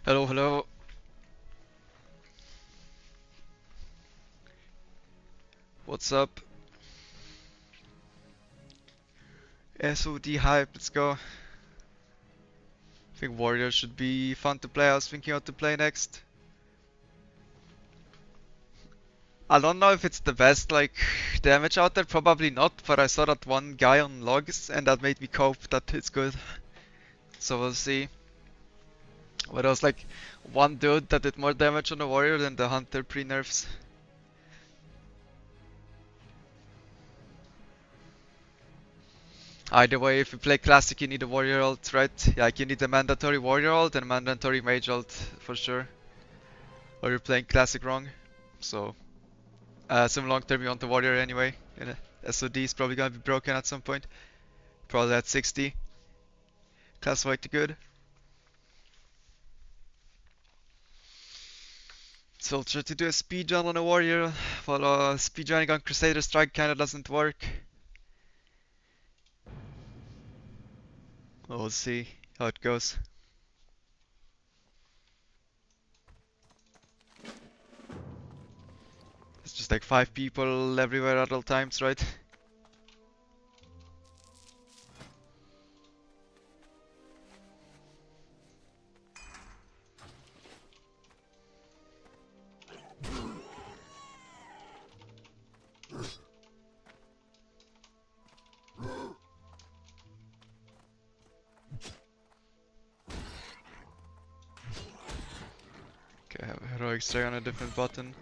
Hello, hello. What's up? SoD hype, let's go. I think Warrior should be fun to play. I was thinking what to play next. I don't know if it's the best like damage out there, probably not, but I saw that one guy on logs and that made me cope that it's good. So we'll see. But there was like one dude that did more damage on the Warrior than the Hunter pre-nerfs. Either way, if you play Classic you need a Warrior ult, right? Like you need a mandatory Warrior ult and a mandatory Mage ult for sure. Or you're playing Classic wrong. So some long term you want the Warrior anyway. SOD is probably gonna be broken at some point. Probably at 60. Class white to good. So I'll try to do a speed run on a Warrior, while speed running on Crusader Strike kinda doesn't work. We'll see how it goes. It's just like 5 people everywhere at all times, right? Okay, I have a heroic strike on a different button.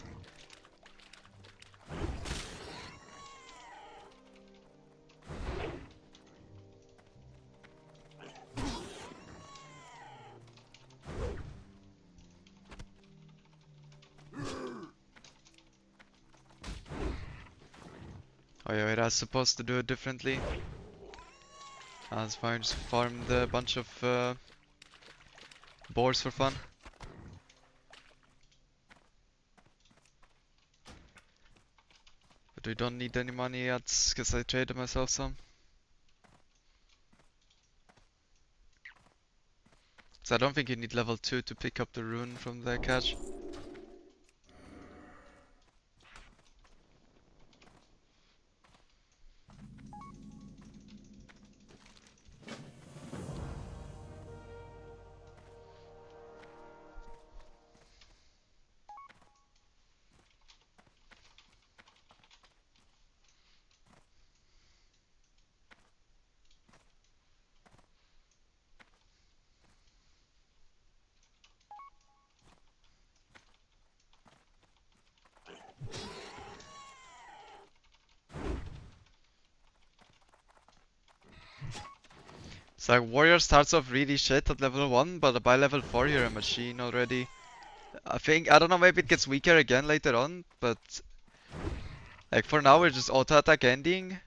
Oh yeah, wait, I was supposed to do it differently. That's fine, just farmed a bunch of boars for fun. But we don't need any money yet, because I traded myself some. So I don't think you need level 2 to pick up the rune from the catch. So like Warrior starts off really shit at level 1, but by level 4 you're a machine already. I don't know, maybe it gets weaker again later on, but like for now we're just auto attack ending.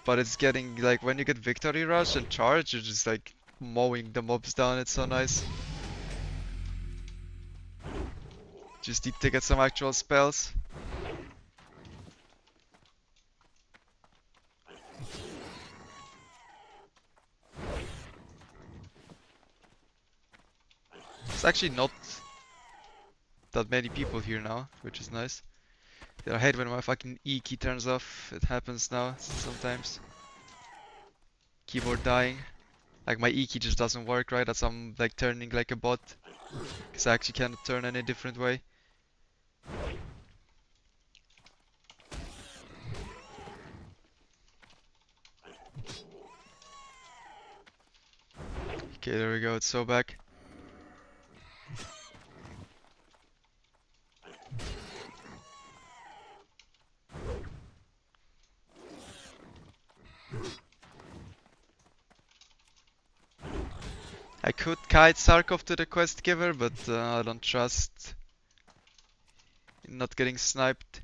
But it's getting like when you get victory rush and charge, you're just like mowing the mobs down, it's so nice. Just need to get some actual spells. It's actually not that many people here now, which is nice. Yeah, I hate when my fucking E key turns off. It happens now sometimes. Keyboard dying. Like my E key just doesn't work right as I'm like turning like a bot. Because I actually cannot turn any different way. Okay, there we go, it's so back. I could kite Sarkov to the quest giver, but I don't trust in not getting sniped.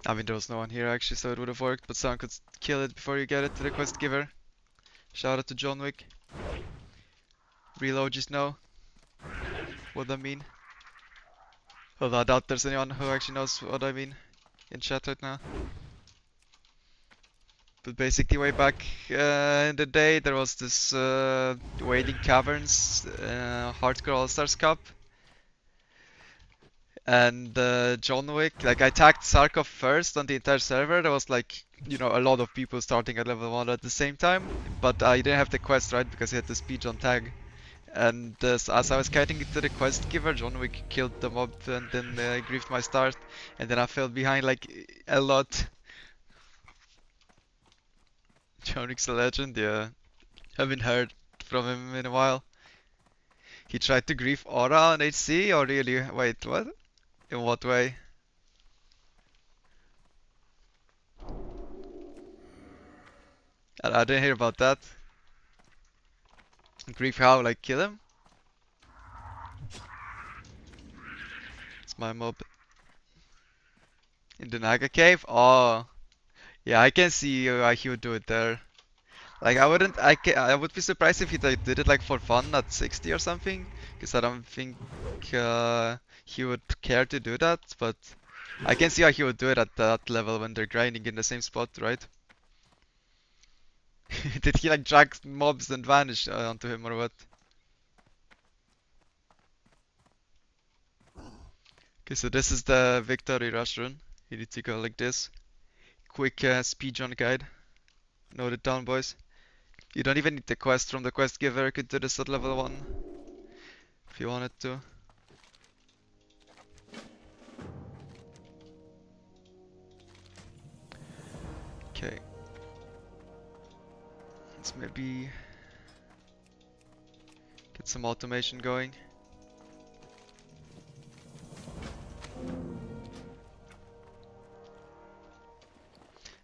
I mean, there was no one here actually, so it would have worked, but someone could kill it before you get it to the quest giver. Shout out to John Wick. Real OGs know what I mean. Although I doubt there's anyone who actually knows what I mean in chat right now. But basically, way back in the day, there was this Wading Caverns Hardcore All-Stars Cup. And John Wick, like I tagged Sarkov first on the entire server. There was like, you know, a lot of people starting at level 1 at the same time. But I didn't have the quest, right? Because he had the speech on tag. And as I was getting into the quest giver, John Wick killed the mob and then griefed my start. And then I fell behind like a lot. John Wick's a legend, yeah. Haven't heard from him in a while. He tried to grief Aura on HC, or really? Wait, what? In what way? I didn't hear about that. Grief how? Like kill him? It's my mob. In the Naga cave? Oh, yeah, I can see why he would do it there. Like I would be surprised if he like, did it like for fun at 60 or something, because I don't think he would care to do that. But I can see how he would do it at that level when they're grinding in the same spot, right? Did he like drag mobs and vanish onto him or what? Okay, so this is the victory rush run. You need to go like this. Quick speed run guide. Note it down, boys. You don't even need the quest from the quest giver. You could do this at level 1 if you wanted to. Okay. Let's maybe get some automation going.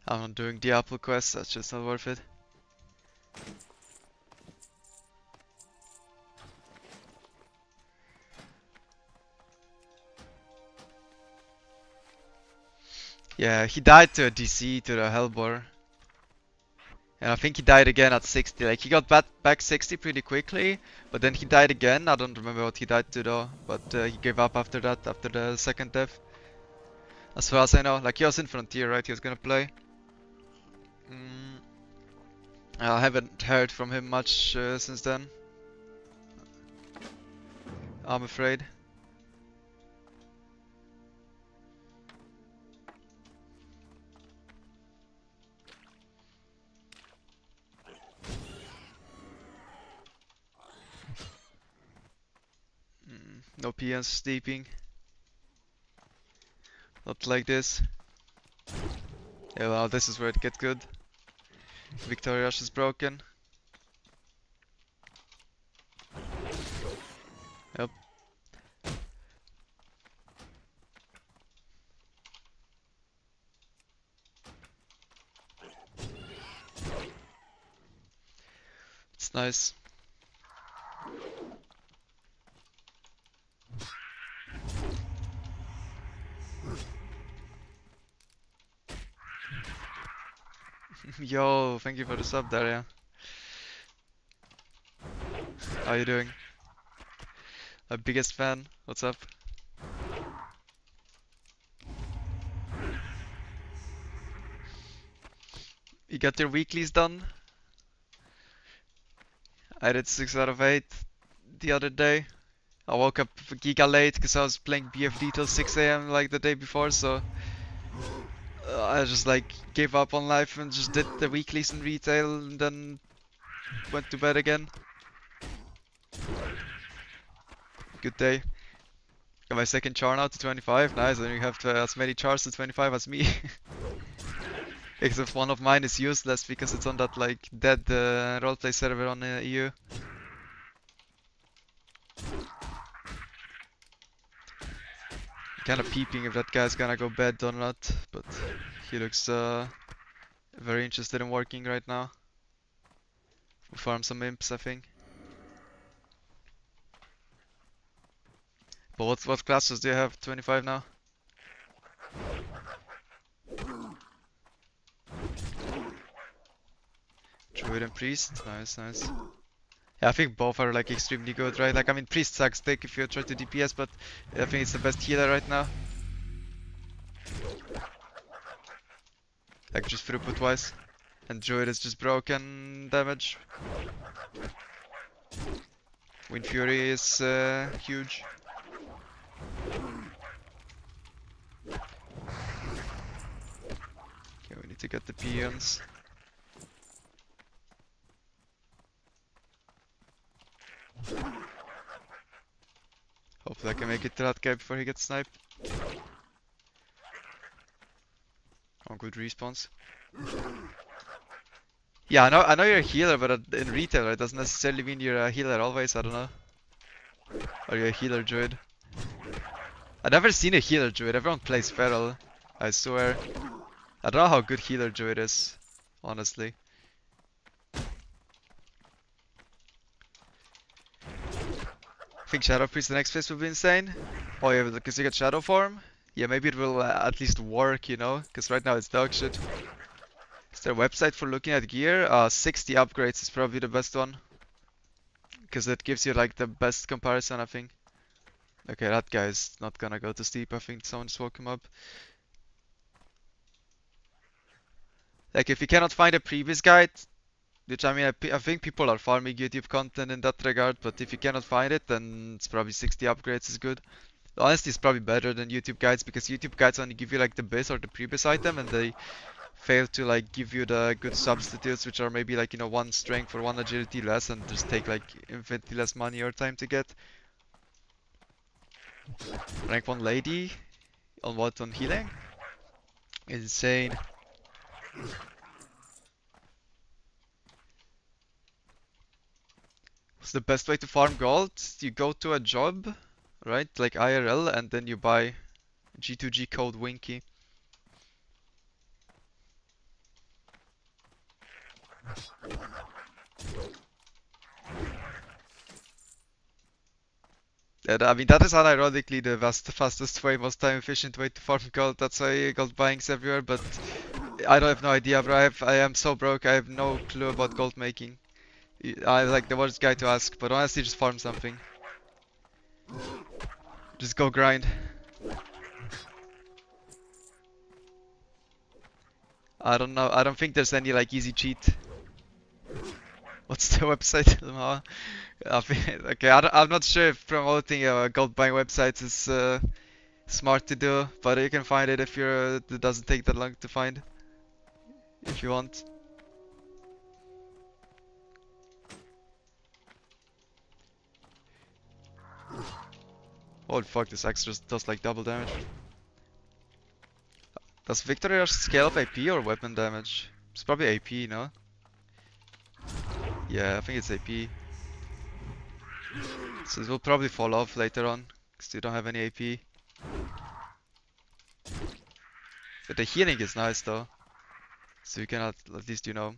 I'm not doing the Apple quest, that's just not worth it. Yeah, he died to a DC, to the Hellbore. And I think he died again at 60. Like, he got back 60 pretty quickly, but then he died again. I don't remember what he died to though, but he gave up after that, after the second death. As far as I know, like, he was in Frontier, right? He was gonna play. I haven't heard from him much since then, I'm afraid. No PNs sleeping. Not like this. Yeah, well, this is where it gets good. Victoria Rush is broken. Yep. It's nice. Yo, thank you for the sub, Daria. How you doing? My biggest fan. What's up? You got your weeklies done? I did 6 out of 8 the other day. I woke up giga late because I was playing BFD till 6 AM like the day before, so I just like gave up on life and just did the weeklies in retail and then went to bed again. Good day. Got my second char now to 25. Nice, and you have as many chars to 25 as me. Except one of mine is useless because it's on that like dead roleplay server on EU. Kinda peeping if that guy's gonna go bad or not, but he looks very interested in working right now. We farm some imps, I think. But what classes do you have? 25 now? and Priest. Nice, nice. Yeah, I think both are like extremely good, right? Like, I mean, Priest sucks dick if you try to DPS, but I think it's the best healer right now. Like, just throughput wise. And Druid is just broken damage. Wind Fury is huge. Okay, we need to get the peons. Hopefully I can make it to that guy before he gets sniped. Oh, good respawns. Yeah, I know you're a healer, but in retail it doesn't necessarily mean you're a healer always, I don't know. Or you're a healer druid. I've never seen a healer druid, everyone plays feral, I swear. I don't know how good healer druid is, honestly. I think Shadow Priest the next phase will be insane. Oh yeah, because you get Shadow Form? Yeah, maybe it will at least work, you know? Because right now it's dog shit. Is there a website for looking at gear? 60 upgrades is probably the best one. Because it gives you like the best comparison, I think. Okay, that guy is not gonna go to sleep. I think someone just woke him up. Like, if you cannot find a previous guide, which I mean, I think people are farming YouTube content in that regard, but if you cannot find it, then it's probably 60 upgrades is good. Honestly, it's probably better than YouTube guides, because YouTube guides only give you like the base or the previous item, and they fail to like give you the good substitutes, which are maybe like, you know, one strength or one agility less, and just take like infinitely less money or time to get. Rank 1 lady? On what? On healing? Insane. What's the best way to farm gold? You go to a job, right? Like IRL, and then you buy G2G code Winky. And I mean, that is unironically the fastest way, most time efficient way to farm gold. That's why gold buying's everywhere, but I don't have no idea, bro. I am so broke, I have no clue about gold making. I'm like the worst guy to ask, but honestly, just farm something. Just go grind. I don't know, I don't think there's any like easy cheat. What's the website? Okay, I'm not sure if promoting gold buying websites is smart to do, but you can find it if you're. It doesn't take that long to find. If you want. Oh fuck, this axe just does like double damage. Does Victory Rush scale of AP or weapon damage? It's probably AP, no? Yeah, I think it's AP. So it will probably fall off later on, because you don't have any AP. But the healing is nice though. So you can at least, you know,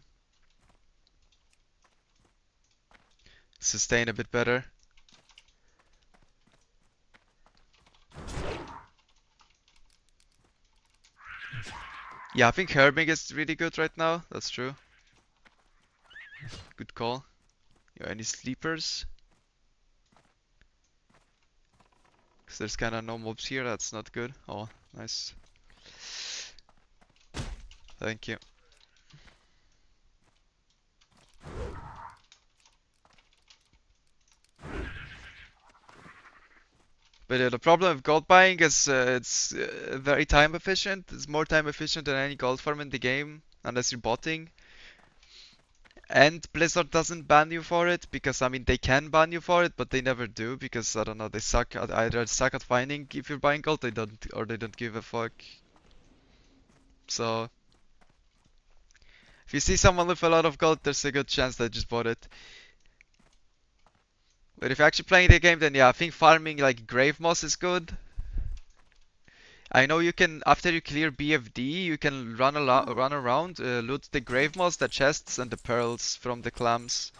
sustain a bit better. Yeah, I think herbing is really good right now, that's true. Good call. Yeah, any sleepers? Because there's kinda no mobs here, that's not good. Oh, nice. Thank you. But the problem with gold buying is it's very time efficient. It's more time efficient than any gold farm in the game, unless you're botting. And Blizzard doesn't ban you for it, because I mean they can ban you for it, but they never do, because I don't know, they suck at either suck at finding if you're buying gold, they don't, or they don't give a fuck. So if you see someone with a lot of gold, there's a good chance they just bought it. But if you're actually playing the game, then yeah, I think farming like grave moss is good. I know you can, after you clear BFD, you can run around, loot the grave moss, the chests, and the pearls from the clams.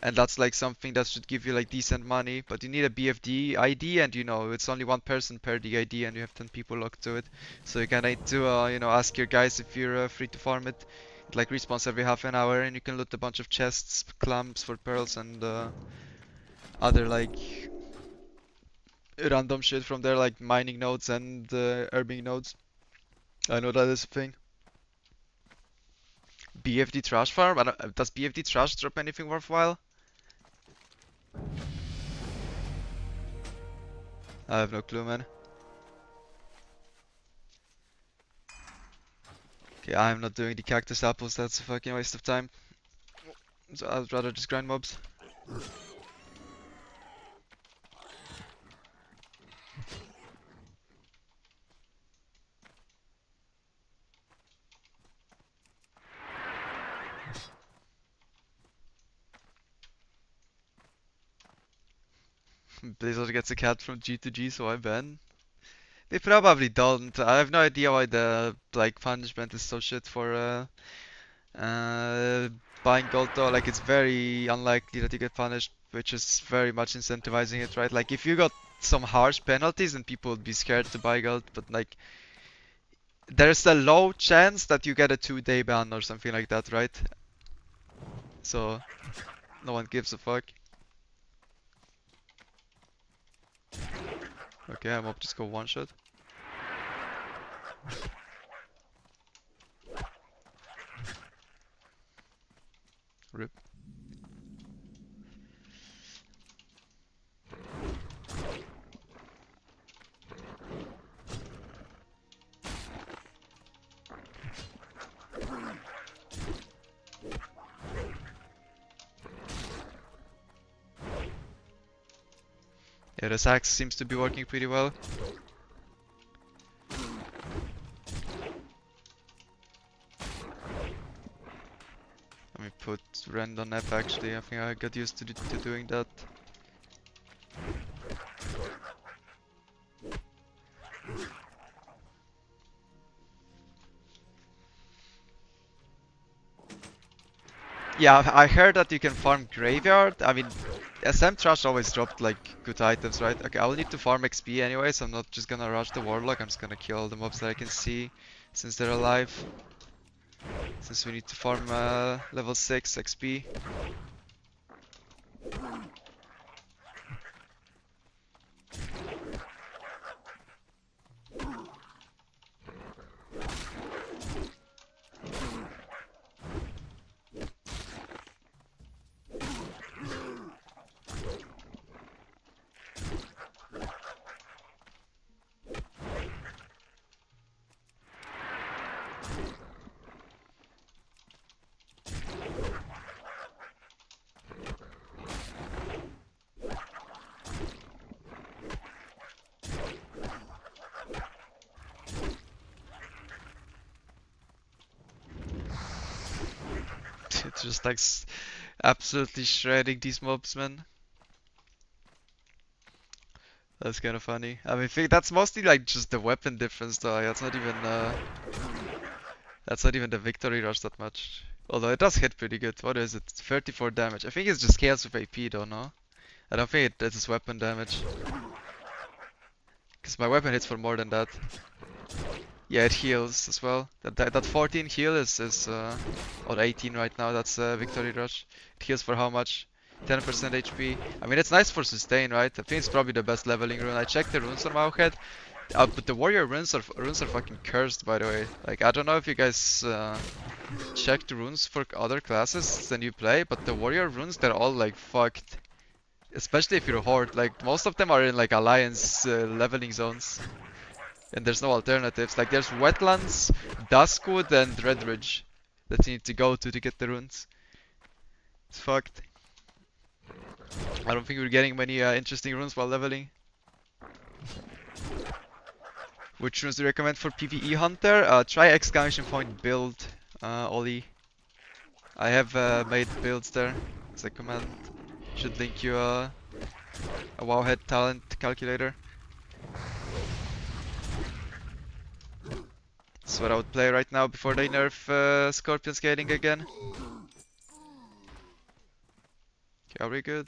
And that's like something that should give you like decent money. But you need a BFD ID, and you know, it's only one person per DID, and you have 10 people locked to it. So you kinda need to, you know, ask your guys if you're free to farm it. It like respawns every half an hour, and you can loot a bunch of chests, clumps for pearls, and other like random shit from there, like mining nodes and herbing nodes. I know that is a thing. BFD trash farm? Does BFD trash drop anything worthwhile? I have no clue, man. Okay, I'm not doing the cactus apples, that's a fucking waste of time. So I'd rather just grind mobs. Blizzard gets a cat from G to G, so I ban. They probably don't. I have no idea why the like punishment is so shit for uh, buying gold though. Like it's very unlikely that you get punished, which is very much incentivizing it, right? Like if you got some harsh penalties, then people would be scared to buy gold. But like there's a low chance that you get a 2-day ban or something like that, right? So no one gives a fuck. Okay, I'm up. Just go one shot. Rip. Yeah, the sax seems to be working pretty well. Let me put rend on F actually. I think I got used to doing that. Yeah, I heard that you can farm graveyard. I mean, SM Trash always dropped like good items, right? Okay, I will need to farm XP anyway, so I'm not just gonna rush the Warlock. I'm just gonna kill all the mobs that I can see since they're alive. Since we need to farm level 6 XP. It's just like absolutely shredding these mobs, man. That's kind of funny. I mean, that's mostly like just the weapon difference, though. Like, that's not even the victory rush that much. Although it does hit pretty good. What is it? 34 damage. I think it's just scales with AP, though, no? I don't think it is weapon damage. Because my weapon hits for more than that. Yeah, it heals as well. That 14 heal is or 18 right now. That's victory rush. It heals for how much? 10% HP. I mean, it's nice for sustain, right? I think it's probably the best leveling rune. I checked the runes on Mauhead, but the warrior runes are fucking cursed, by the way. Like, I don't know if you guys check the runes for other classes than you play, but the warrior runes, they're all like fucked. Especially if you're horde. Like, most of them are in like alliance leveling zones. And there's no alternatives. Like there's wetlands, Duskwood, and Redridge that you need to go to get the runes. It's fucked. I don't think we're getting many interesting runes while leveling. Which runes do you recommend for PvE Hunter? Try exclamation point build, Ollie. I have made builds there as a command. Should link you a Wowhead talent calculator. That's what I would play right now before they nerf Scorpion scaling again. Okay, are we good?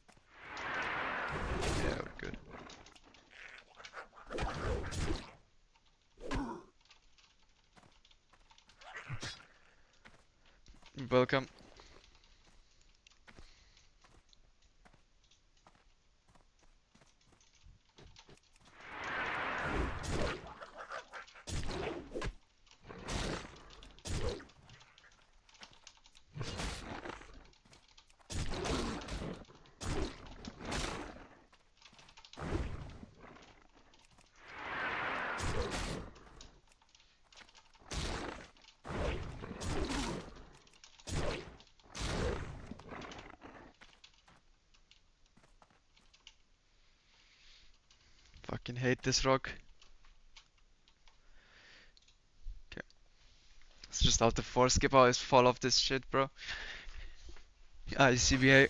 Yeah, we're good. Welcome. Fucking hate this rock. Okay. It's just out the 4 skip. I always fall off this shit, bro. CBA.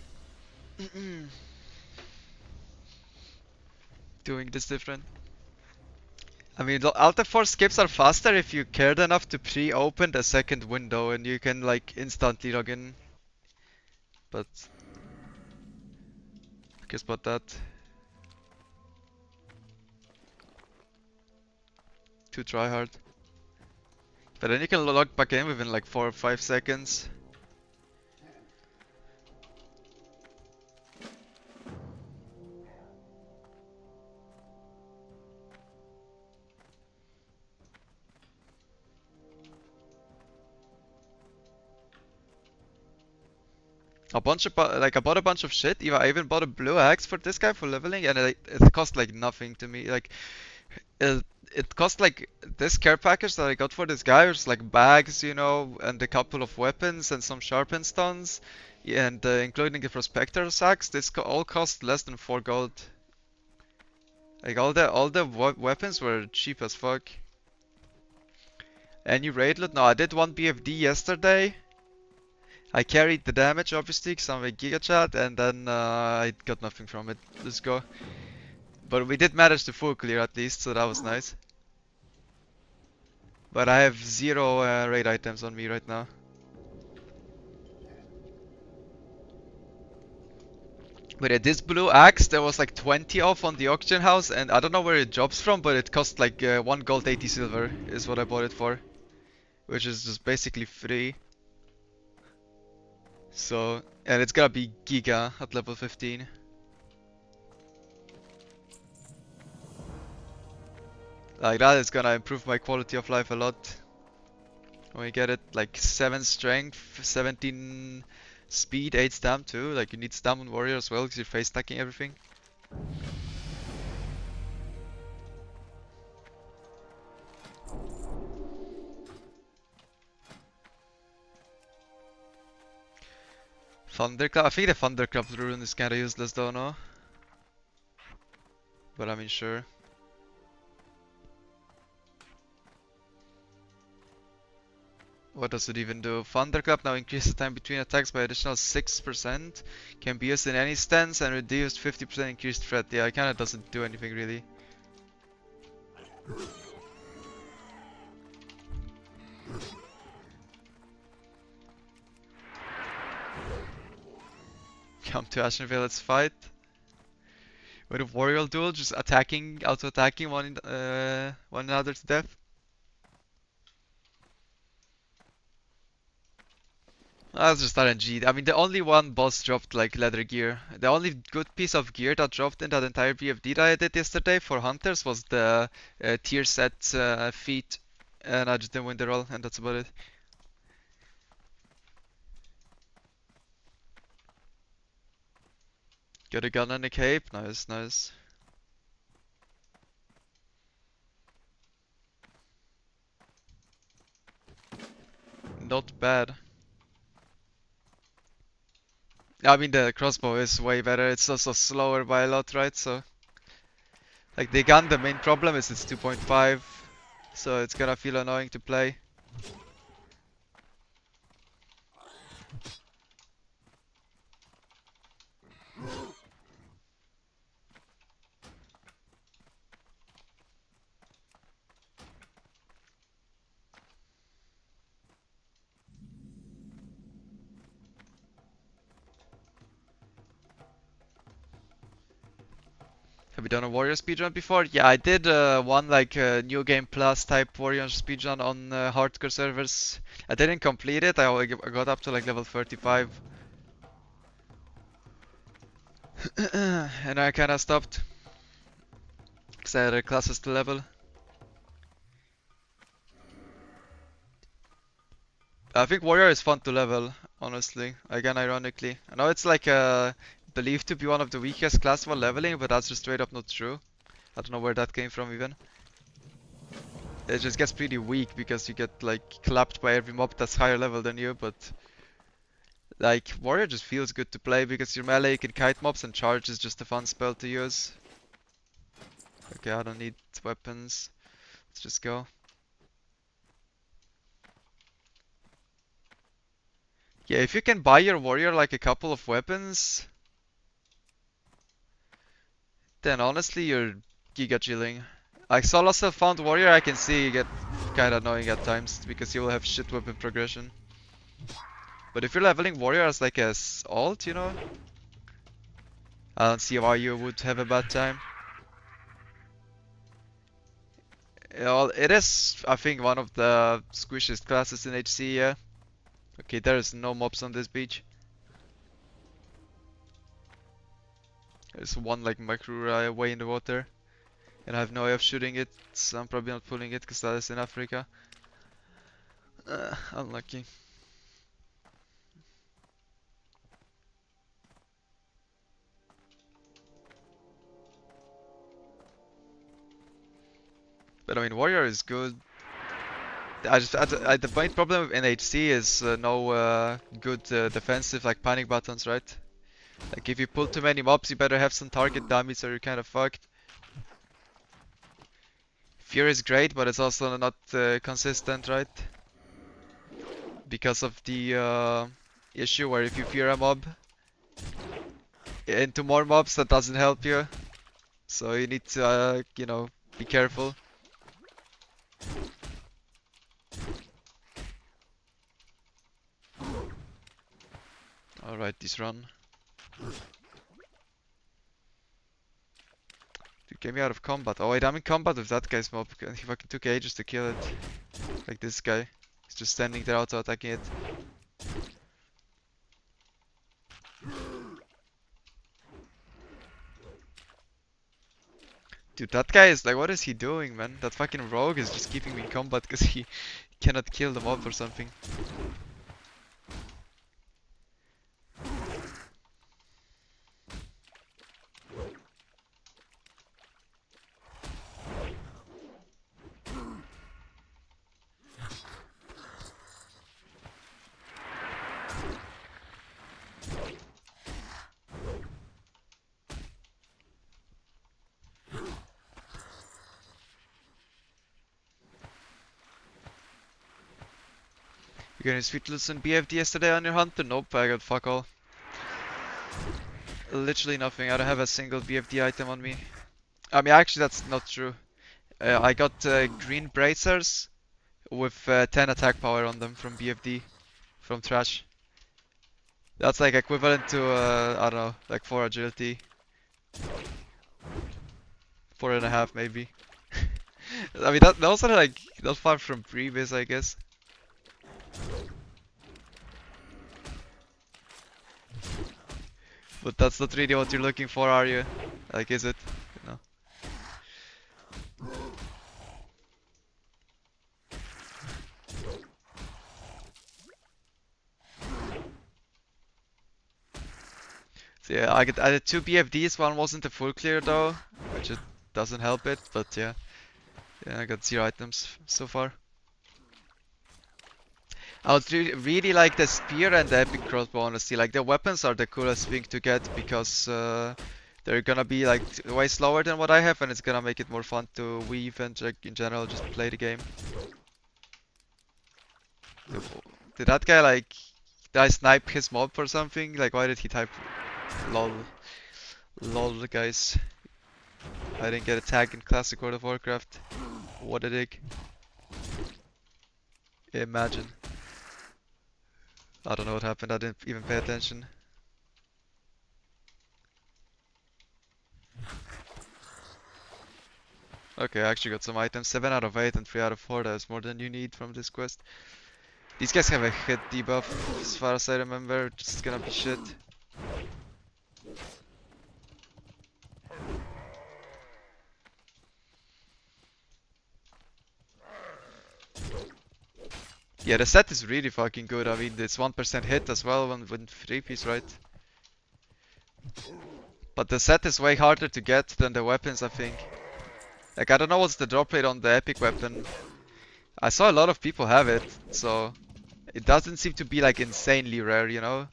Doing this different. I mean, the Alt F4 skips are faster if you cared enough to pre-open the second window and you can like instantly log in. But guess about that. Too try hard. But then you can log back in within like 4 or 5 seconds. I bought a bunch of shit. I even bought a blue axe for this guy for leveling, and it cost like nothing to me. Like it cost like this care package that I got for this guy was like bags, you know, and a couple of weapons and some sharpened stones, yeah, and including the prospector's axe. All cost less than 4 gold. Like all the weapons were cheap as fuck. Any raid loot? No, I did one BFD yesterday. I carried the damage obviously because I'm a Giga Chat, and then I got nothing from it. Let's go. But we did manage to full clear at least, so that was nice. But I have 0 raid items on me right now. But this blue axe, there was like 20 off on the auction house, and I don't know where it drops from, but it cost like 1 gold 80 silver is what I bought it for. Which is just basically free. So, and it's gonna be Giga at level 15. Like that is gonna improve my quality of life a lot. When you get it like 7 strength, 17 speed, 8 stam too. Like you need stam on warrior as well because you're face stacking everything. Thunderclap. I think the Thunderclap rune is kinda useless though, no? But I mean, sure. What does it even do? Thunderclap now increases time between attacks by additional 6%. Can be used in any stance and reduced 50% increased threat. Yeah, it kinda doesn't do anything really. Come to Ashenvale, let's fight. With a warrior duel, just attacking, auto-attacking one another to death. That's just RNG. I mean, the only one boss dropped like leather gear. The only good piece of gear that dropped in that entire BFD that I did yesterday for hunters was the tier set feat, and I just didn't win the roll, and that's about it. Got a gun and a cape. Nice, nice. Not bad. I mean, the crossbow is way better. It's also slower by a lot, right? So, like the gun, the main problem is it's 2.5, so it's gonna feel annoying to play. Have you done a warrior speedrun before? Yeah, I did one like new game plus type warrior speedrun on hardcore servers. I didn't complete it. I got up to like level 35. And I kinda stopped. Because I had a classes to level. I think warrior is fun to level, honestly. Again, ironically. I know it's like believed to be one of the weakest class for leveling, but that's just straight up not true. I don't know where that came from even. It just gets pretty weak because you get like clapped by every mob that's higher level than you, but like warrior just feels good to play because your melee can kite mobs and charge is just a fun spell to use. Okay, I don't need weapons. Let's just go. Yeah, if you can buy your warrior like a couple of weapons, then honestly you're giga chilling. Like solo self found warrior I can see get kinda annoying at times because you will have shit weapon progression. But if you're leveling warrior as like a alt, you know, I don't see why you would have a bad time. Well, it is, I think, one of the squishiest classes in HC, yeah. Okay, there's no mobs on this beach. There's one like Makrura way in the water. And I have no way of shooting it, so I'm probably not pulling it because that is in Africa. Unlucky. But I mean, Warrior is good. The main problem in HC is no good defensive like panic buttons, right? Like if you pull too many mobs, you better have some target damage or you're kind of fucked. Fear is great, but it's also not consistent, right? Because of the issue where if you fear a mob into more mobs, that doesn't help you. So you need to, you know, be careful. Alright, this run. Dude, get me out of combat. Oh wait, I'm in combat with that guy's mob. And he fucking took ages to kill it. Like this guy. He's just standing there auto attacking it. Dude, that guy is like, what is he doing, man? That fucking rogue is just keeping me in combat because he cannot kill the mob or something. You got any sweet listen BFD yesterday on your hunter? Nope, I got fuck all. Literally nothing. I don't have a single BFD item on me. I mean, actually, that's not true. I got green bracers with 10 attack power on them from BFD, from trash. That's like equivalent to, I don't know, like 4 agility. 4.5 maybe. I mean, those are like not far from previous, I guess. But that's not really what you're looking for, are you? Like, is it? No. So yeah, I did 2 BFDs, one wasn't a full clear though, which it doesn't help it, but yeah. Yeah, I got 0 items so far. I would really like the spear and the epic crossbow, honestly. Like, the weapons are the coolest thing to get because they're gonna be like way slower than what I have, and it's gonna make it more fun to weave and like, in general just play the game. Did that guy like, did I snipe his mob or something? Like, why did he type lol? Lol, guys. I didn't get a tag in Classic World of Warcraft. What a dick. Imagine. I don't know what happened, I didn't even pay attention. Okay, I actually got some items. 7 out of 8 and 3 out of 4. That's more than you need from this quest. These guys have a hit debuff, as far as I remember. Just gonna be shit. Yeah, the set is really fucking good. I mean, it's 1% hit as well when 3-piece, right? But the set is way harder to get than the weapons, I think. Like, I don't know what's the drop rate on the epic weapon. I saw a lot of people have it, so it doesn't seem to be like insanely rare, you know?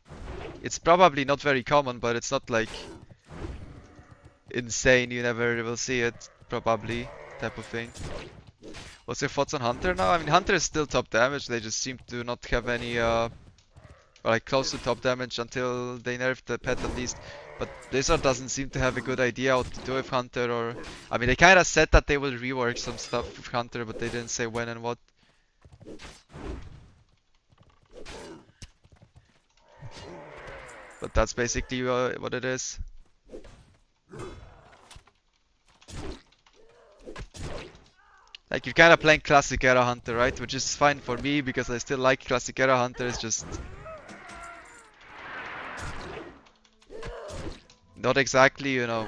It's probably not very common, but it's not like insane. You never will see it, probably, type of thing. What's your thoughts on Hunter now? I mean, Hunter is still top damage. They just seem to not have any, or like close to top damage until they nerf the pet at least. But Blizzard doesn't seem to have a good idea what to do with Hunter, or I mean, they kind of said that they will rework some stuff with Hunter, but they didn't say when and what. But that's basically what it is. Like, you're kind of playing Classic Era Hunter, right? Which is fine for me because I still like Classic Era Hunter. It's just not exactly, you know,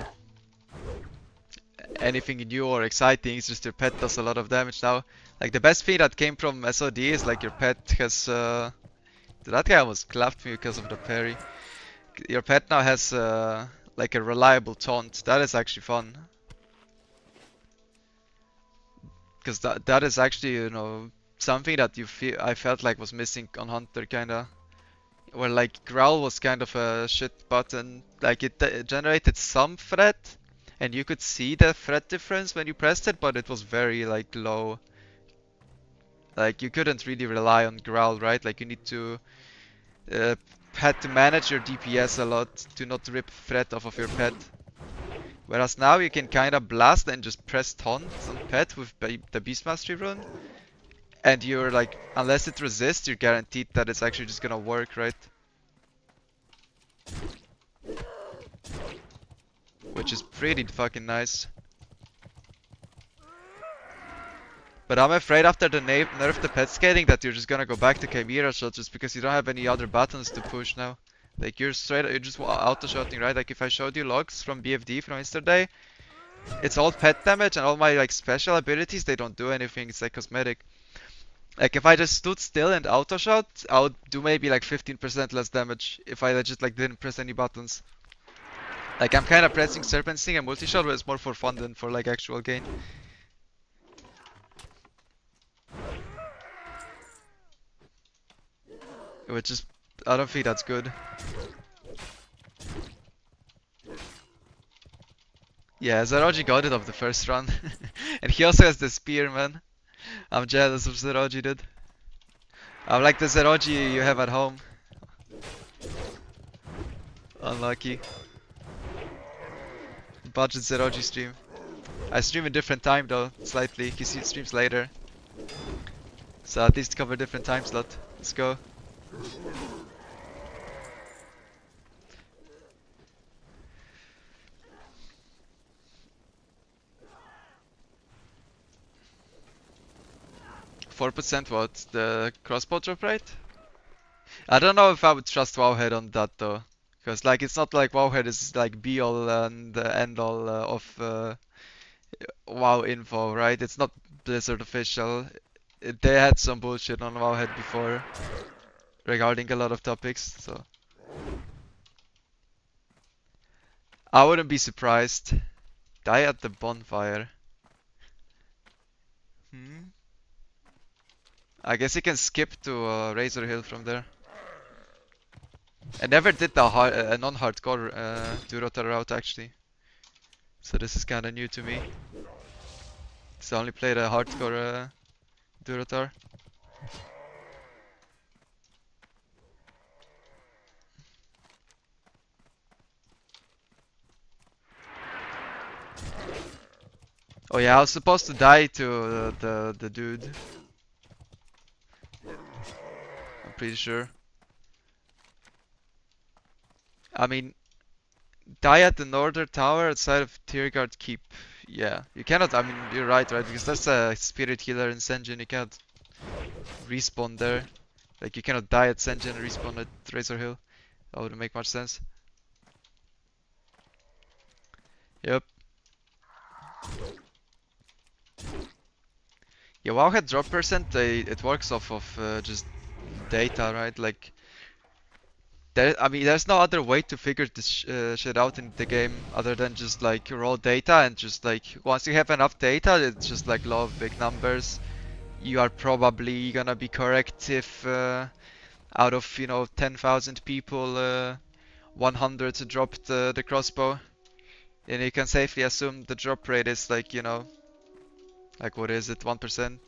anything new or exciting. It's just your pet does a lot of damage now. Like, the best thing that came from SoD is like your pet has that guy almost clapped me because of the parry. Your pet now has like a reliable taunt. That is actually fun. Because that is actually, you know, something that I felt like was missing on Hunter kinda. Where like Growl was kind of a shit button. Like it generated some threat, and you could see the threat difference when you pressed it, but it was very like low. Like you couldn't really rely on Growl, right? Like you need to had to manage your DPS a lot to not rip threat off of your pet. Whereas now you can kind of blast and just press taunt on pet with the Beast Mastery rune. And you're like, unless it resists, you're guaranteed that it's actually just gonna work, right? Which is pretty fucking nice. But I'm afraid after the nerf the pet scaling that you're just gonna go back to Chimera shot just because you don't have any other buttons to push now. Like you're just auto shotting, right? Like if I showed you logs from BFD from yesterday, it's all pet damage and all my like special abilities, they don't do anything. It's like cosmetic. Like if I just stood still and auto shot, I would do maybe like 15% less damage if I just like didn't press any buttons. Like I'm kind of pressing Serpent Sting and multi-shot, but it's more for fun than for like actual gain. Which is, I don't think that's good. Yeah, Zeroji got it off the first run. And he also has the spear, man. I'm jealous of Zeroji, dude. I'm like the Zeroji you have at home. Unlucky. Budget Zeroji stream. I stream a different time though, slightly. He streams later. So at least cover different time slot. Let's go. %, what? The crossbow drop rate? I don't know if I would trust Wowhead on that though. Because like it's not like Wowhead is like be all and end all of WoW info, right? It's not Blizzard official. They had some bullshit on Wowhead before regarding a lot of topics, so I wouldn't be surprised. Die at the bonfire. I guess you can skip to Razor Hill from there. I never did the non-hardcore Durotar route actually, so this is kind of new to me. So I only played a hardcore Durotar. Oh yeah, I was supposed to die to the dude. I'm pretty sure. I mean, die at the northern tower outside of Tierguard Keep. Yeah, you cannot, I mean, you're right, right? Because there's a spirit healer in Senjin, you can't respawn there. Like, you cannot die at Senjin and respawn at Razor Hill. That wouldn't make much sense. Yep. Yeah, WoW had drop percent, it works off of just data, right? Like, I mean, there's no other way to figure this shit out in the game other than just like raw data and just like once you have enough data, it's just like law of big numbers. You are probably gonna be correct if out of 10,000 people, 100 dropped the crossbow, and you can safely assume the drop rate is like like what is it, 1%?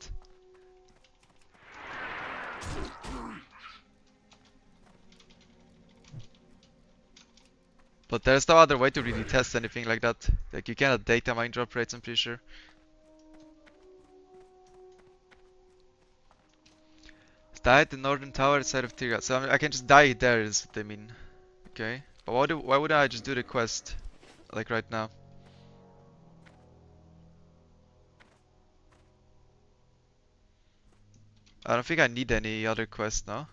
But there's no other way to really test anything like that. Like you cannot data mine drop rates, I'm pretty sure. Die at the northern tower side of Tirga. So I can just die there is what I mean. Okay. But why wouldn't I just do the quest? Like right now? I don't think I need any other quest now.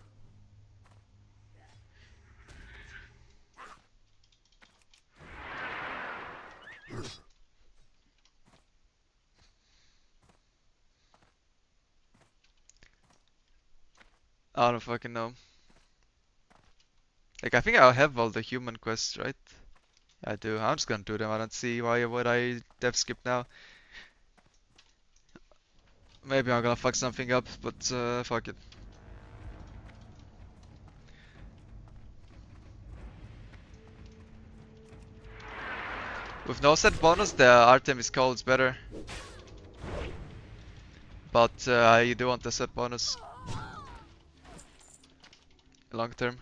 I don't fucking know. Like I think I have all the human quests, right? I do. I'm just gonna do them. I don't see why would I dev skip now. Maybe I'm gonna fuck something up, but fuck it. With no set bonus, the Artemis call is better. But you do want the set bonus. Long term.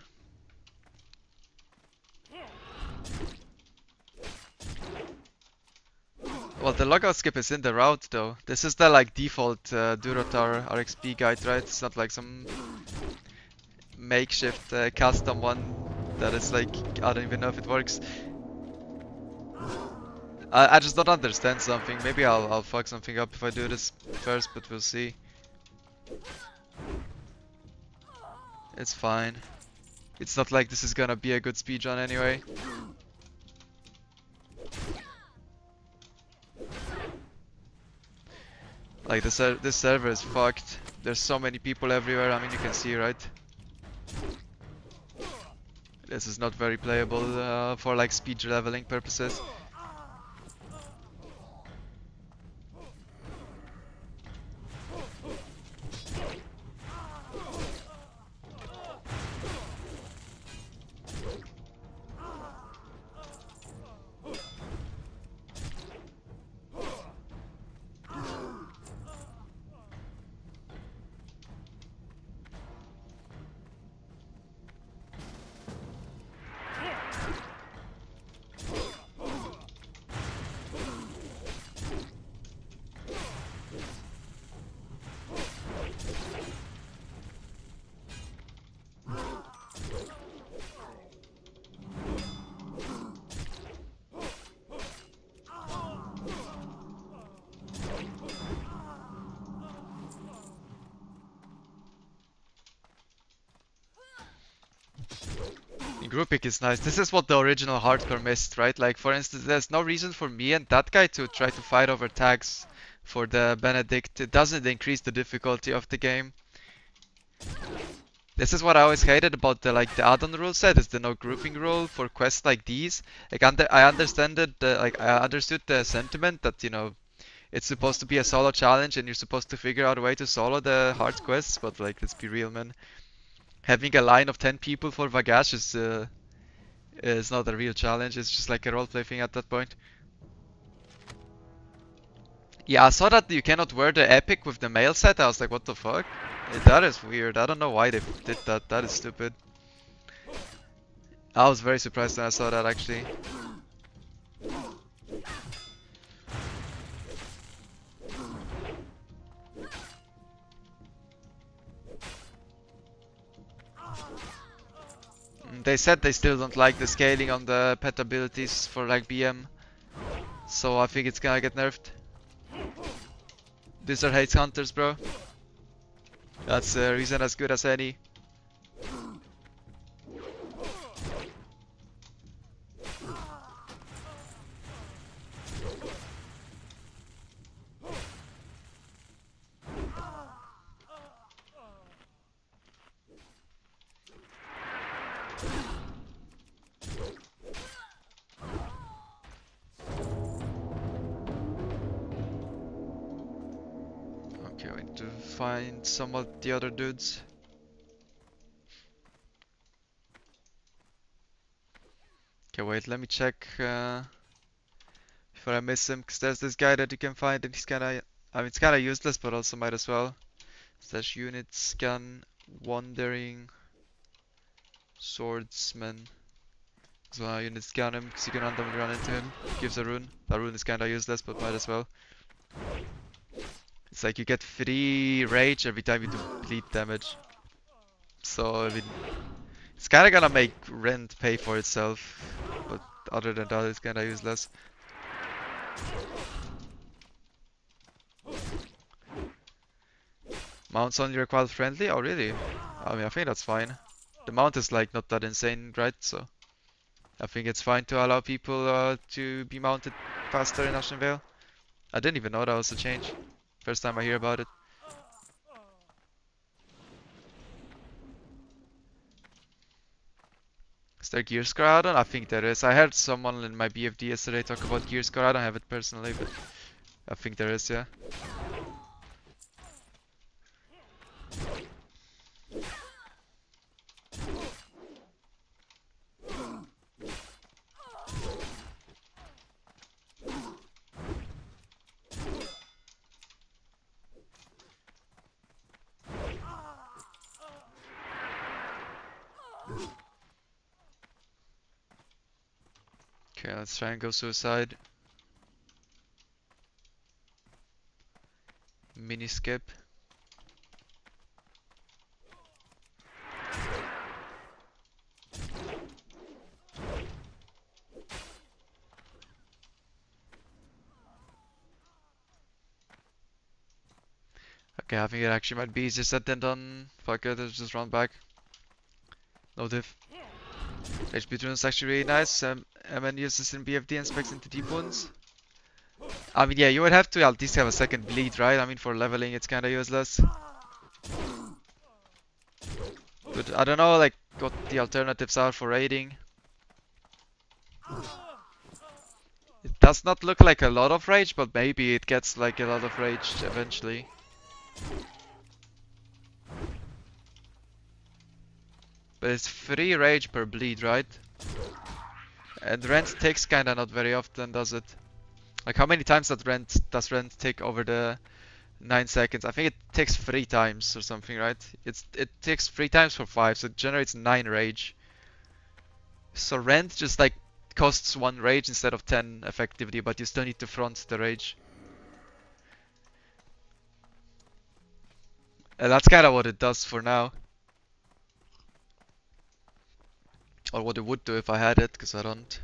Well, the logout skip is in the route though. This is the like default Durotar RXP guide, right? It's not like some makeshift custom one that is like, I don't even know if it works. I just don't understand something. Maybe I'll fuck something up if I do this first, but we'll see. It's fine. It's not like this is gonna be a good speedrun anyway. Like this server is fucked. There's so many people everywhere. I mean, you can see, right? This is not very playable for like speed leveling purposes. Group pick is nice. This is what the original hardcore missed, right? Like for instance, there's no reason for me and that guy to try to fight over tags for the Benedict. It doesn't increase the difficulty of the game. This is what I always hated about the add-on rule set, is the no grouping rule for quests like these. Like I understand it, I understood the sentiment that it's supposed to be a solo challenge and you're supposed to figure out a way to solo the hard quests, but like let's be real, man. Having a line of 10 people for Vagash is not a real challenge, it's just like a roleplay thing at that point. Yeah, I saw that you cannot wear the epic with the mail set. I was like, what the fuck? That is weird. I don't know why they did that. That is stupid. I was very surprised when I saw that actually. They said they still don't like the scaling on the pet abilities for like BM. So I think it's gonna get nerfed. These are hate hunters, bro. That's a reason as good as any. Okay, we need to find some of the other dudes. Okay, wait, let me check before I miss him, because there's this guy that you can find and he's kinda, I mean, it's kinda useless, but also might as well. Slash unit scan, wandering, swordsman. So unit scan him, because you can randomly run into him. Gives a rune. That rune is kinda useless, but might as well. It's like you get free rage every time you do bleed damage. So, I mean, it's kinda gonna make rent pay for itself, but other than that, it's kinda useless. Mounts only require friendly? Oh, really? I mean, I think that's fine. The mount is like not that insane, right? So, I think it's fine to allow people to be mounted faster in Ashen Vale. I didn't even know that was a change. First time I hear about it. Is there gear score add-on? I think there is. I heard someone in my BFD yesterday talk about gear score. I don't have it personally, but I think there is, yeah. Okay, let's try and go suicide. Mini skip. Okay, I think it actually might be easier said than done. Fuck it, let's just run back. No diff. HP drone is actually really nice. MN uses in BFD and specs into deep wounds. I mean, yeah, you would have to at least have a second bleed, right? I mean, for leveling, it's kinda useless. But I don't know, like, what the alternatives are for raiding. It does not look like a lot of rage, but maybe it gets like a lot of rage eventually. But it's 3 rage per bleed, right? And rent takes kinda not very often, does it? Like, how many times does rent take over the 9 seconds? I think it takes 3 times or something, right? It takes 3 times for 5, so it generates 9 rage. So rent just like costs 1 rage instead of 10 effectively, but you still need to front the rage. And that's kinda what it does for now. Or what it would do if I had it, because I don't.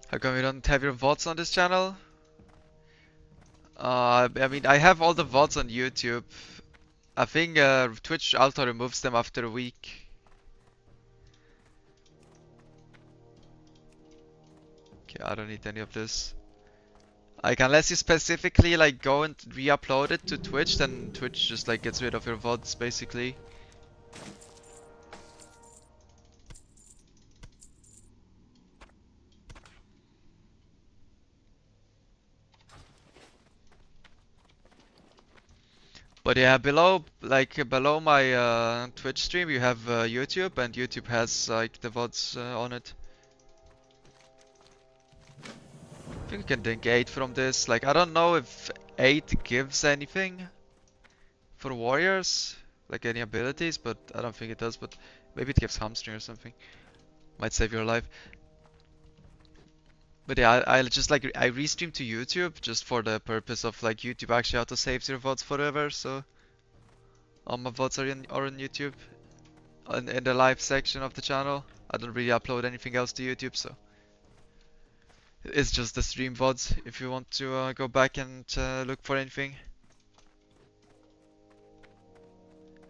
How come you don't have your VODs on this channel? I mean, I have all the VODs on YouTube. I think Twitch auto removes them after a week. Okay, I don't need any of this. Like, unless you specifically like go and re-upload it to Twitch, then Twitch just like gets rid of your VODs basically. But yeah, below my Twitch stream, you have YouTube, and YouTube has like the VODs on it. I think you can link 8 from this. Like, I don't know if 8 gives anything for warriors, like any abilities, but I don't think it does. But maybe it gives hamstring or something. Might save your life. But yeah, I just like I restream to YouTube just for the purpose of like YouTube actually auto saves your VODs forever. So all my VODs are on YouTube in the live section of the channel. I don't really upload anything else to YouTube, so it's just the stream VODs if you want to go back and look for anything.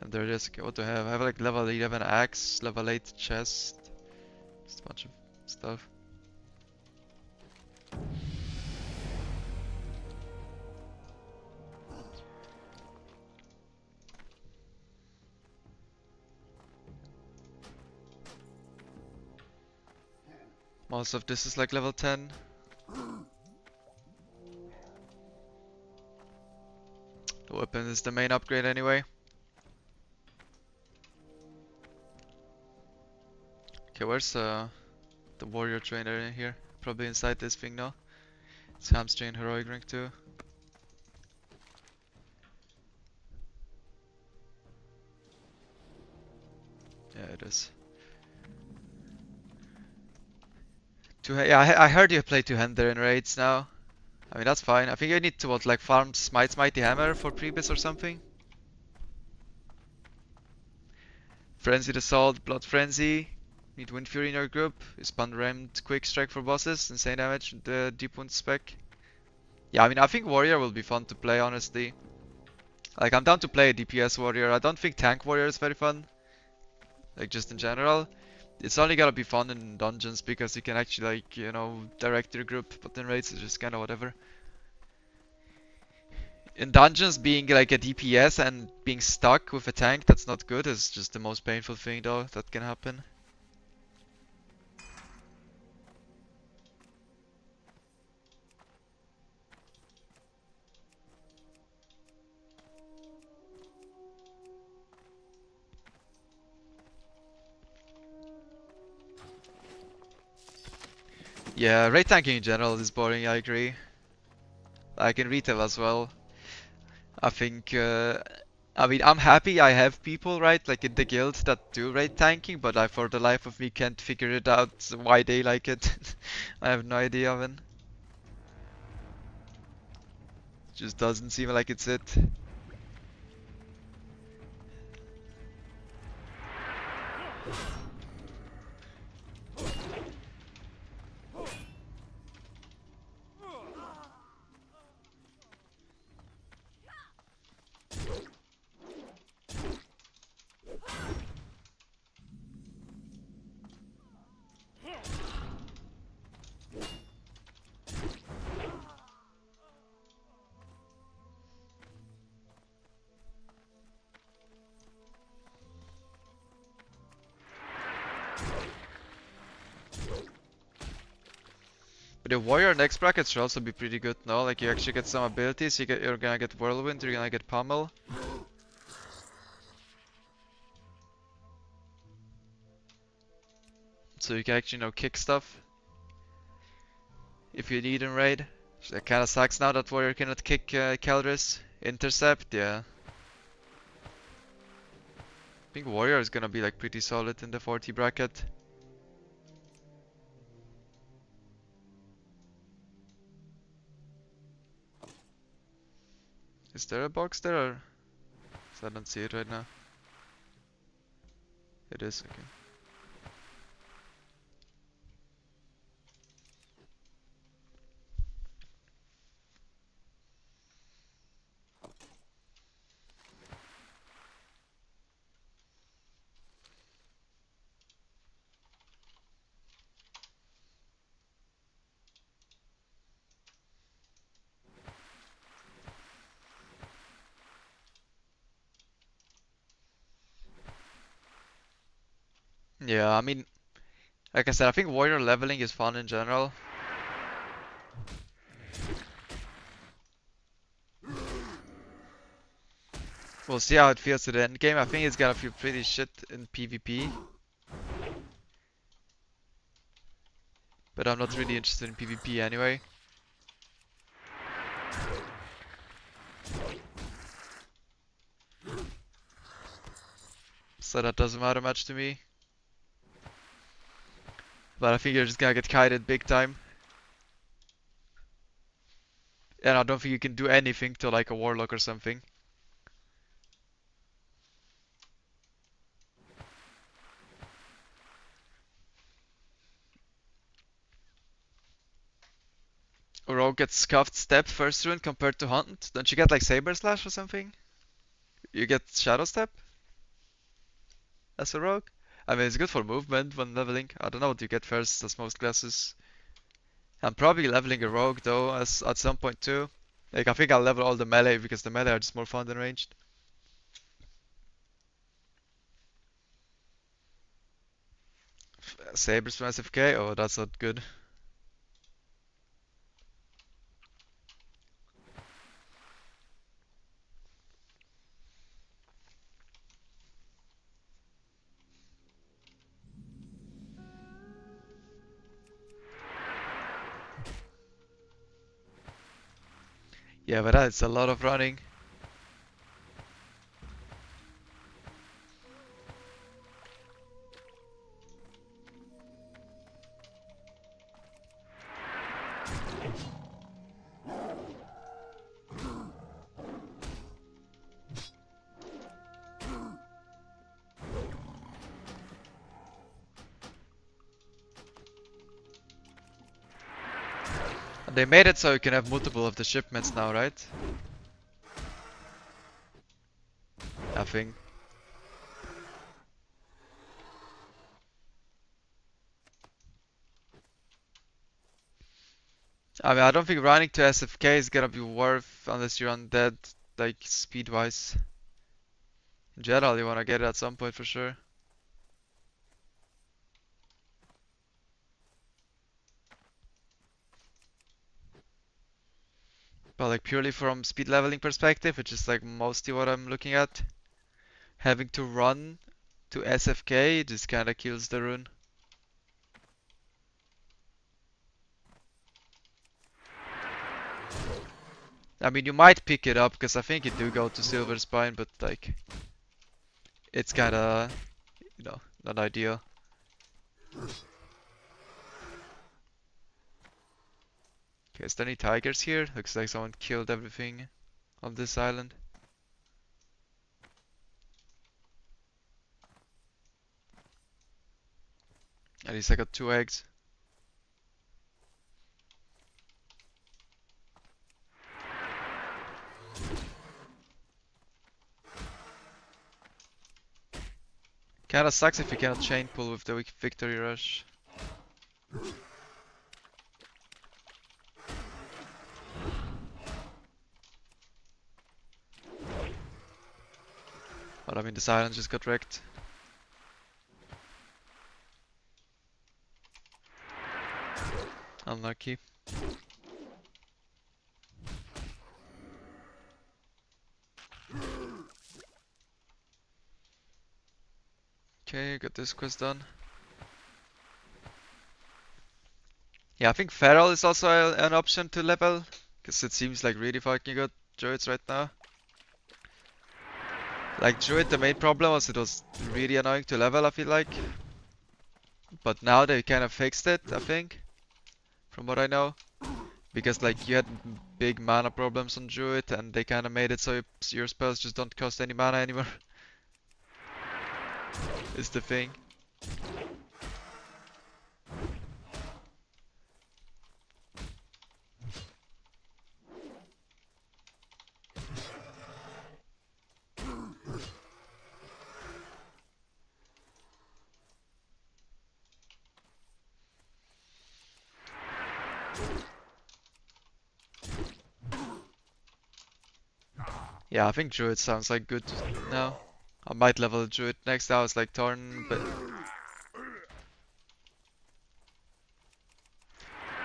And there it is. Okay, what do I have? I have like level 11 axe, level 8 chest, just a bunch of stuff. Most of this is like level 10. The weapon is the main upgrade anyway. Okay, where's the warrior trainer in here? Probably inside this thing now. It's hamstring heroic rank too. Yeah, it is. Yeah, I heard you play two-hander in raids now. I mean, that's fine. I think you need to what, like farm Smite's Mighty Hammer for Prebis or something? Frenzied Assault, Blood Frenzy. Need Wind Fury in your group. Spawn rammed Quick Strike for bosses. Insane damage, the Deep Wound spec. Yeah, I mean, I think Warrior will be fun to play, honestly. Like, I'm down to play a DPS Warrior. I don't think Tank Warrior is very fun. Like, just in general. It's only gotta be fun in dungeons because you can actually, like, you know, direct your group. But in raids, it's just kinda whatever. In dungeons, being like a DPS and being stuck with a tank that's not good is just the most painful thing though that can happen. Yeah, raid tanking in general is boring, I agree. Like in retail as well. I think, I mean, I'm happy I have people, right, like in the guild that do raid tanking, but I for the life of me can't figure it out why they like it. I have no idea, man. Just doesn't seem like it's it. But the warrior next bracket should also be pretty good, no? Like you actually get some abilities, you're gonna get whirlwind, you're gonna get pummel. So you can actually, you know, kick stuff if you need in raid. So it kinda sucks now that warrior cannot kick Caldris. Intercept, yeah. I think warrior is gonna be like pretty solid in the 40 bracket. Is there a box there or? 'Cause I don't see it right now. It is, okay. Yeah, I mean, like I said, I think warrior leveling is fun in general. We'll see how it feels to the end game. I think it's gonna feel pretty shit in PvP. But I'm not really interested in PvP anyway. So that doesn't matter much to me. But I think you're just gonna get kited big time. And I don't think you can do anything to like a warlock or something. Rogue gets scuffed step first rune compared to hunt. Don't you get like saber slash or something? You get shadow step as a rogue? I mean, it's good for movement when leveling. I don't know what you get first as most classes. I'm probably leveling a rogue though as at some point too. Like I think I'll level all the melee because the melee are just more fun than ranged. Sabers from SFK? Oh, that's not good. Yeah, but that's a lot of running. And they made it so you can have multiple of the shipments now, right? I think. I mean, I don't think running to SFK is gonna be worth unless you're undead, like speed wise. In general, you wanna get it at some point for sure. But like purely from speed leveling perspective, which is like mostly what I'm looking at, having to run to SFK just kinda kills the rune. I mean, you might pick it up because I think you do go to Silver Spine, but like, it's kinda, not ideal. Okay, is there any tigers here? Looks like someone killed everything on this island. At least I got 2 eggs. Kinda sucks if you cannot chain pull with the victory rush. But I mean, this island just got wrecked. Unlucky. Okay, got this quest done. Yeah, I think Feral is also an option to level, because it seems like really fucking good druids right now. Like druid, the main problem was it was really annoying to level, I feel like. But now they kind of fixed it, I think, from what I know. Because like you had big mana problems on druid, and they kind of made it so your spells just don't cost any mana anymore. Is the thing. Yeah, I think druid sounds like good now. I might level druid next. I was like torn, but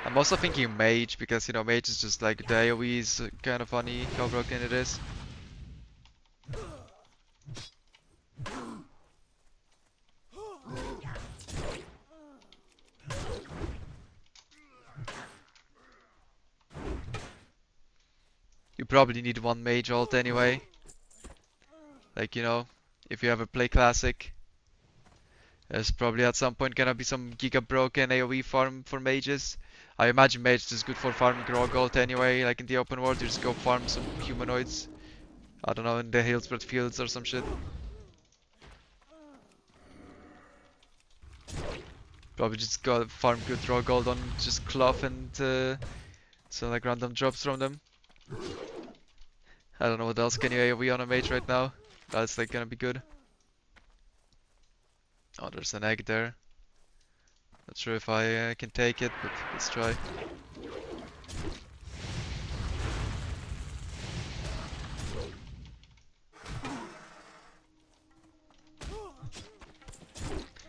I'm also thinking mage because mage is just like the AoE is kind of funny how broken it is. You probably need one mage ult anyway. Like if you ever play classic, there's probably at some point gonna be some giga broken AoE farm for mages. I imagine mage is good for farming raw gold anyway, like in the open world, you just go farm some humanoids. I don't know, in the Hillsborough fields or some shit. Probably just go farm good raw gold on just cloth and so like random drops from them. I don't know what else can you AoE on a mage right now. That's like gonna be good. Oh, there's an egg there. Not sure if I can take it, but let's try.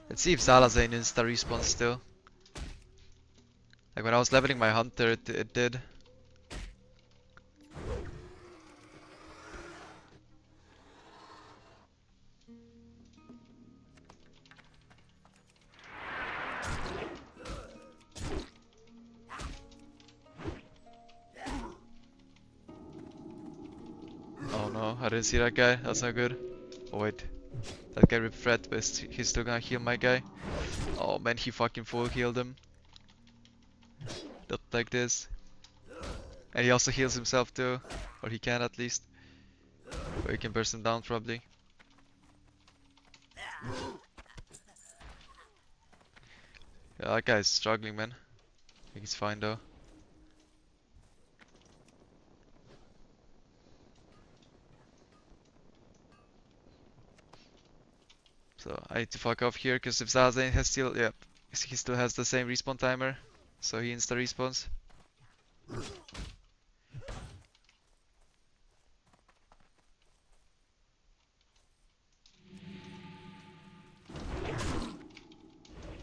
Let's see if Salazane insta respawns still. Like when I was leveling my hunter, it did. Oh no, I didn't see that guy. That's not good. Oh wait, that guy ripped threat, but he's still gonna heal my guy. Oh man, he fucking full healed him. Not like this. And he also heals himself too, or he can at least. Or he can burst him down probably. Yeah, that guy's struggling, man. I think he's fine though. So I need to fuck off here, because if Zazane has still, yeah, he still has the same respawn timer, so he insta respawns.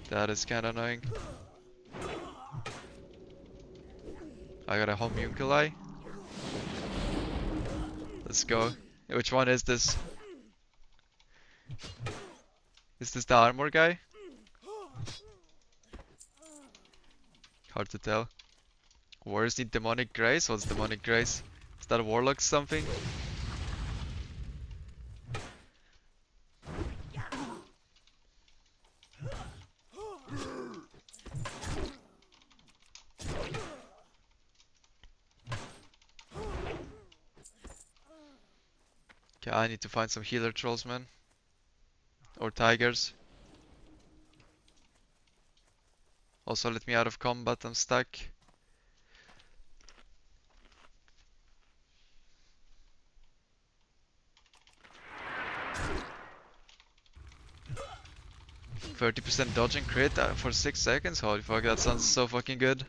That is kinda annoying. I got a homunculi. Let's go. Which one is this? Is this the armor guy? Hard to tell. Warriors need demonic grace? What's demonic grace? Is that a warlock something? Okay, I need to find some healer trolls, man. Or tigers. Also let me out of combat, I'm stuck. %30 dodge and crit for 6 seconds? Holy fuck, that sounds so fucking good.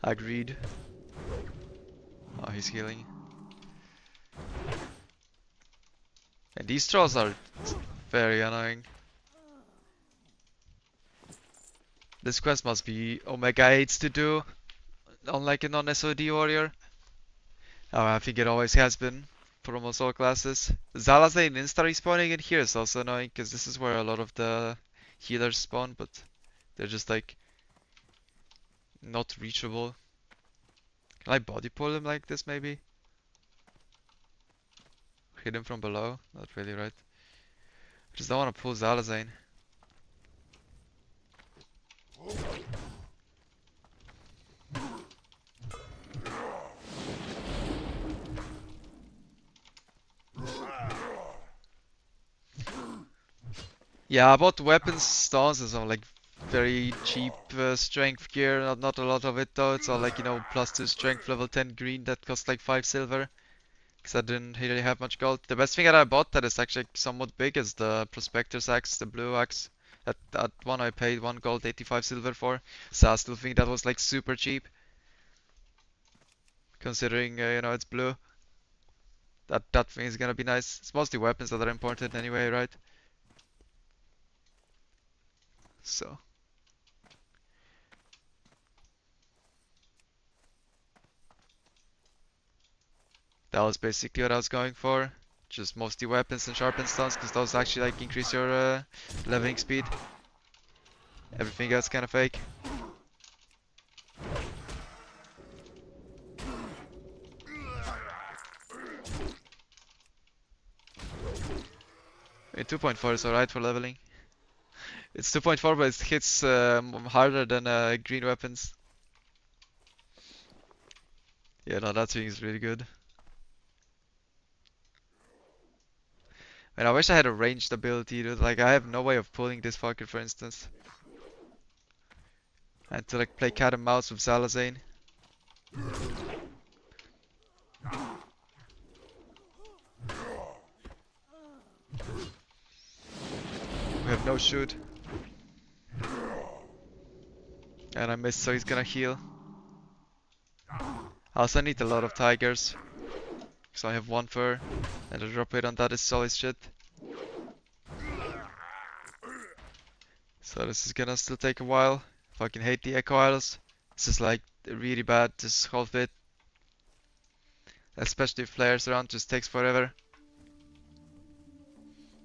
Agreed. Oh, he's healing. And these trolls are very annoying. This quest must be Omega 8s to do, unlike a non-SoD Warrior. Oh, I think it always has been for almost all classes. Zalazane insta respawning in here is also annoying, because this is where a lot of the healers spawn, but they're just like not reachable. Can I body pull him like this maybe? Hit him from below? Not really, right? I just don't want to pull Zalazane. Yeah, I bought weapons, stances on like very cheap strength gear. Not a lot of it though. It's all like, you know, +2 strength level 10 green that cost like 5 silver. Because I didn't really have much gold. The best thing that I bought that is actually somewhat big is the Prospector's axe, the blue axe. That one I paid 1 gold, 85 silver for. So I still think that was like super cheap. Considering, you know, it's blue. That thing is gonna be nice. It's mostly weapons that are important anyway, right? So. That was basically what I was going for. Just mostly weapons and sharpened stones, because those actually like increase your leveling speed. Everything else kind of fake. 2.4 is alright for leveling. It's 2.4, but it hits harder than green weapons. Yeah, no, that thing is really good. And I wish I had a ranged ability, dude. Like, I have no way of pulling this fucker, for instance. And to like play cat and mouse with Salazane. We have no shoot. And I missed, so he's gonna heal. I also need a lot of tigers. So I have one fur. And the drop rate on that is solid shit. So this is gonna still take a while. Fucking hate the Echo Isles. This is like really bad, this whole bit. Especially if flares around, just takes forever.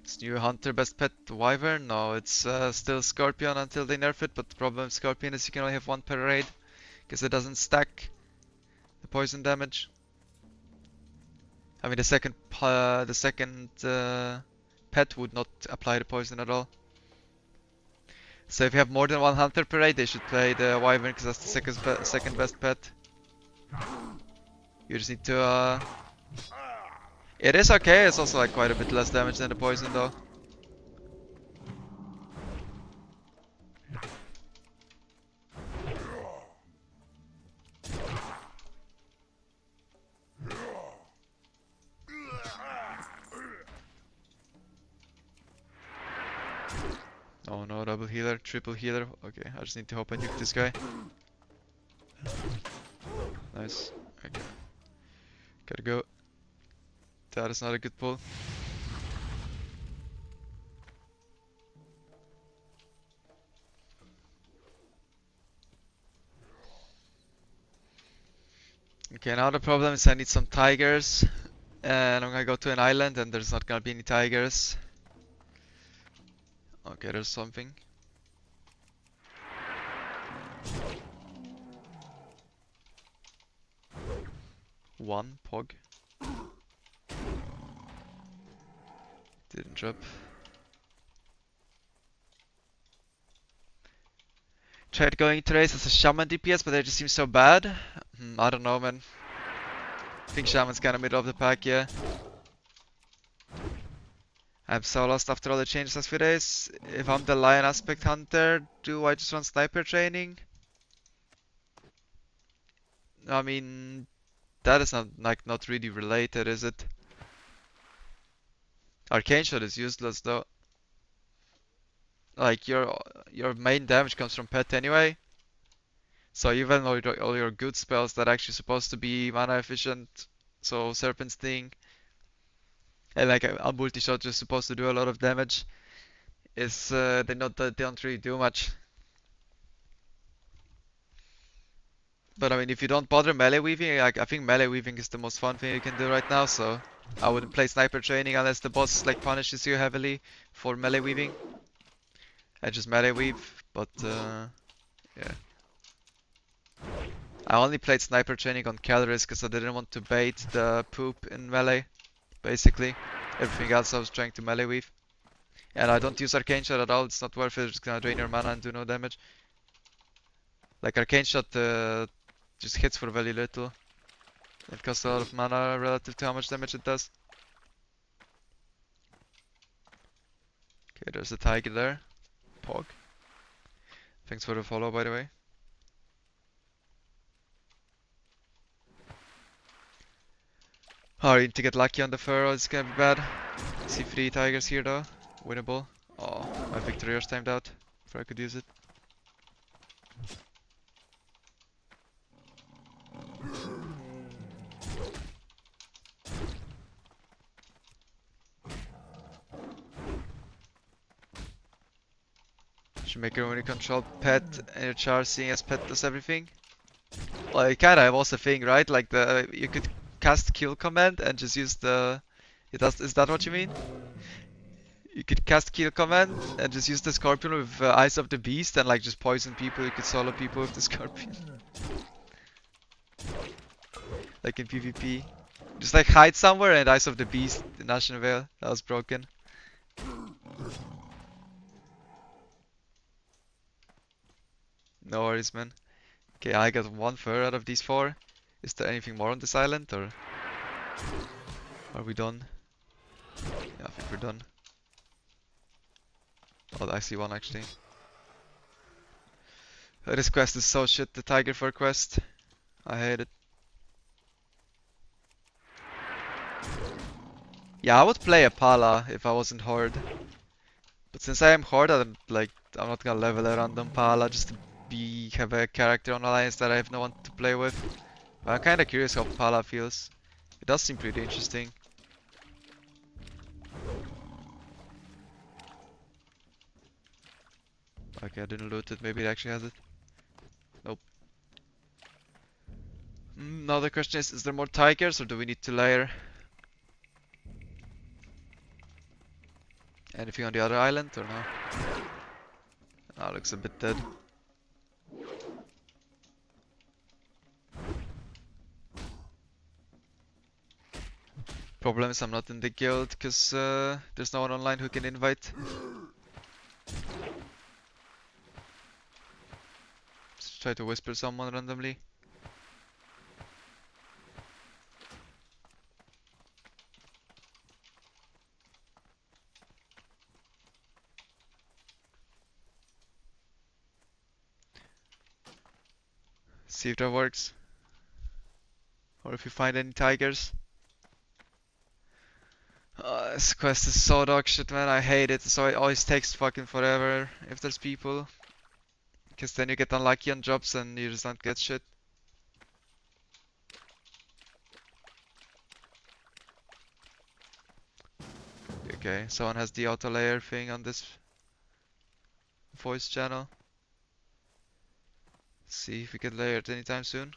Is new Hunter best pet Wyvern? No, it's still Scorpion until they nerf it, but the problem with Scorpion is you can only have one per raid, because it doesn't stack the poison damage. I mean, the second pet would not apply the poison at all. So if you have more than one Hunter per raid, they should play the Wyvern, because that's the second best pet. You just need to It is okay, it's also like quite a bit less damage than the poison though. Oh no, double healer, triple healer. Okay, I just need to hope I nuke this guy. Nice. Okay. Gotta go. That is not a good pull. Okay, now the problem is I need some tigers. And I'm gonna go to an island and there's not gonna be any tigers. Okay, there's something. One pog. Didn't drop. Tried going to race as a shaman DPS, but they just seem so bad. I don't know, man. I think shaman's kinda middle of the pack, yeah. I'm so lost after all the changes last few days. If I'm the lion aspect hunter, do I just run sniper training? I mean, that is not really related, is it? Arcane shot is useless though. Like your main damage comes from pet anyway. So even all your good spells that are actually supposed to be mana efficient, so Serpent Sting and like a multi shot just supposed to do a lot of damage, is they don't really do much. But I mean, if you don't bother melee weaving, I think melee weaving is the most fun thing you can do right now. So I wouldn't play sniper training unless the boss like punishes you heavily for melee weaving. I just melee weave, but yeah. I only played sniper training on calories because I didn't want to bait the poop in melee. Basically, everything else I was trying to melee weave. And I don't use arcane shot at all. It's not worth it. It's just gonna drain your mana and do no damage. Like arcane shot just hits for very little. It costs a lot of mana relative to how much damage it does. Okay, there's a tiger there. Pog. Thanks for the follow, by the way. Oh, I need to get lucky on the furrow. It's gonna be bad. See 3 tigers here though. Winnable. Oh, my victory was timed out. Before I could use it. Should make your only control pet and your charge seeing as pet does everything. Well, it kinda was a thing, right? Like you could cast kill command and just use the. Is that what you mean? You could cast kill command and just use the scorpion with Eyes of the Beast and like just poison people. You could solo people with the scorpion. Like in PvP. Just like hide somewhere and Eyes of the Beast in National Vale. That was broken. No worries, man. Okay, I got one fur out of these four. Is there anything more on this island, or are we done? Yeah, I think we're done. Oh, I see one actually. This quest is so shit, the tiger fur quest. I hate it. Yeah, I would play a Pala if I wasn't Horde. But since I am Horde, I'm not gonna level a random Pala just to have a character on Alliance that I have no one to play with. But I'm kinda curious how Pala feels. It does seem pretty interesting. Okay, I didn't loot it, maybe it actually has it. Nope. Now the question is there more tigers or do we need to layer? Anything on the other island or no? Ah, looks a bit dead. Problem is I'm not in the guild because there's no one online who can invite. Just try to whisper someone randomly. See if that works. Or if you find any tigers. This quest is so dog shit, man. I hate it. So it always takes fucking forever if there's people. Because then you get unlucky on jobs and you just don't get shit. Okay, someone has the auto layer thing on this voice channel. See if we can layer it anytime soon.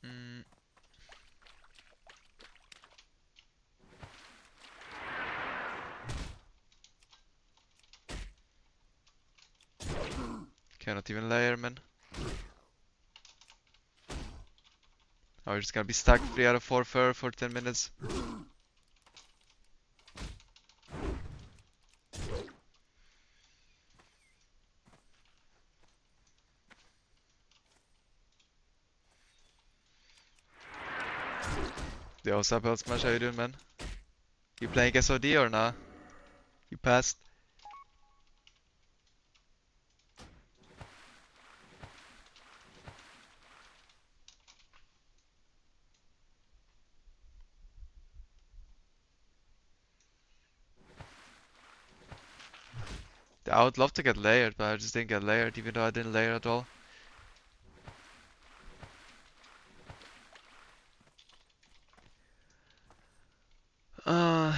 Mm. Cannot even layer, man. Oh, we're just gonna be stuck 3 out of 4 fur for 10 minutes. Yo, what's up, Smash? How you doing, man? You playing SoD or nah? You passed? I would love to get layered, but I just didn't get layered, even though I didn't layer at all. Uh,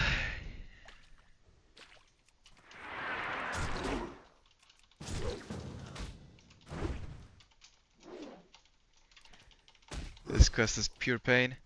this quest is pure pain.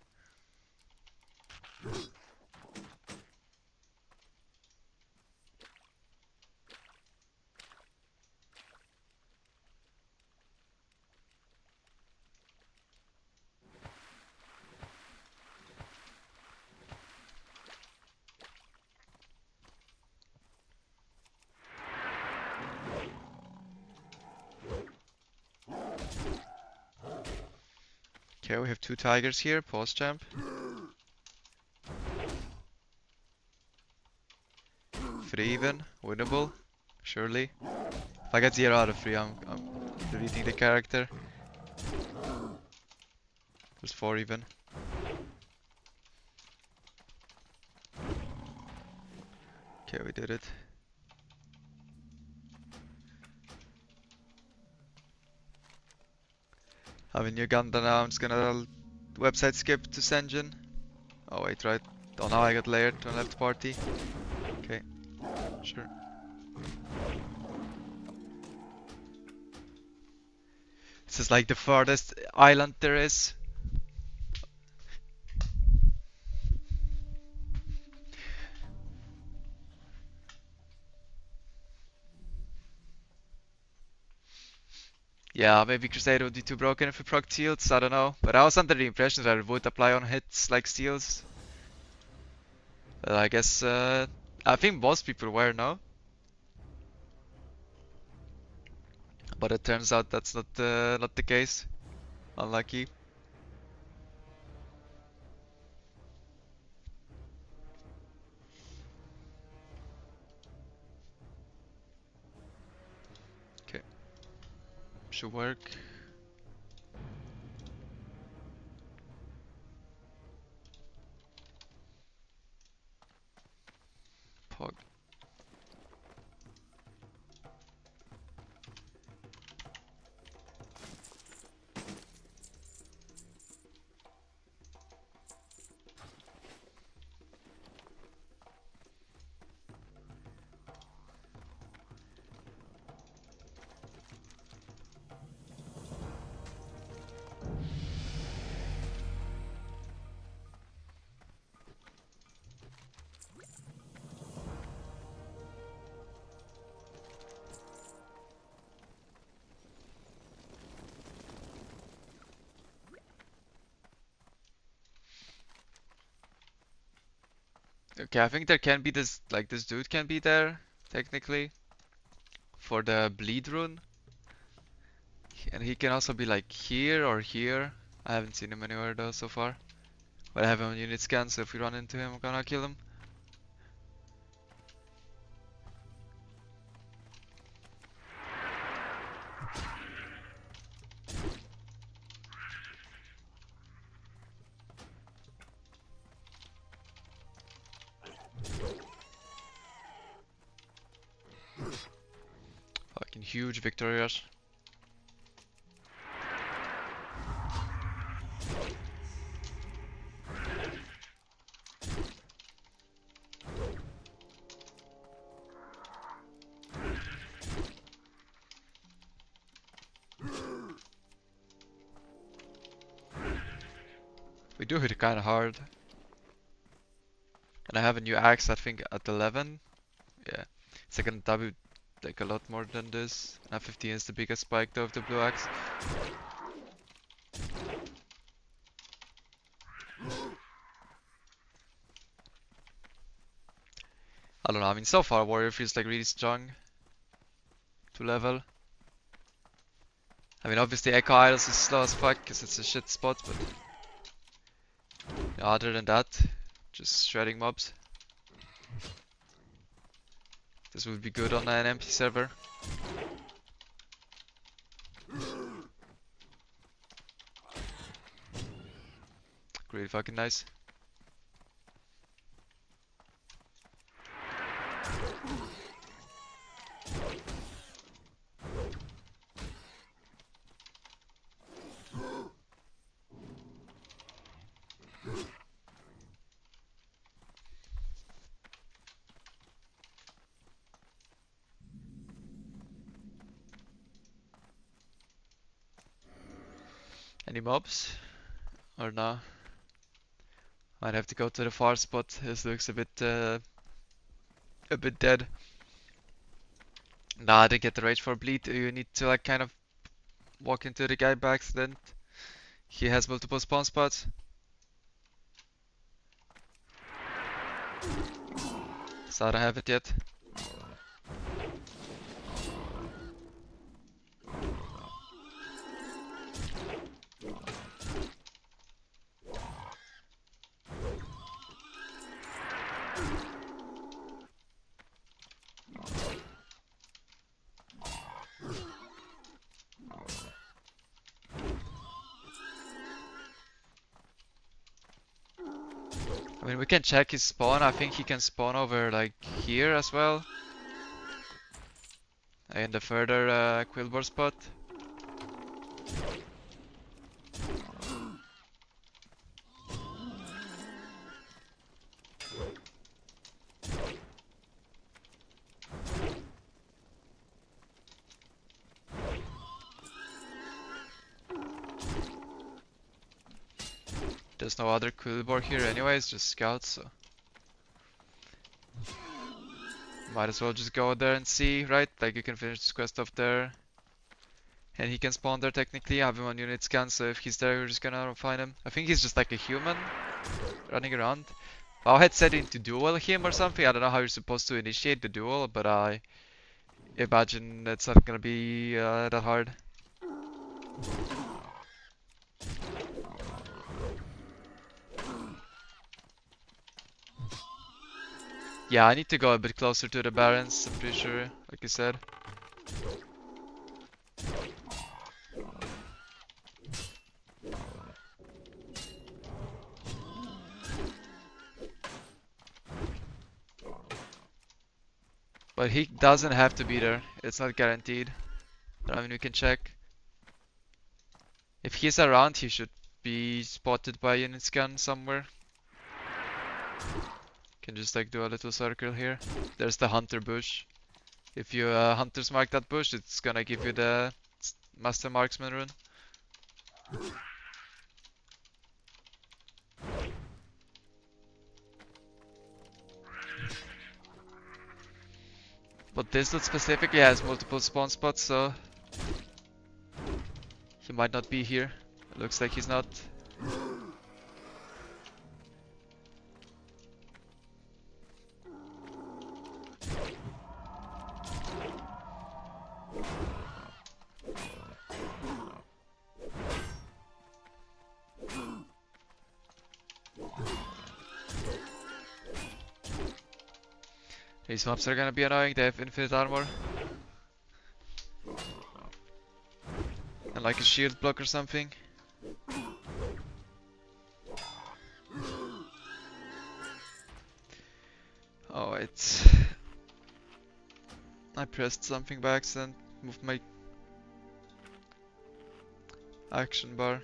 Okay, we have 2 tigers here, pause champ. 3 even, winnable, surely. If I get 0 out of 3, I'm deleting the character. There's 4 even. Okay, we did it. I have a new Gundam now, I'm just gonna website skip to Senjin. Oh wait, right. Oh, now I got layered to a left party. Okay, sure. This is like the farthest island there is. Yeah, maybe Crusader would be too broken if we proc shields, I don't know. But I was under the impression that it would apply on hits like steals. But I guess, I think most people were, no? But it turns out that's not the case. Unlucky. Okay, should work. Pog. Okay, I think there can be this, like this dude can be there, technically, for the bleed rune. And he can also be like here or here. I haven't seen him anywhere though so far. But I have him on unit scan, so if we run into him, I'm gonna kill him. Fucking huge victory rush. We do hit kinda hard. And I have a new axe, I think at 11. Yeah. Second W like a lot more than this. Now 15 is the biggest spike though of the blue axe. I don't know, I mean so far Warrior feels like really strong to level. I mean obviously Echo Idols is slow as fuck because it's a shit spot, but other than that, just shredding mobs. This would be good on an empty server. Really fucking nice. Any mobs? Or no? Might have to go to the far spot. This looks a bit dead. Nah, to get the rage for bleed, you need to like kind of walk into the guy by accident. He has multiple spawn spots. So I don't have it yet. I mean, we can check his spawn. I think he can spawn over like here as well. In the further Quillbore spot. There's no other Quillbore here anyways, just scouts, so might as well just go there and see, right? Like you can finish this quest off there. And he can spawn there technically. I have him on unit scan, so if he's there, we're just gonna find him. I think he's just like a human running around. I had set in to duel him or something. I don't know how you're supposed to initiate the duel, but I imagine it's not gonna be that hard. Yeah, I need to go a bit closer to the Barons, I'm pretty sure, like you said. But he doesn't have to be there, it's not guaranteed. I mean, we can check. If he's around, he should be spotted by unit scan somewhere. Can just like do a little circle here. There's the hunter bush. If you hunters mark that bush, it's gonna give you the master marksman rune. But this dude specifically has multiple spawn spots, so he might not be here. It looks like he's not. These mobs are gonna be annoying, they have infinite armor. And like a shield block or something. Oh wait. I pressed something by accident, moved my action bar.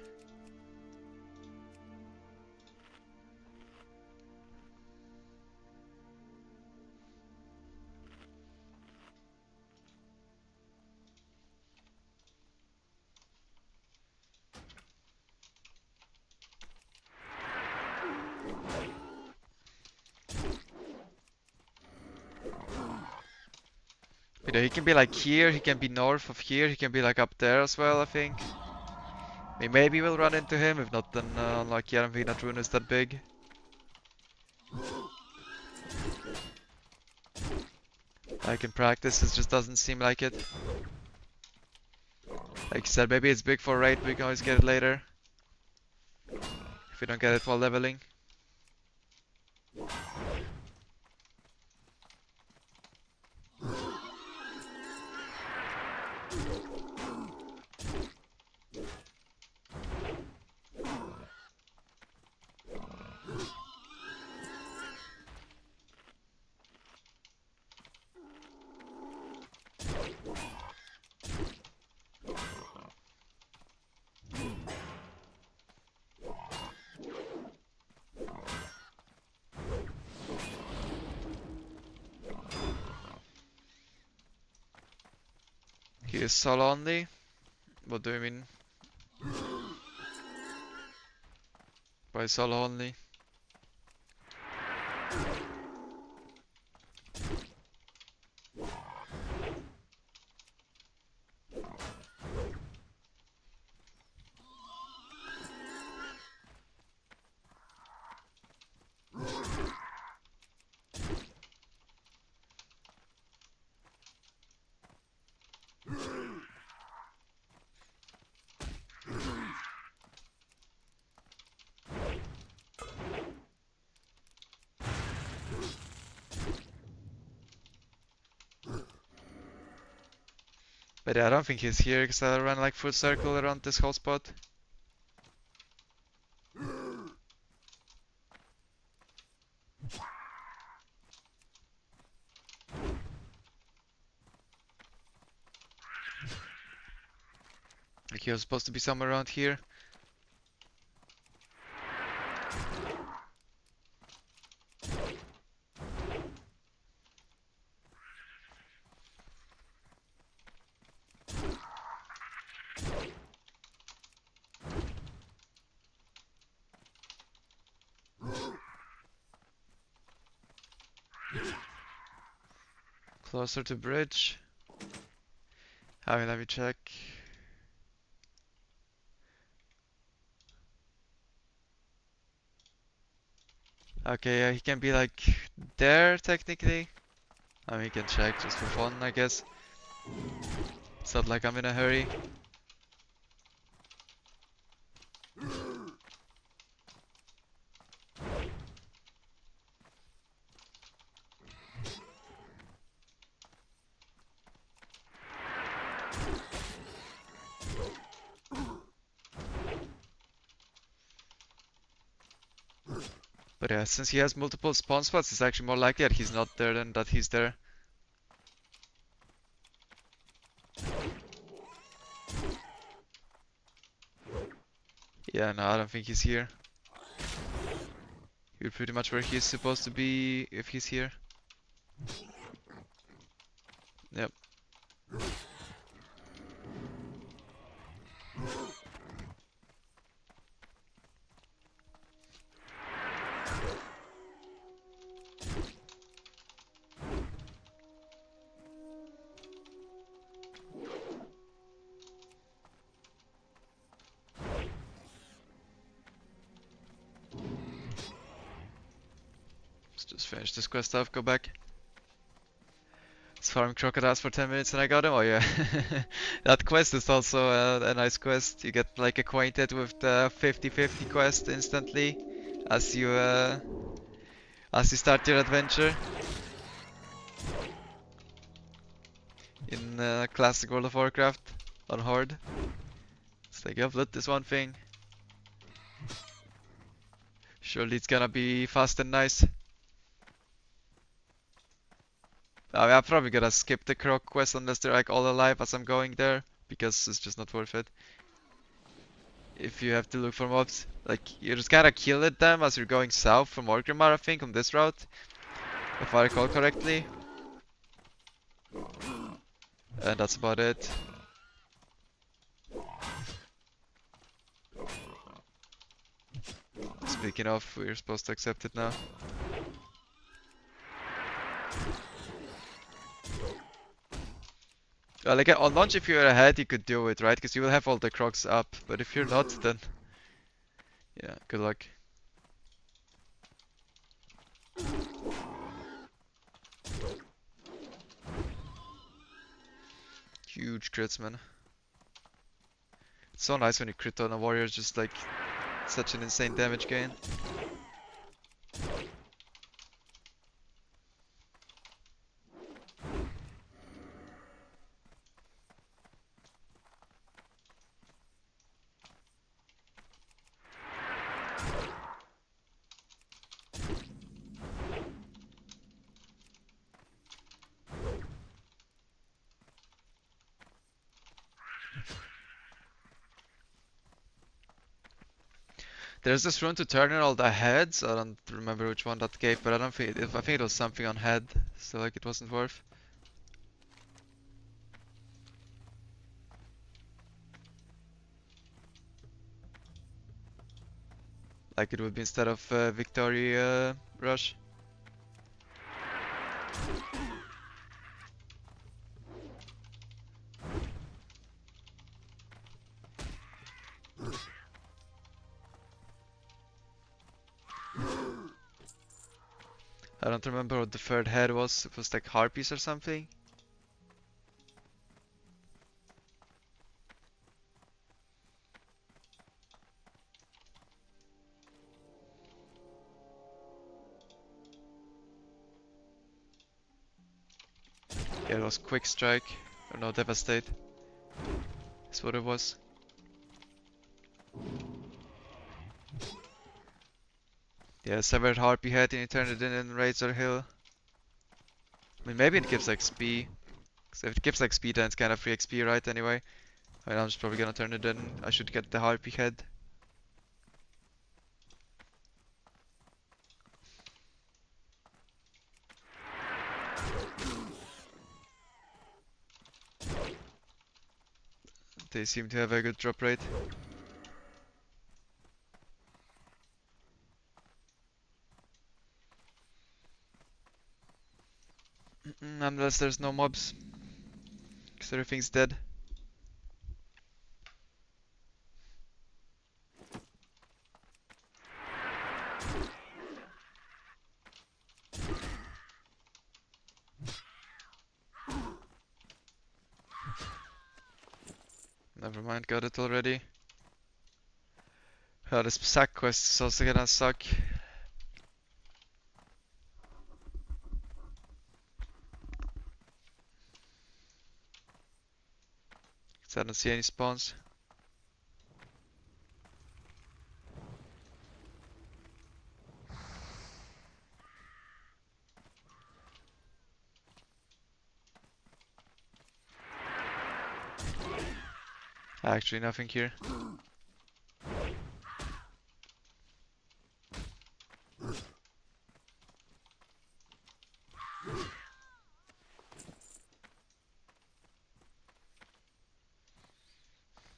You know, he can be like here, he can be north of here, he can be like up there as well, I think. Maybe we'll run into him, if not then unlucky, I don't think that rune is that big. Like in practice, it just doesn't seem like it. Like you said, maybe it's big for raid, we can always get it later. If we don't get it while leveling. He is solo only? What do you mean? By solo only? But yeah, I don't think he's here because I ran like full circle around this whole spot. Like he was supposed to be somewhere around here. Closer to bridge. I mean, let me check. Okay, yeah, he can be like there technically. I mean, we can check just for fun, I guess. It's not like I'm in a hurry. But yeah, since he has multiple spawn spots, it's actually more likely that he's not there than that he's there. Yeah, no, I don't think he's here. You're pretty much where he's supposed to be if he's here. Yep. Let's just finish this quest off, go back. Let's farm crocodiles for 10 minutes and I got him. Oh yeah. That quest is also a nice quest. You get like acquainted with the 50-50 quest instantly as you start your adventure. In classic World of Warcraft on Horde. It's like, I've lit this one thing. Surely it's gonna be fast and nice. I'm probably gonna skip the croc quest unless they're like all alive as I'm going there, because it's just not worth it. If you have to look for mobs, like you just gotta kill at them as you're going south from Orgrimmar, I think, on this route, if I recall correctly. And that's about it. Speaking of, we're supposed to accept it now. Like on launch, if you're ahead, you could do it, right? Because you will have all the crocs up. But if you're not, then yeah, good luck. Huge crits, man. It's so nice when you crit on a warrior, it's just like such an insane damage gain. There's this rune to turn in all the heads. I don't remember which one that gave, but I don't think I think it was something on head, so like it wasn't worth. Like it would be instead of Victory Rush. I don't remember what the third head was. It was like harpies or something. Yeah, it was quick strike or no, devastate. That's what it was. Yeah, severed harpy head and you turn it in Razor Hill. I mean, maybe it gives XP. Cause if it gives XP, then it's kind of free XP, right? Anyway, I mean, I'm just probably gonna turn it in. I should get the harpy head. They seem to have a good drop rate. Unless there's no mobs. Because everything's dead. never mind, got it already. Oh, this sack quest is also gonna suck. 'Cause I don't see any spawns. Actually, nothing here.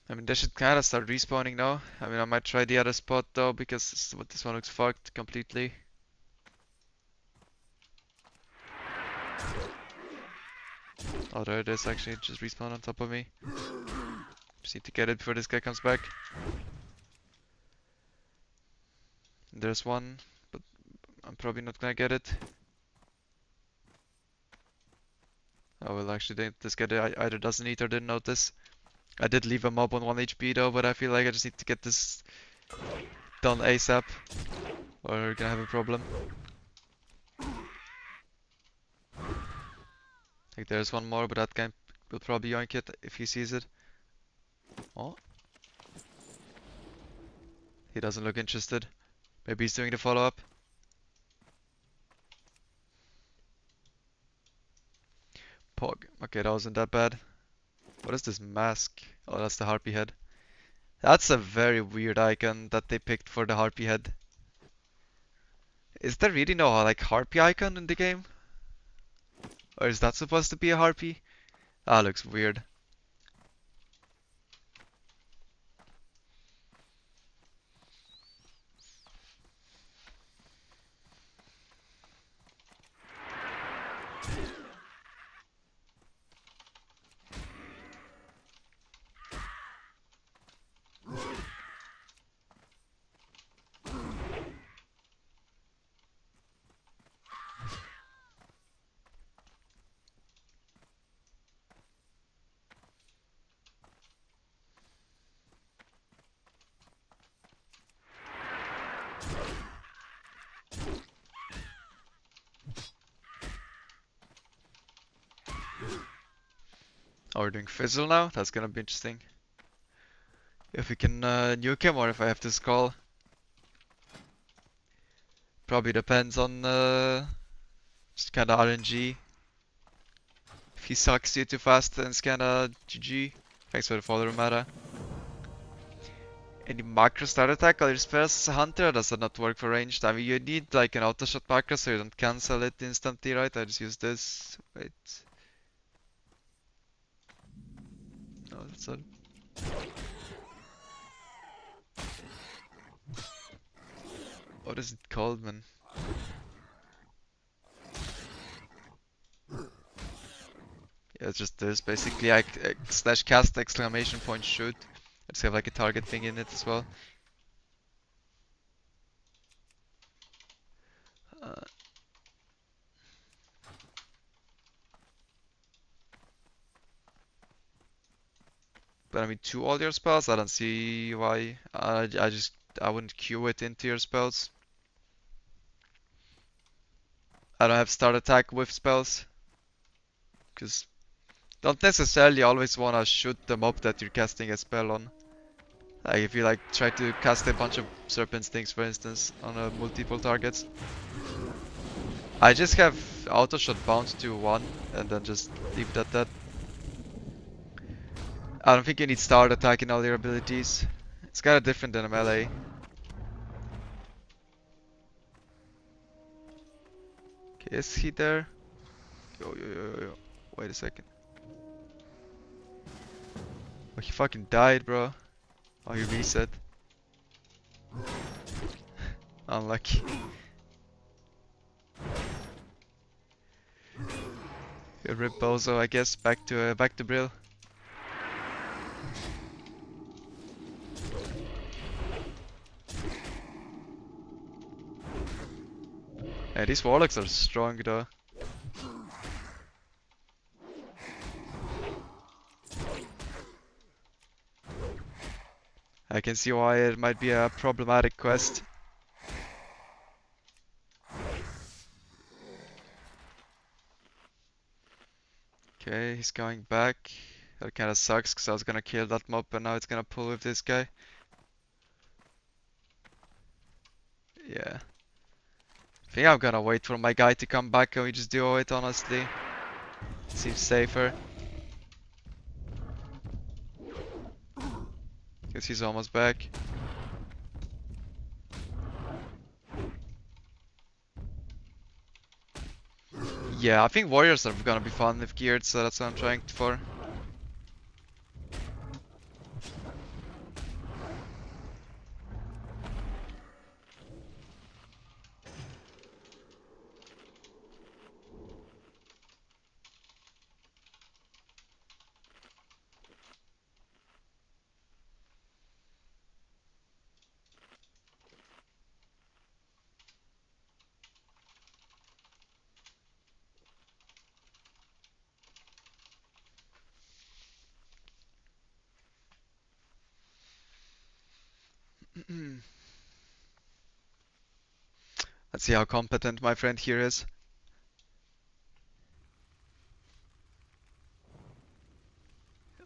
I mean, they should kinda start respawning now. I mean, I might try the other spot though, because this one looks fucked completely. Oh, there it is actually, just respawn on top of me. Just need to get it before this guy comes back. There's one, but I'm probably not gonna get it. Oh well, actually, this guy either doesn't eat or didn't notice. I did leave a mob on 1 HP though, but I feel like I just need to get this done ASAP, or we're gonna have a problem. Like there's one more, but that guy will probably yoink it if he sees it. Oh. He doesn't look interested. Maybe he's doing the follow-up. Pog. Okay, that wasn't that bad. What is this mask? Oh, that's the harpy head. That's a very weird icon that they picked for the harpy head. Is there really no like harpy icon in the game? Or is that supposed to be a harpy? Ah, looks weird. Oh, we're doing Fizzle now? That's gonna be interesting. If we can nuke him or if I have to skull. Probably depends on just kinda RNG. If he sucks you too fast, then it's kinda GG. Thanks for the follow, Mata. Any macro start attack or spells Hunter? Does that not work for ranged? I mean, you need like an auto shot macro so you don't cancel it instantly, right? I just use this. Wait. No, that's not. What is it called, man? Yeah, it's just this. Basically, I slash cast exclamation point shoot. I just have like a target thing in it as well. Uh, but I mean, to all your spells, I don't see why. I wouldn't queue it into your spells. I don't have start attack with spells. Because don't necessarily always wanna shoot the mob that you're casting a spell on. Like if you like try to cast a bunch of serpent stings, for instance, on multiple targets. I just have auto shot bounce to 1 and then just leave it at that. I don't think you need start attack in all your abilities. It's kinda different than a melee. Okay, is he there? Yo. Wait a second. Oh, he fucking died, bro. Oh, he reset. Unlucky. Rip Bozo, I guess. Back to Brill. Yeah, these warlocks are strong though. I can see why it might be a problematic quest. Okay, he's going back. That kinda sucks, because I was gonna kill that mob, and now it's gonna pull with this guy. Yeah. I think I'm gonna wait for my guy to come back and we just duo it, honestly. Seems safer. Guess he's almost back. Yeah, I think warriors are gonna be fun if geared, so that's what I'm trying for. Let's see how competent my friend here is.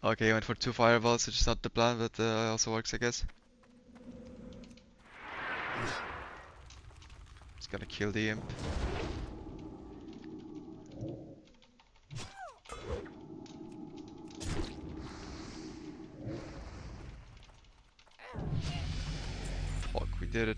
Okay, he went for 2 fireballs, which is not the plan, but also works, I guess. It's gonna kill the imp. Fuck, we did it.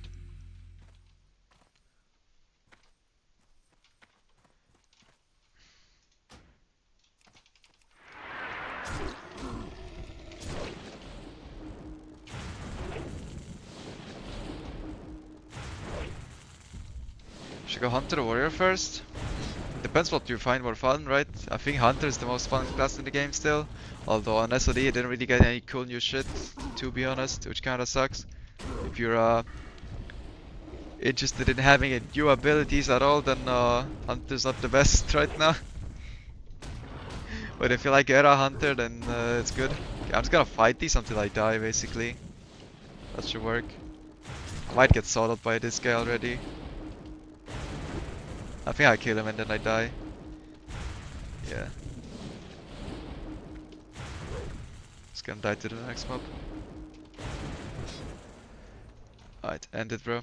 Should go Hunter or Warrior first? Depends what you find more fun, right? I think Hunter is the most fun class in the game still. Although on SoD I didn't really get any cool new shit, to be honest, which kinda sucks. If you're interested in having new abilities at all, then Hunter's not the best right now. But if you like Era Hunter, then it's good. Okay, I'm just gonna fight these until I die, basically. That should work. I might get sawed by this guy already. I think I kill him and then I die. Yeah. Just gonna die to the next mob. Alright, end it, bro.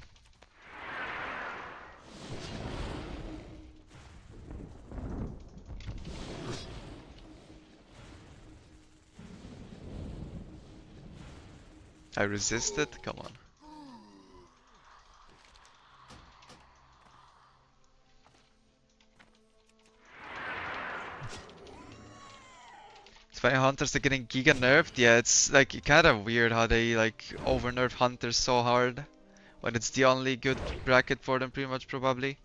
I resisted? Come on. It's funny, hunters are getting giga nerfed. Yeah, it's like kind of weird how they like over nerf hunters so hard when it's the only good bracket for them, pretty much, probably.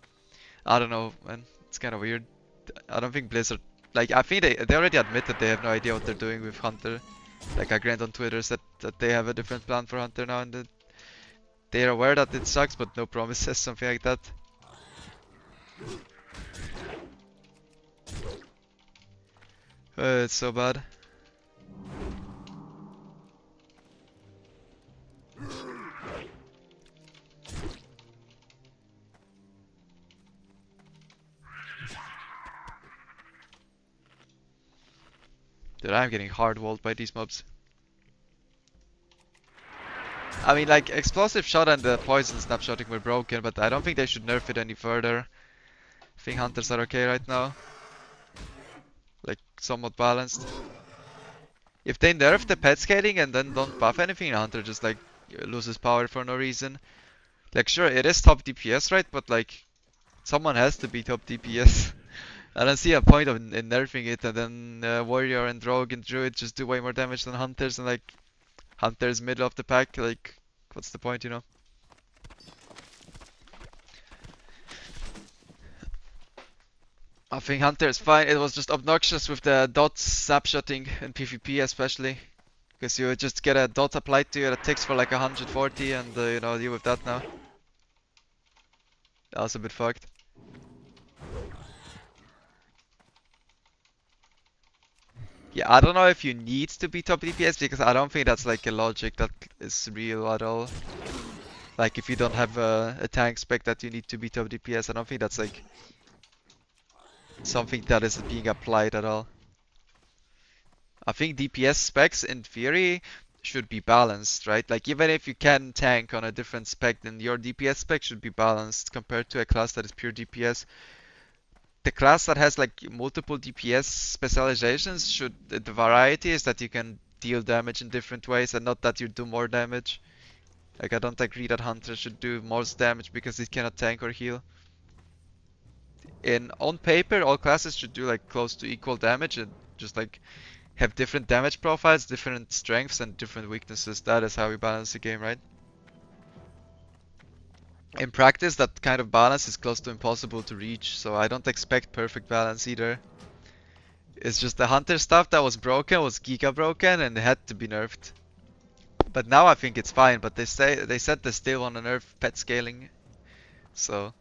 I don't know, man. It's kind of weird. I don't think Blizzard, like, I think they already admitted they have no idea what they're doing with Hunter. Like, Grant on Twitter said that they have a different plan for Hunter now, and that they're aware that it sucks, but no promises, something like that. It's so bad. Dude, I'm getting hard walled by these mobs. I mean, like, explosive shot and the poison snapshotting were broken, but I don't think they should nerf it any further. I think hunters are okay right now. Like, somewhat balanced. If they nerf the pet scaling and then don't buff anything, hunter just like loses power for no reason. Like, sure, it is top DPS, right? But like, someone has to be top DPS. I don't see a point of in nerfing it, and then warrior and rogue and druid just do way more damage than hunters, and like hunters middle of the pack. Like, what's the point, you know? I think hunter is fine. It was just obnoxious with the dot snapshotting in PvP especially. Because you just get a dot applied to you that takes for like 140 and you know, deal with that now. That was a bit fucked. Yeah, I don't know if you need to be top DPS because I don't think that's like a logic that is real at all. Like if you don't have a tank spec that you need to be top DPS, I don't think that's like something that is being applied at all. I think DPS specs in theory should be balanced, right? Like even if you can tank on a different spec, then your DPS spec should be balanced compared to a class that is pure DPS. The class that has like multiple DPS specializations should the variety is that you can deal damage in different ways and not that you do more damage. Like I don't agree that Hunter should do most damage because it cannot tank or heal. In on paper, all classes should do like close to equal damage and just like have different damage profiles, different strengths, and different weaknesses. That is how we balance the game, right? In practice, that kind of balance is close to impossible to reach, so I don't expect perfect balance either. It's just the Hunter stuff that was broken was giga broken and it had to be nerfed. But now I think it's fine, but they said they still want to nerf pet scaling, so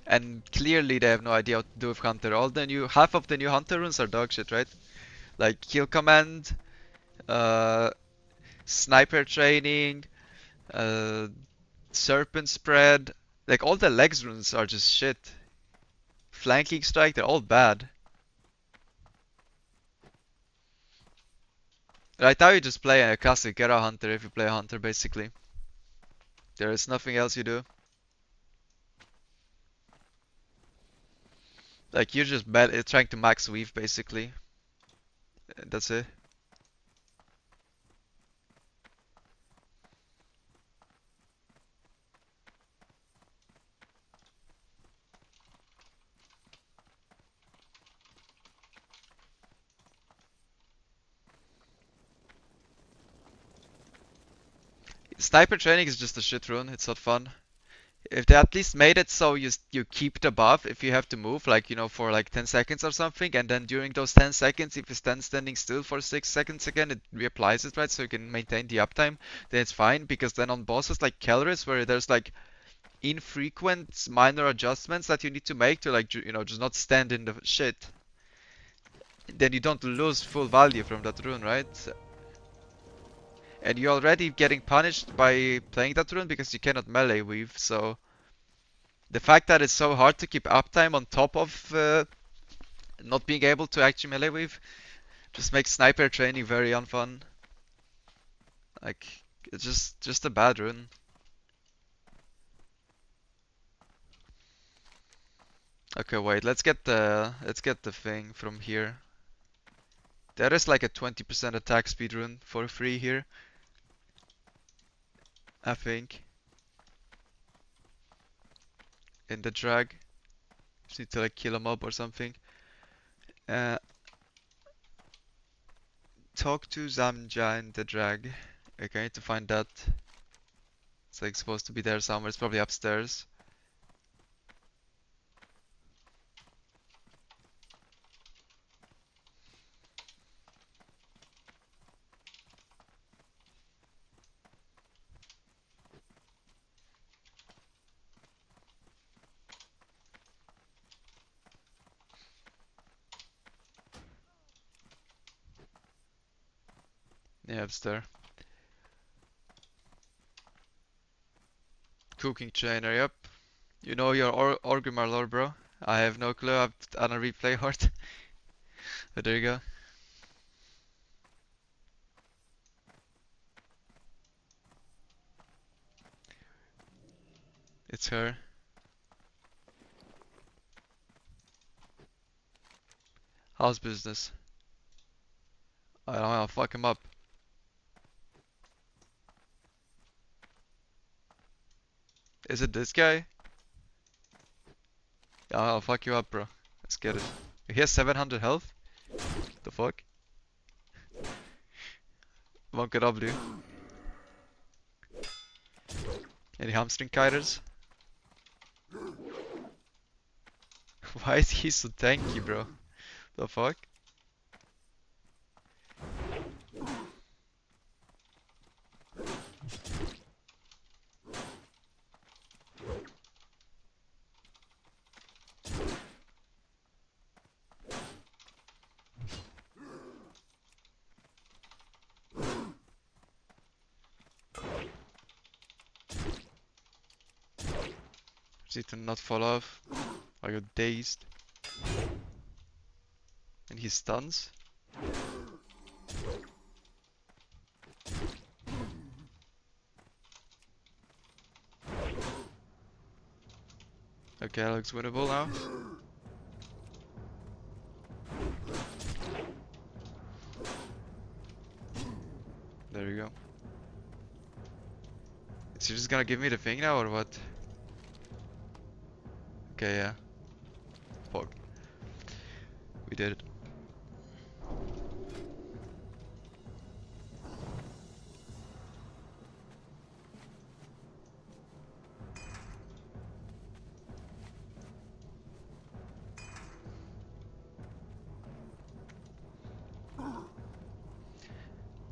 and clearly they have no idea what to do with Hunter. Half of the new Hunter runes are dog shit, right? Like kill command, uh, sniper training, uh, serpent spread. Like all the legs runes are just shit. Flanking strike, they're all bad. Right now you just play a classic Gera Hunter if you play a Hunter basically. There is nothing else you do. Like you're just trying to max weave basically. That's it. Sniper training is just a shit rune, it's not fun. If they at least made it so you keep the buff if you have to move, like you know, for like 10 seconds or something, and then during those 10 seconds, if you stand standing still for 6 seconds again, it reapplies it, right? So you can maintain the uptime, then it's fine, because then on bosses like Kelris, where there's like infrequent minor adjustments that you need to make to like, you know, just not stand in the shit, then you don't lose full value from that rune, right? And you're already getting punished by playing that rune because you cannot melee weave, so the fact that it's so hard to keep uptime on top of not being able to actually melee weave just makes sniper training very unfun. Like, it's just a bad rune. Okay, wait, let's get the thing from here. There is like a 20% attack speed rune for free here, I think, in the drag. Just need to like kill a mob or something. Uh, Talk to Zamja in the drag. Okay, I need to find that. It's like supposed to be there somewhere. It's probably upstairs. Yeah, it's there. Cooking trainer, yep. You know your Orgrimmar lore, bro. I have no clue. I've done a replay hard. But there you go. It's her. How's business? I don't know, I'll fuck him up. Is it this guy? Yeah, I'll fuck you up, bro. Let's get it. He has 700 health? The fuck? Wonka W. Any hamstring kiters? Why is he so tanky, bro? The fuck? Just need to not fall off. I got dazed. And he stuns. Okay, that looks winnable now. There you go. Is he just gonna give me the thing now or what? Okay, yeah. Fuck. We did it.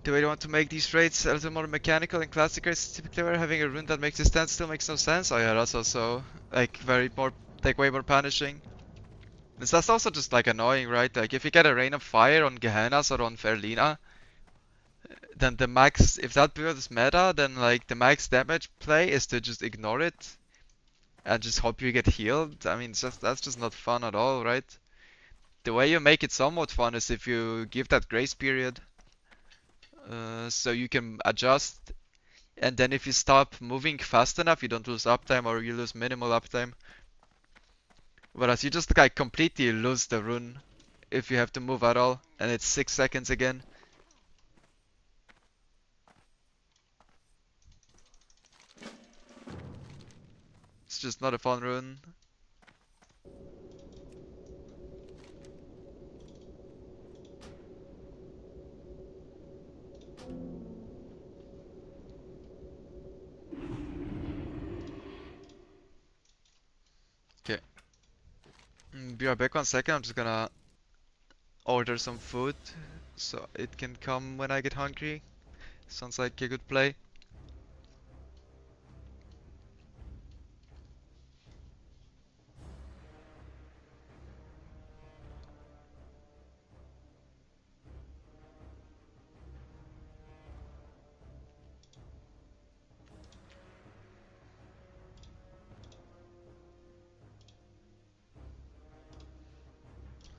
The way you want to make these trades a little more mechanical and classic races typically where having a rune that makes you stand still makes no sense. Oh yeah, that's also like way more punishing. That's also just like annoying, right? Like if you get a Rain of Fire on Gehennas or on Ferlina, then the max, if that build is meta, then like the max damage play is to just ignore it and just hope you get healed. I mean, that's just not fun at all, right? The way you make it somewhat fun is if you give that grace period, so you can adjust, and then if you stop moving fast enough, you don't lose uptime or you lose minimal uptime. Whereas you just like completely lose the rune if you have to move at all, and it's 6 seconds again. It's just not a fun rune. Okay. Be right back 1 second. I'm just gonna order some food so it can come when I get hungry. Sounds like a good play.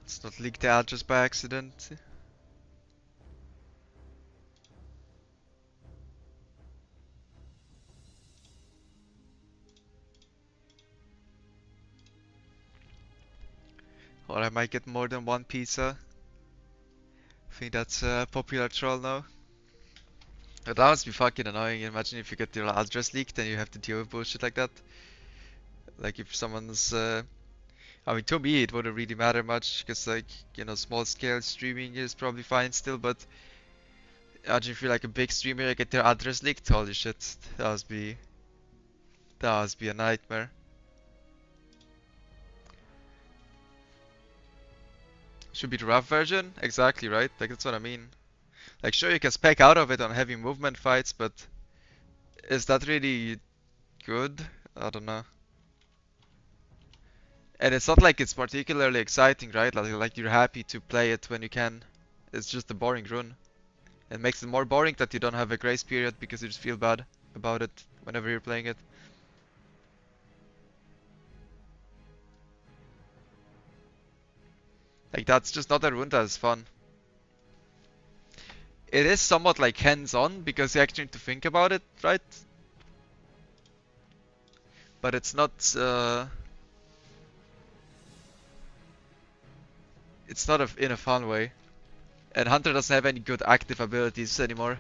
Let's not leak the address by accident. Or I might get more than one pizza. I think that's a popular troll now. But that must be fucking annoying. Imagine if you get your address leaked and you have to deal with bullshit like that. Like if someone's I mean, to me, it wouldn't really matter much because, like, you know, small scale streaming is probably fine still. But imagine if you're like a big streamer, you get their address leaked. Holy shit, that must be a nightmare. Should be the rough version, exactly right. Like that's what I mean. Like, sure, you can spec out of it on heavy movement fights, but is that really good? I don't know. And it's not like it's particularly exciting, right? Like you're happy to play it when you can. It's just a boring run. It makes it more boring that you don't have a grace period because you just feel bad about it whenever you're playing it. Like that's just not a run that is fun. It is somewhat like hands-on because you actually need to think about it, right? But it's not in a fun way. And Hunter doesn't have any good active abilities anymore.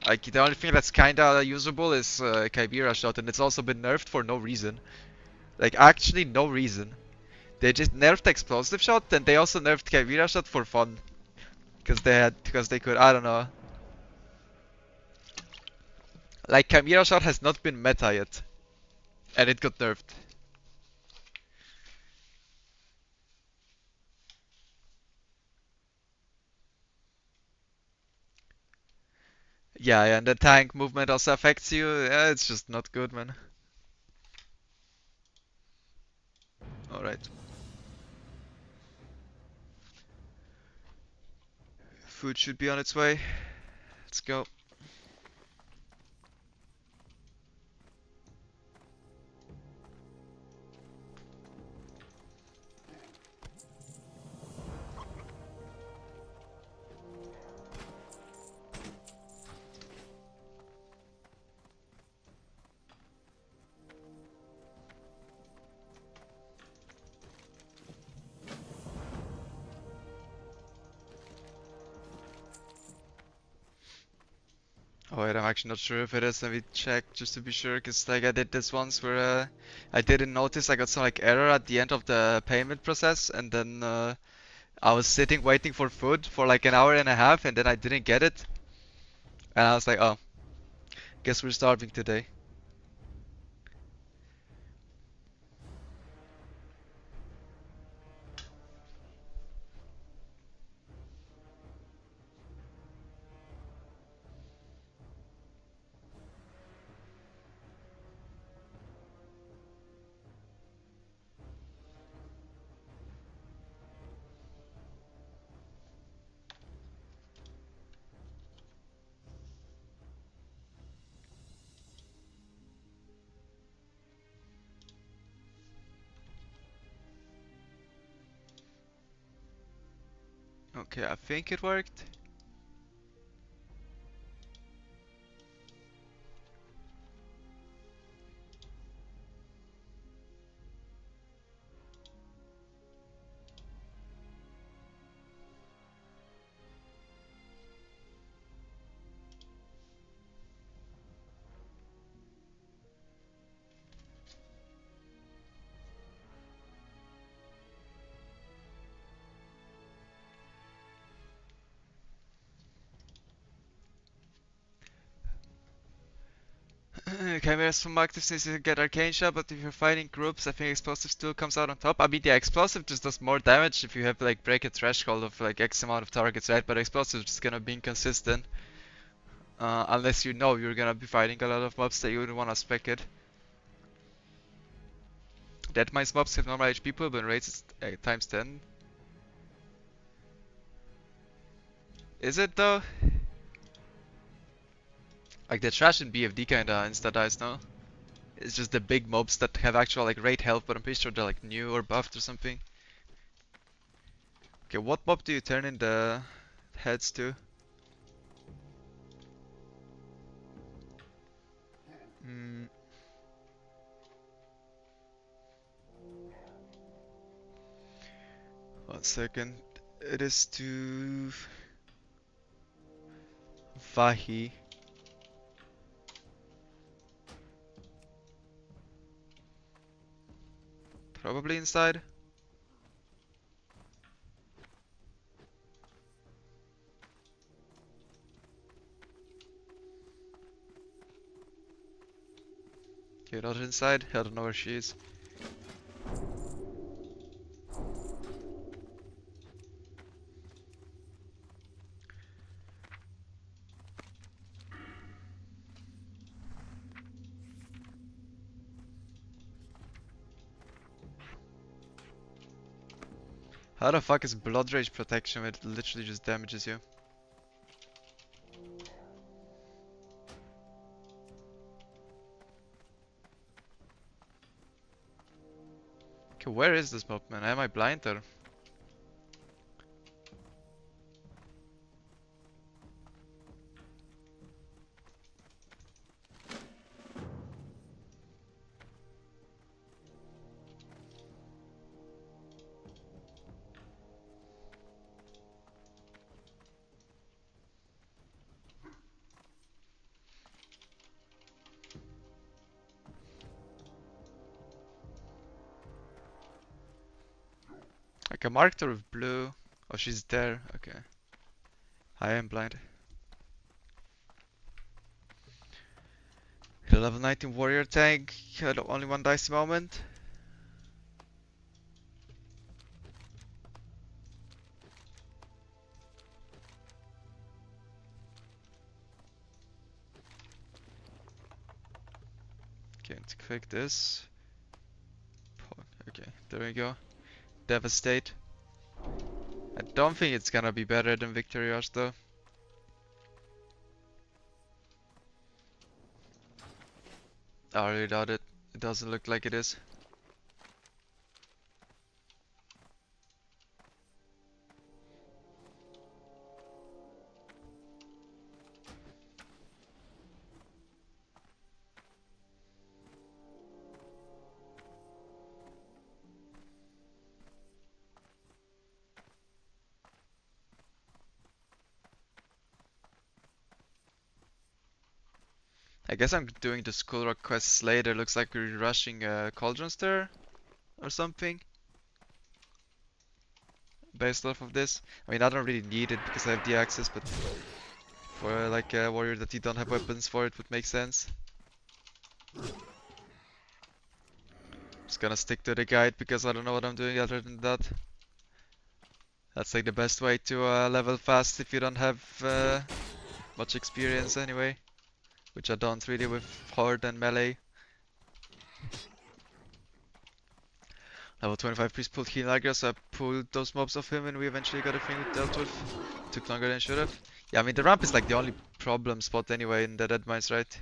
Like the only thing that's kinda usable is Chimera Shot, and it's also been nerfed for no reason. Like actually no reason. They just nerfed Explosive Shot, and they also nerfed Chimera Shot for fun. Because they could, I don't know. Like Chimera Shot has not been meta yet. And it got nerfed. Yeah, and the tank movement also affects you. Yeah, it's just not good, man. Alright. Food should be on its way. Let's go. Oh wait, I'm actually not sure if it is. Let me check just to be sure, because like I did this once where I didn't notice I got some like error at the end of the payment process, and then I was sitting waiting for food for like an hour and a half, and then I didn't get it, and I was like, oh, guess we're starving today. Okay, I think it worked. Chimeras from active since you get Arcane Shot, but if you're fighting groups, I think Explosive still comes out on top. I mean, yeah, Explosive just does more damage if you have like break a threshold of like X amount of targets, right? But Explosive is just gonna be inconsistent. Unless you know you're gonna be fighting a lot of mobs that you wouldn't wanna spec it. Deadmines mobs have normal HP pool, but rates times 10. Is it though? Like the trash in BFD kinda insta dies, no? It's just the big mobs that have actual like rate health, but I'm pretty sure they're like new or buffed or something. Okay, what mob do you turn in the heads to? 1 second. It is to Vahi. Probably inside. Okay, not inside. I don't know where she is. How the fuck is Blood Rage protection? It literally just damages you. Okay, where is this mob, man? Am I blind or? Like I marked her with blue. Oh, she's there. Okay. I am blind. The level 19 warrior tank. Only one dicey moment. Can't click this. Okay, there we go. Devastate. I don't think it's gonna be better than Victory Rush though. I really doubt it. It doesn't look like it is. I guess I'm doing the Skull Rock quests later. Looks like we're rushing Cauldrons there or something. Based off of this. I mean, I don't really need it because I have the access, but for like a warrior that you don't have weapons for, it would make sense. Just gonna stick to the guide because I don't know what I'm doing other than that. That's like the best way to level fast if you don't have much experience anyway. Which I don't really with Horde and Melee. Level 25 priest pulled heal aggro, so I pulled those mobs off him and we eventually got a thing dealt with. Took longer than should have. Yeah, I mean the ramp is like the only problem spot anyway in the dead mines, right?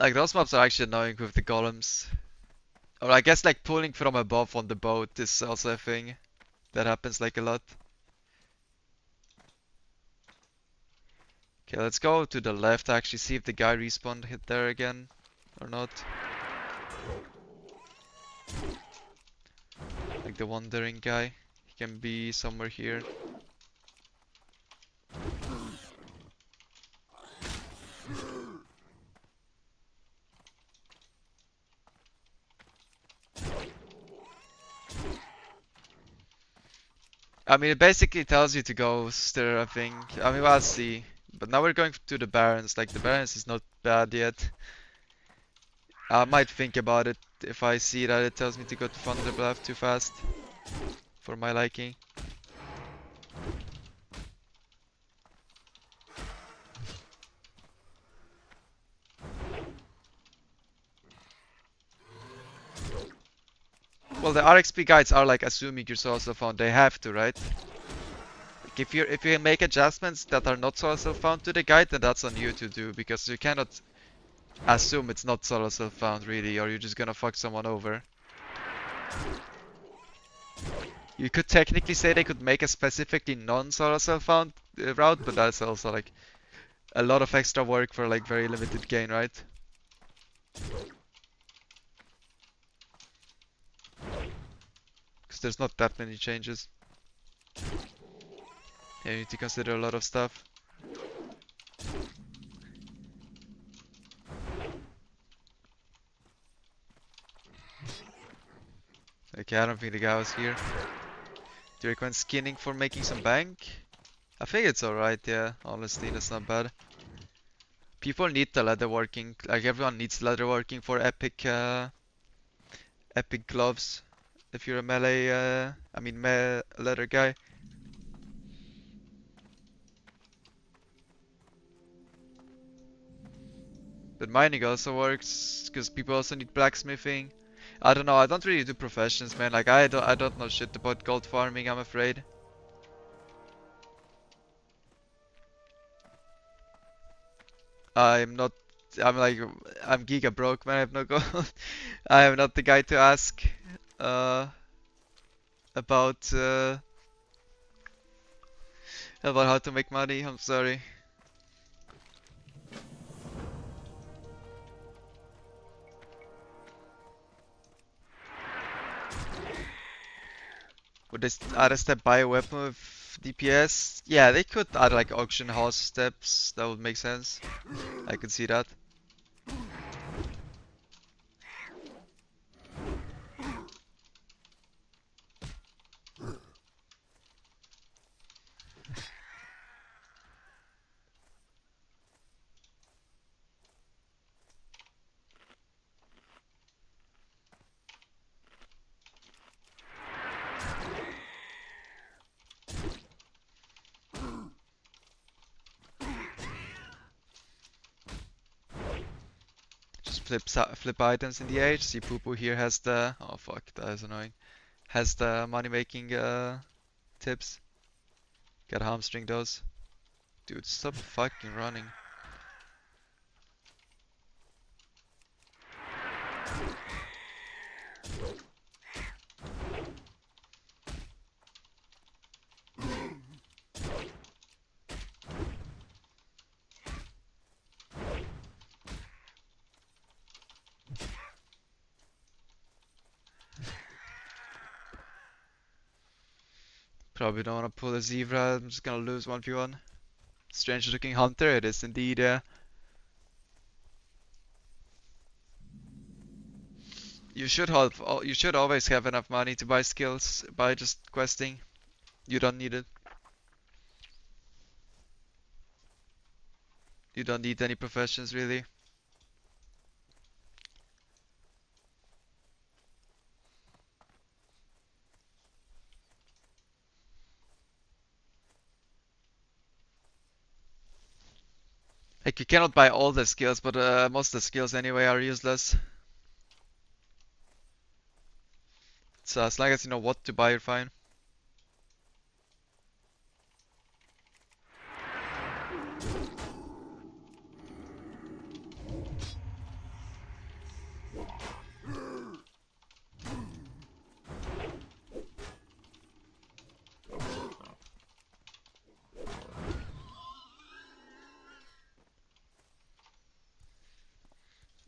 Like those mobs are actually annoying with the golems. Or I guess like pulling from above on the boat is also a thing that happens like a lot. Okay, let's go to the left actually see if the guy respawned hit there again or not. Like the wandering guy. He can be somewhere here. I mean, it basically tells you to go there, I think. I mean, we'll see. But now we're going to the Barrens. Like, the Barrens is not bad yet. I might think about it if I see that it tells me to go to Thunderblaft too fast. For my liking. Well, the RXP guides are like assuming you're also found. They have to, right? Like if you make adjustments that are not also found to the guide, then that's on you to do because you cannot assume it's not solo self-found really, or you're just gonna fuck someone over. You could technically say they could make a specifically non-solo self-found route, but that's also like a lot of extra work for like very limited gain, right? Because there's not that many changes. Yeah, you need to consider a lot of stuff. Okay, I don't think the guy was here. Do you recommend skinning for making some bank? I think it's alright, yeah. Honestly, that's not bad. People need the leatherworking. Like everyone needs leatherworking for epic gloves. If you're a melee, I mean leather guy. But mining also works because people also need blacksmithing. I don't know. I don't really do professions, man. Like I don't know shit about gold farming. I'm afraid. I'm not. I'm like I'm giga broke, man. I have no gold. I am not the guy to ask uh, about about how to make money. I'm sorry. Would they add a step buy a weapon with DPS? Yeah, they could add like auction house steps. That would make sense. I could see that. Just flip items in the age. See, Poo Poo here has the. Oh fuck, that is annoying. Has the money making tips. Gotta hamstring those. Dude, stop fucking running. Probably don't wanna pull a zebra. I'm just gonna lose 1v1. Strange looking hunter, it is indeed. You should always have enough money to buy skills by just questing. You don't need it. You don't need any professions really. Like you cannot buy all the skills, but most of the skills anyway are useless. So as long as you know what to buy, you're fine.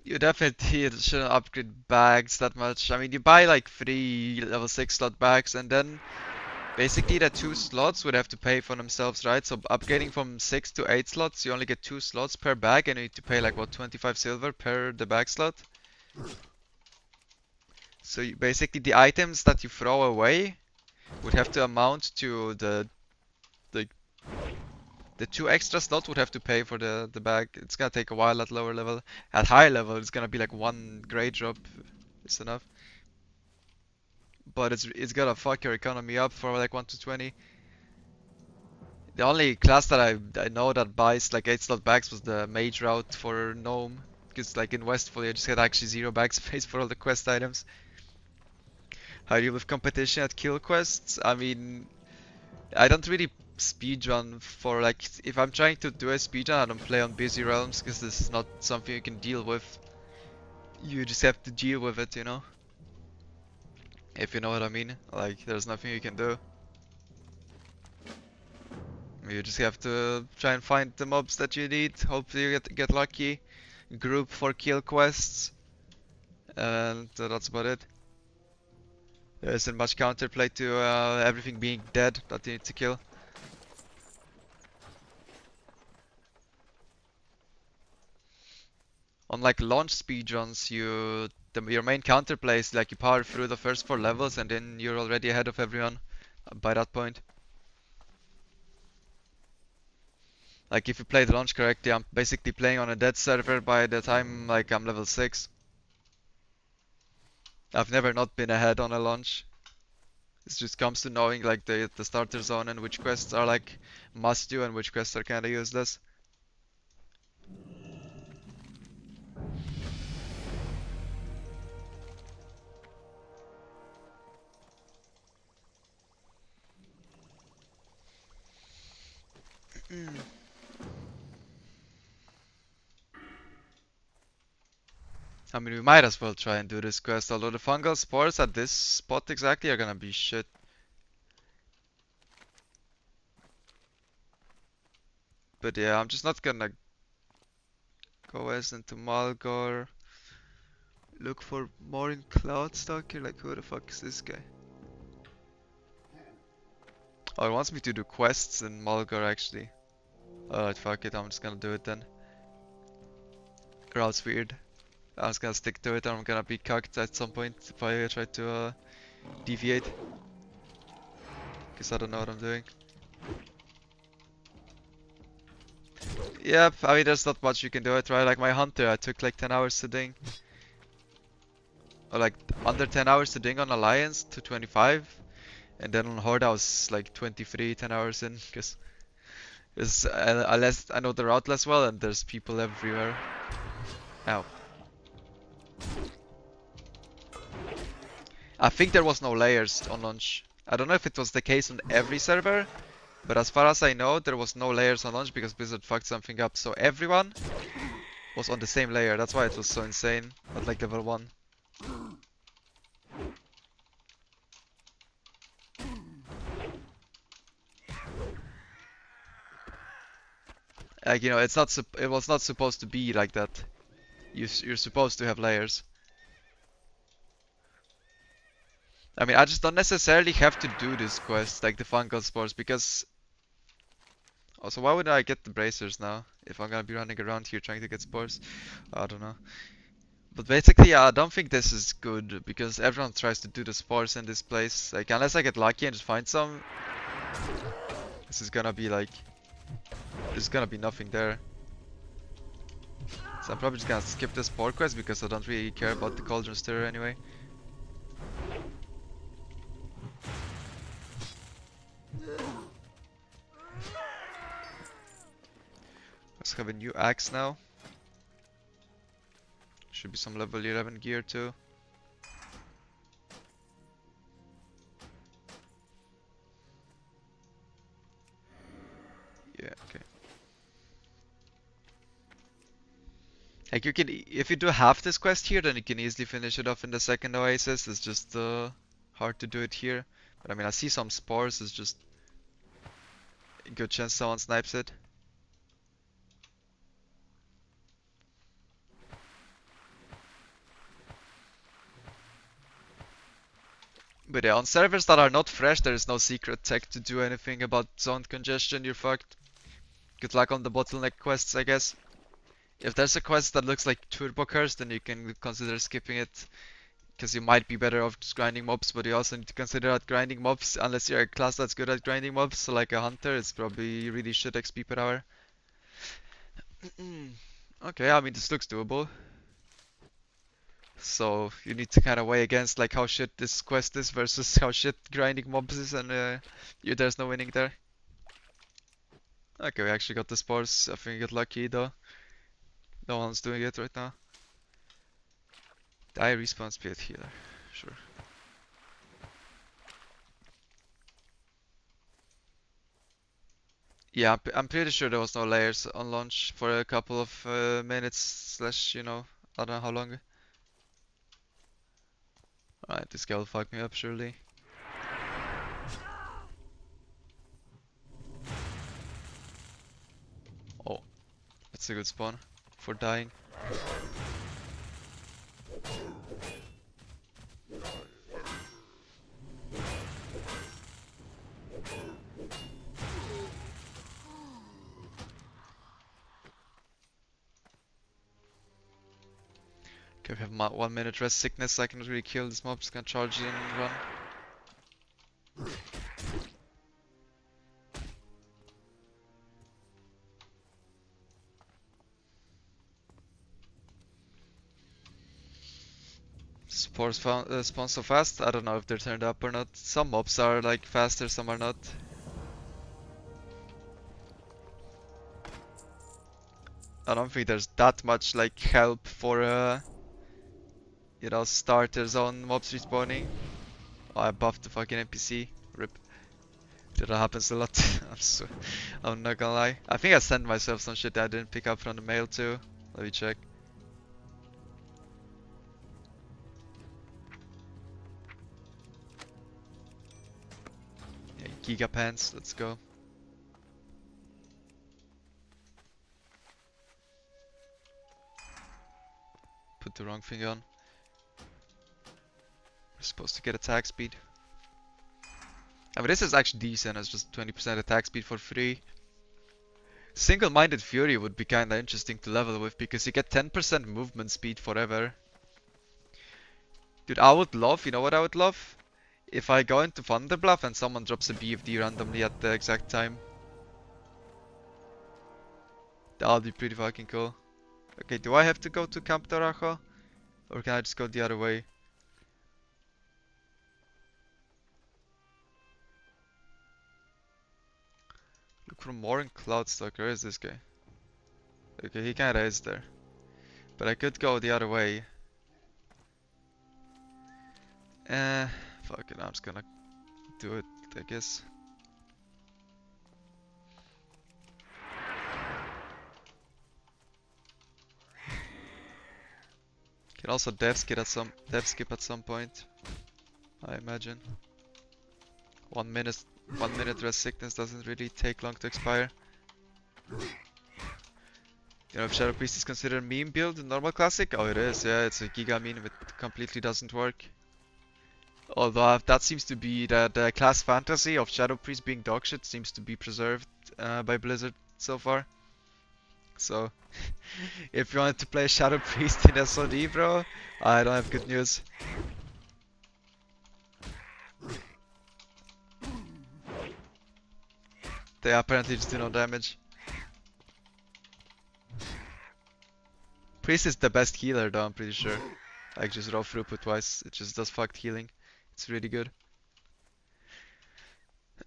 You definitely shouldn't upgrade bags that much. I mean, you buy like 3 level 6 slot bags and then basically the 2 slots would have to pay for themselves, right? So upgrading from 6 to 8 slots, you only get 2 slots per bag and you need to pay like what, 25 silver per the bag slot? So basically the items that you throw away would have to amount to the the 2 extra slots would have to pay for the bag. It's gonna take a while at lower level. At high level, it's gonna be like 1 grade drop is enough. But it's gonna fuck your economy up for like 1 to 20. The only class that I know that buys like 8 slot bags was the mage route for gnome. Because like in Westfall you just had actually 0 bag space for all the quest items. How do you with competition at kill quests? I mean, I don't really speedrun for like, if I'm trying to do a speedrun, I don't play on busy realms because this is not something you can deal with. You just have to deal with it, you know? If you know what I mean. Like, there's nothing you can do. You just have to try and find the mobs that you need. Hopefully you get lucky. Group for kill quests. And that's about it. There isn't much counterplay to everything being dead that you need to kill. On like launch speedruns, your main counterplay is like you power through the first 4 levels and then you're already ahead of everyone by that point. Like if you play the launch correctly, I'm basically playing on a dead server by the time like I'm level 6. I've never not been ahead on a launch. It just comes to knowing like the starter zone and which quests are like must do and which quests are kinda useless. I mean, we might as well try and do this quest, although the fungal spores at this spot exactly are gonna be shit. But yeah, I'm just not gonna go as into Malgor. Look for more in Cloudstalker. Like, who the fuck is this guy? Oh, he wants me to do quests in Malgor actually. Alright, fuck it, I'm just gonna do it then. Route's weird. I'm just gonna stick to it and I'm gonna be cucked at some point if I try to deviate. Cause I don't know what I'm doing. Yep, I mean there's not much you can do it, right? Like my hunter, I took like 10 hours to ding. Or like under 10 hours to ding on Alliance to 25. And then on Horde I was like 23, 10 hours in. Cause I know the route less well and there's people everywhere. Ow. I think there was no layers on launch. I don't know if it was the case on every server, but as far as I know, there was no layers on launch because Blizzard fucked something up. So everyone was on the same layer. That's why it was so insane at like level 1. Like, you know, it was not supposed to be like that. You're supposed to have layers. I mean, I just don't necessarily have to do this quest, like the fungal spores, because Also, why would I get the bracers now if I'm gonna be running around here trying to get spores? I don't know. But basically, yeah, I don't think this is good because everyone tries to do the spores in this place. Like, unless I get lucky and just find some, this is gonna be like, there's gonna be nothing there. So I'm probably just gonna skip the spore quest because I don't really care about the cauldron stirrer anyway. Let's have a new axe now. Should be some level 11 gear too. Yeah, okay. Like you can, if you do half this quest here, then you can easily finish it off in the second oasis. It's just hard to do it here. But I mean, I see some spores. It's just a good chance someone snipes it. But yeah, on servers that are not fresh, there is no secret tech to do anything about zone congestion. You're fucked. Good luck on the bottleneck quests, I guess. If there's a quest that looks like Turbo Curse, then you can consider skipping it. Because you might be better off just grinding mobs, but you also need to consider that grinding mobs, unless you're a class that's good at grinding mobs, so like a hunter, it's probably really shit XP per hour. Okay, I mean, this looks doable. So you need to kind of weigh against like how shit this quest is versus how shit grinding mobs is, and there's no winning there. Okay, we actually got the spores. I think we got lucky though. No one's doing it right now. Die respawn speed healer. Sure. Yeah, I'm pretty sure there was no layers on launch for a couple of minutes slash, I don't know how long. Alright, this guy will fuck me up surely. Oh, that's a good spawn for dying. Okay, we have 1 minute rest sickness. I can really kill this mob. Just gonna charge in and run. Spores spawn so fast. I don't know if they're turned up or not. Some mobs are like faster, some are not. I don't think there's that much like help for starters on mobs respawning. Oh, I buffed the fucking NPC. Rip. That happens a lot. I'm not gonna lie. I think I sent myself some shit that I didn't pick up from the mail too. Let me check. Yeah, Giga Pants, let's go. Put the wrong thing on. We're supposed to get attack speed. I mean, this is actually decent. It's just 20% attack speed for free. Single-minded Fury would be kinda interesting to level with because you get 10% movement speed forever. Dude, I would love, you know what I would love? If I go into Thunderbluff and someone drops a BFD randomly at the exact time. That would be pretty fucking cool. Okay, do I have to go to Camp Tarajo? Or can I just go the other way? Look for more in Cloudstalker. Where is this guy? Okay, he kinda is there. But I could go the other way. Fuck it, I'm just gonna do it, I guess. Can also dev skip at some point, I imagine. 1 minute, 1 minute rest sickness doesn't really take long to expire. You know if Shadow Priest is considered meme build in normal classic? Oh, it is. Yeah, it's a giga meme. It completely doesn't work. Although that seems to be the class fantasy of Shadow Priest being dogshit seems to be preserved by Blizzard so far. So, if you wanted to play Shadow Priest in SoD, bro, I don't have good news. They apparently just do no damage. Priest is the best healer though, I'm pretty sure. Like just raw throughput wise, it just does fucked healing. It's really good.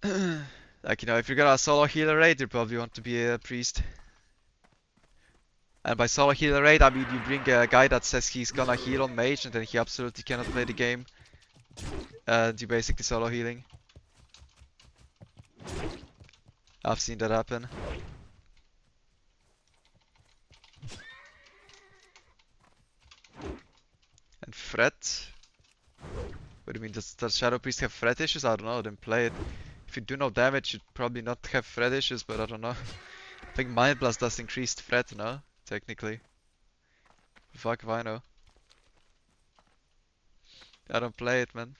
Like, you know, if you're gonna solo healer raid, you probably want to be a priest. And by solo healer raid, I mean you bring a guy that says he's gonna heal on mage and then he absolutely cannot play the game. And you basically solo healing. I've seen that happen. And threat? What do you mean, does Shadow Priest have threat issues? I don't know, then play it. If you do no damage, you'd probably not have threat issues, but I don't know. I think Mind Blast does increased threat, no? Technically. Fuck if I know. I don't play it, man.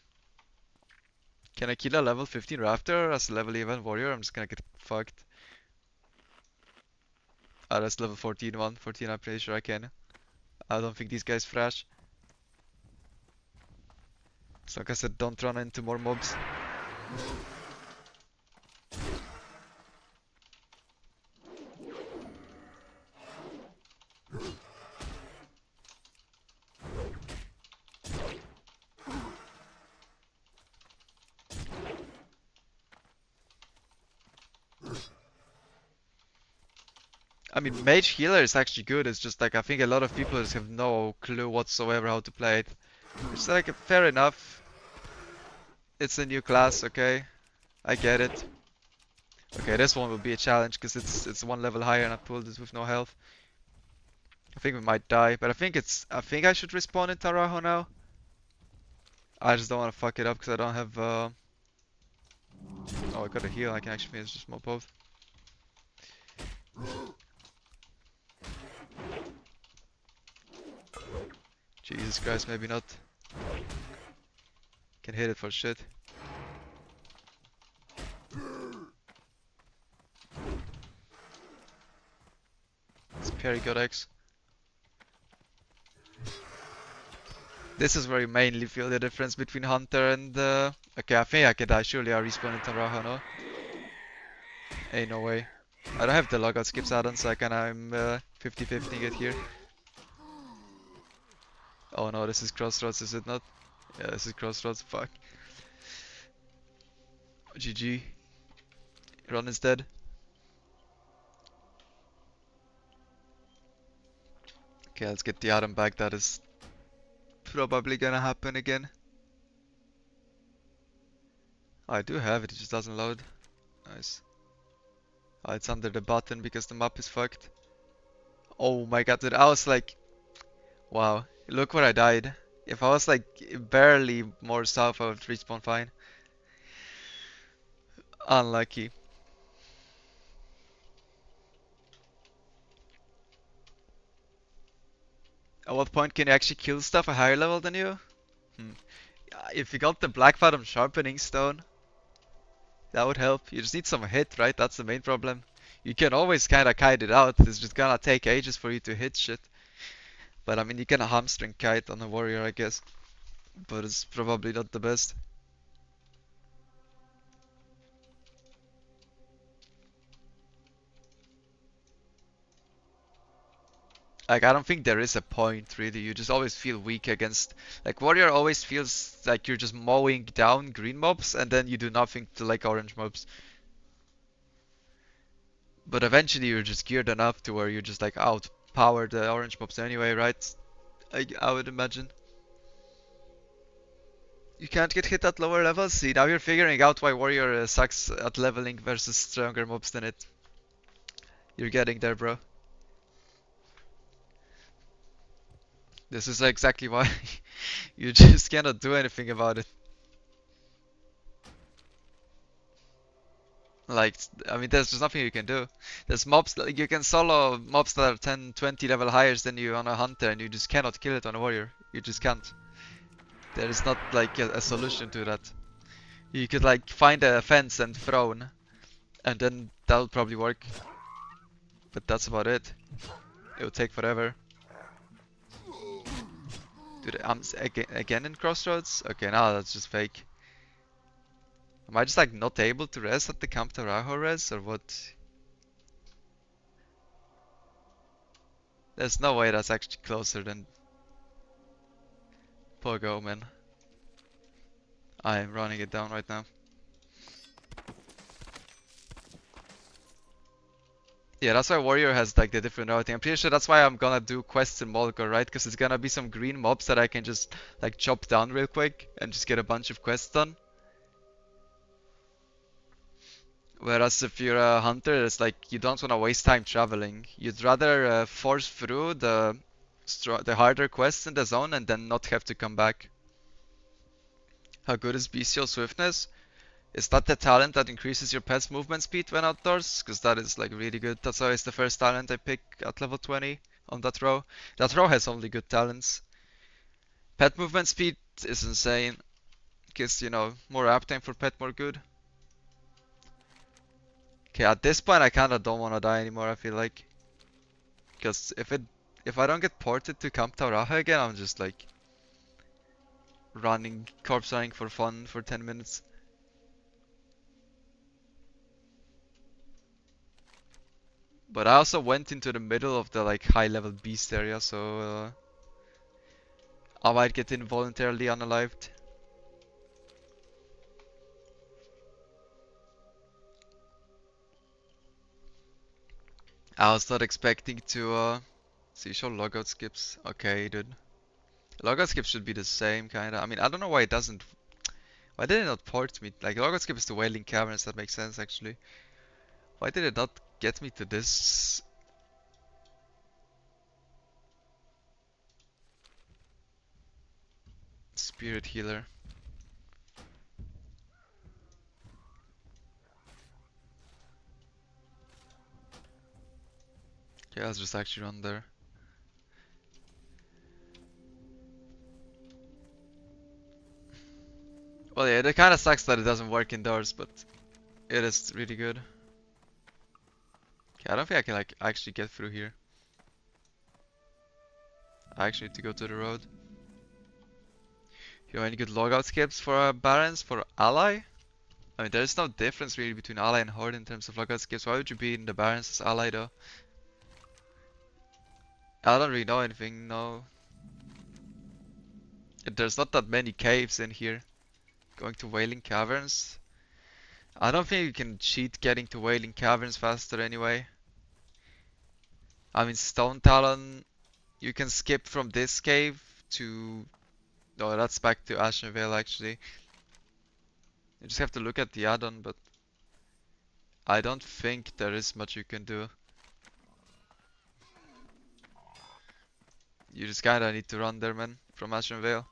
Can I kill a level 15 Raptor as a level 11 Warrior? I'm just gonna get fucked. Ah, that's level 14 one. 14, I'm pretty sure I can. I don't think these guys thrash. So like I said, don't run into more mobs. I mean, Mage Healer is actually good. It's just like I think a lot of people just have no clue whatsoever how to play it. It's like fair enough. It's a new class, okay? I get it. Okay, this one will be a challenge because it's one level higher and I pulled it with no health. I think we might die, but I think I should respawn in Taraho now. I just don't want to fuck it up because I don't have oh, I got a heal. I can actually finish this mob both. Jesus Christ, maybe not. Can hit it for shit. It's Perry got X. This is where you mainly feel the difference between Hunter and okay, I think I can die. Surely I respawn in Taraho, no? Ain't no way. I don't have the logout skips add-on, so I'm 50-50 it here. Oh no, this is Crossroads, is it not? Yeah, this is Crossroads, fuck. GG. Ron is dead. Okay, let's get the item back. That is probably gonna happen again. Oh, I do have it, it just doesn't load. Nice. Oh, it's under the button because the map is fucked. Oh my god, dude, I was like... Wow, look where I died. If I was like barely more south, I would respawn fine. Unlucky. At what point can you actually kill stuff a higher level than you? If you got the Black Bottom Sharpening Stone, that would help. You just need some hit, right? That's the main problem. You can always kinda kite it out. It's just gonna take ages for you to hit shit. But I mean, you can hamstring kite on a warrior, I guess. But it's probably not the best. Like, I don't think there is a point, really. You just always feel weak against... Like, warrior always feels like you're just mowing down green mobs, and then you do nothing to, like, orange mobs. But eventually you're just geared enough to where you just, like, outpower the orange mobs anyway, right? I would imagine. You can't get hit at lower levels? See, now you're figuring out why warrior sucks at leveling versus stronger mobs than it. You're getting there, bro. This is exactly why you just cannot do anything about it. Like, I mean, there's just nothing you can do. There's mobs, like, you can solo mobs that are 10, 20 level higher than you on a hunter, and you just cannot kill it on a warrior. You just can't. There is not like a solution to that. You could like find a fence and thrown, and then that'll probably work. But that's about it. It will take forever. Dude, I'm again in crossroads? Okay, now that's just fake. Am I just like not able to res at the Camp Tarajo res or what? There's no way that's actually closer than Pogo, man. I am running it down right now. Yeah, that's why Warrior has like the different routing. I'm pretty sure that's why I'm gonna do quests in Molgar, right? Because it's gonna be some green mobs that I can just like chop down real quick and just get a bunch of quests done. Whereas if you're a hunter, it's like you don't want to waste time traveling. You'd rather force through the harder quests in the zone and then not have to come back. How good is bestial swiftness? Is that the talent that increases your pet's movement speed when outdoors? Because that is like really good. That's always the first talent I pick at level 20 on that row. That row has only good talents. Pet movement speed is insane. Gives, you know, more uptime for pet, more good. Okay, at this point I kinda don't wanna die anymore, I feel like. Because if I don't get ported to Camp Tauraja again, I'm just like corpse running for fun for 10 minutes. But I also went into the middle of the like high level beast area, so I might get involuntarily unalived. I was not expecting to see show logout skips. Okay, dude. Logout skips should be the same kinda. I mean, I don't know why it doesn't. Why did it not port me? Like logout skip is the Wailing Caverns, that makes sense actually. Why did it not get me to this? Spirit healer. Okay, I'll just actually run there. Well, yeah, it kind of sucks that it doesn't work indoors, but it is really good. Okay, I don't think I can like actually get through here. I actually need to go to the road. You have any good logout skips for Barons for Ally? I mean, there's no difference really between Ally and Horde in terms of logout skips. Why would you be in the Barons as Ally though? I don't really know anything, no. There's not that many caves in here. Going to Wailing Caverns? I don't think you can cheat getting to Wailing Caverns faster anyway. I mean, Stone Talon, you can skip from this cave to... No, that's back to Ashenvale actually. You just have to look at the add-on, but I don't think there is much you can do. You just kinda need to run there, man, from Ashenvale.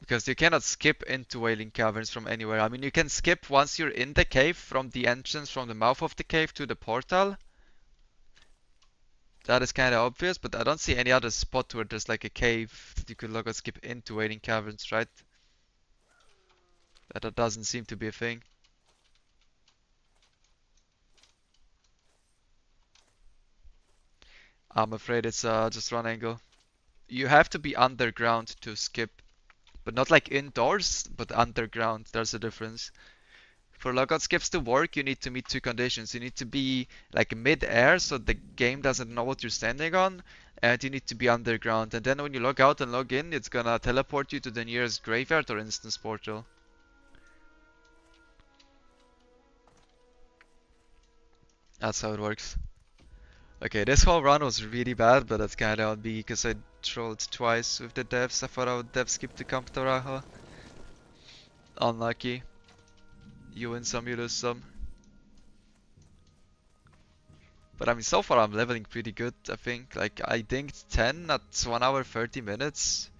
Because you cannot skip into Wailing Caverns from anywhere. I mean, you can skip once you're in the cave from the entrance from the mouth of the cave to the portal. That is kinda obvious, but I don't see any other spot where there's like a cave that you could logo skip into Wailing Caverns, right? That doesn't seem to be a thing. I'm afraid it's just run angle. You have to be underground to skip, but not like indoors, but underground. There's a difference. For logout skips to work, you need to meet two conditions. You need to be like mid-air, so the game doesn't know what you're standing on, and you need to be underground. And then when you log out and log in, it's gonna teleport you to the nearest graveyard or instance portal. That's how it works. Okay, this whole run was really bad, but that's kinda on me because I trolled twice with the devs. I thought I would dev skip to Camp Toraja. Unlucky. You win some, you lose some. But I mean, so far I'm leveling pretty good, I think. Like, I dinged 10 at 1 hour 30 minutes.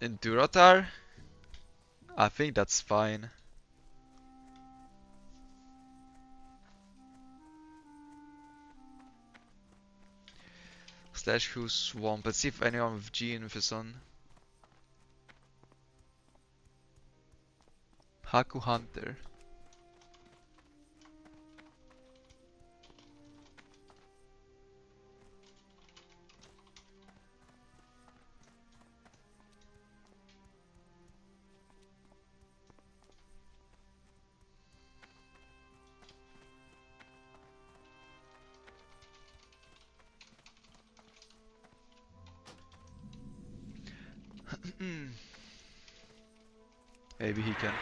In Durotar, I think that's fine. Slash who swamp. Let's see if anyone with G in with his on. Haku Hunter. Maybe he can.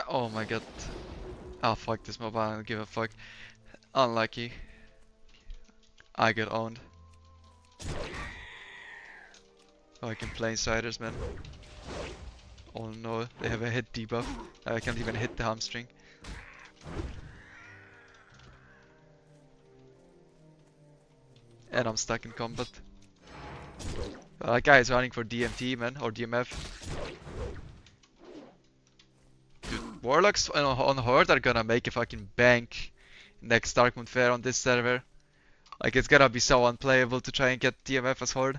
Oh my god. Oh fuck this mobile, I don't give a fuck. Unlucky. I get owned. Fucking planesiders, man. Oh no, they have a hit debuff. I can't even hit the hamstring. And I'm stuck in combat. That guy is running for DMT, man, or DMF. Dude, Warlocks on Horde are gonna make a fucking bank next Darkmoon Fair on this server. Like, it's gonna be so unplayable to try and get DMF as Horde.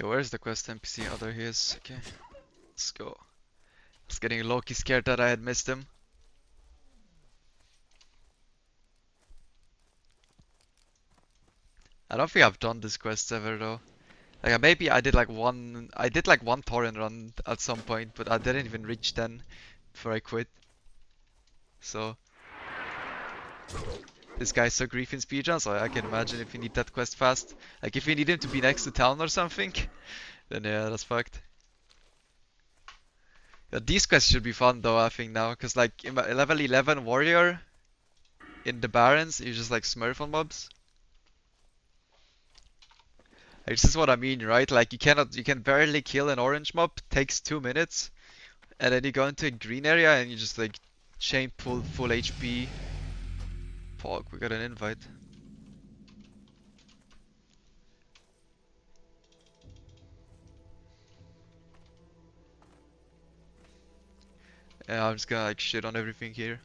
Okay, where's the quest NPC? Oh, there he is. Okay, let's go. I was getting low-key scared that I had missed him. I don't think I've done this quest ever though. Like maybe I did like one torrent run at some point, but I didn't even reach 10 before I quit. So this guy's so grief in speedrun, so I can imagine if you need that quest fast. Like if you need him to be next to town or something, then yeah, that's fucked. Yeah, these quests should be fun though, I think now, cause like in my level 11 warrior in the Barrens, you just like smurf on mobs. Like, this is what I mean, right? Like you can barely kill an orange mob, takes 2 minutes, and then you go into a green area and you just like chain pull full HP. Fuck, we got an invite. Yeah, I'm just gonna like shit on everything here.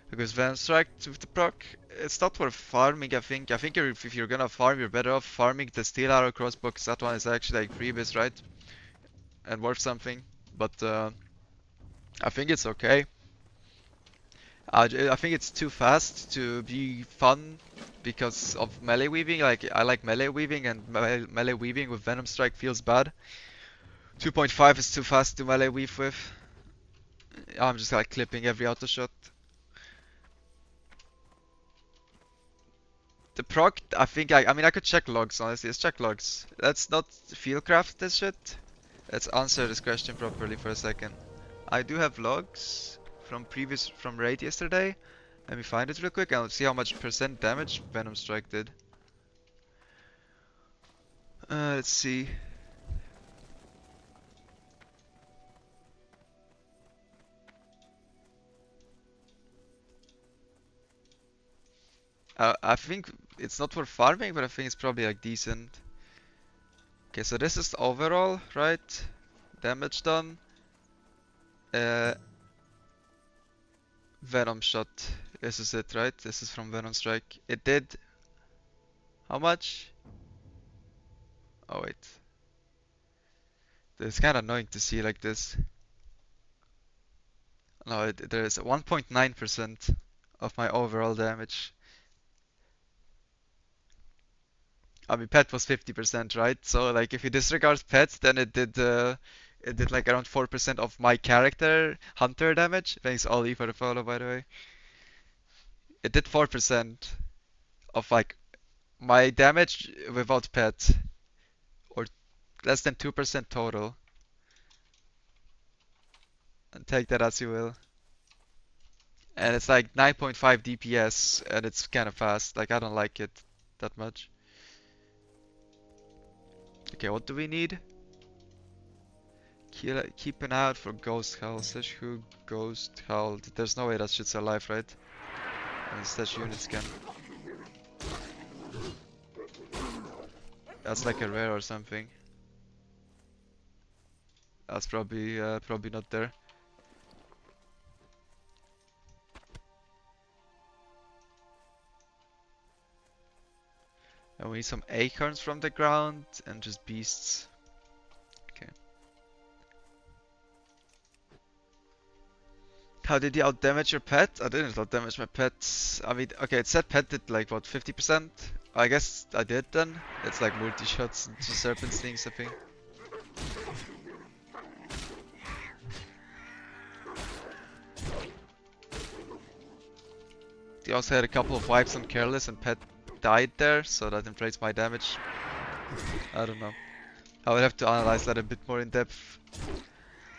Because Venom Strike with the proc, it's not worth farming, I think. I think if you're gonna farm, you're better off farming the Steel Arrow crossbow, because that one is actually like freebies, right? And worth something. But I think it's okay. I think it's too fast to be fun because of melee weaving. Like, I like melee weaving, and melee weaving with Venom Strike feels bad. 2.5 is too fast to melee weave with. I'm just like clipping every auto shot. The proc, I think I mean I could check logs, honestly. Let's check logs. Let's not fieldcraft this shit. Let's answer this question properly for a second. I do have logs from raid yesterday. Let me find it real quick and let's see how much percent damage Venom Strike did. Let's see. I think it's not for farming, but I think it's probably like decent. Okay, so this is overall, right? Damage done. Venom shot. This is it, right? This is from Venom Strike. It did how much? Oh wait. It's kind of annoying to see like this. No, there's 1.9% of my overall damage. I mean, pet was 50%, right? So like if you disregard pets, then it It did like around 4% of my character hunter damage. Thanks Ollie for the follow, by the way. It did 4% of like my damage without pet, or less than 2% total. And take that as you will. And it's like 9.5 DPS, and it's kind of fast. Like, I don't like it that much. Okay, what do we need? Keep an eye out for Ghost Howl. Slash who Ghost Howl. There's no way that shit's alive, right? And slash units can. That's like a rare or something. That's probably not there. And we need some acorns from the ground and just beasts. Okay. How did you outdamage your pet? I didn't outdamage my pet. I mean, okay, it said pet did like what, 50%? I guess I did then. It's like multi-shots into serpent stings, I think. They also had a couple of wipes on Careless and pet died there, so that inflates my damage. I don't know. I would have to analyze that a bit more in depth.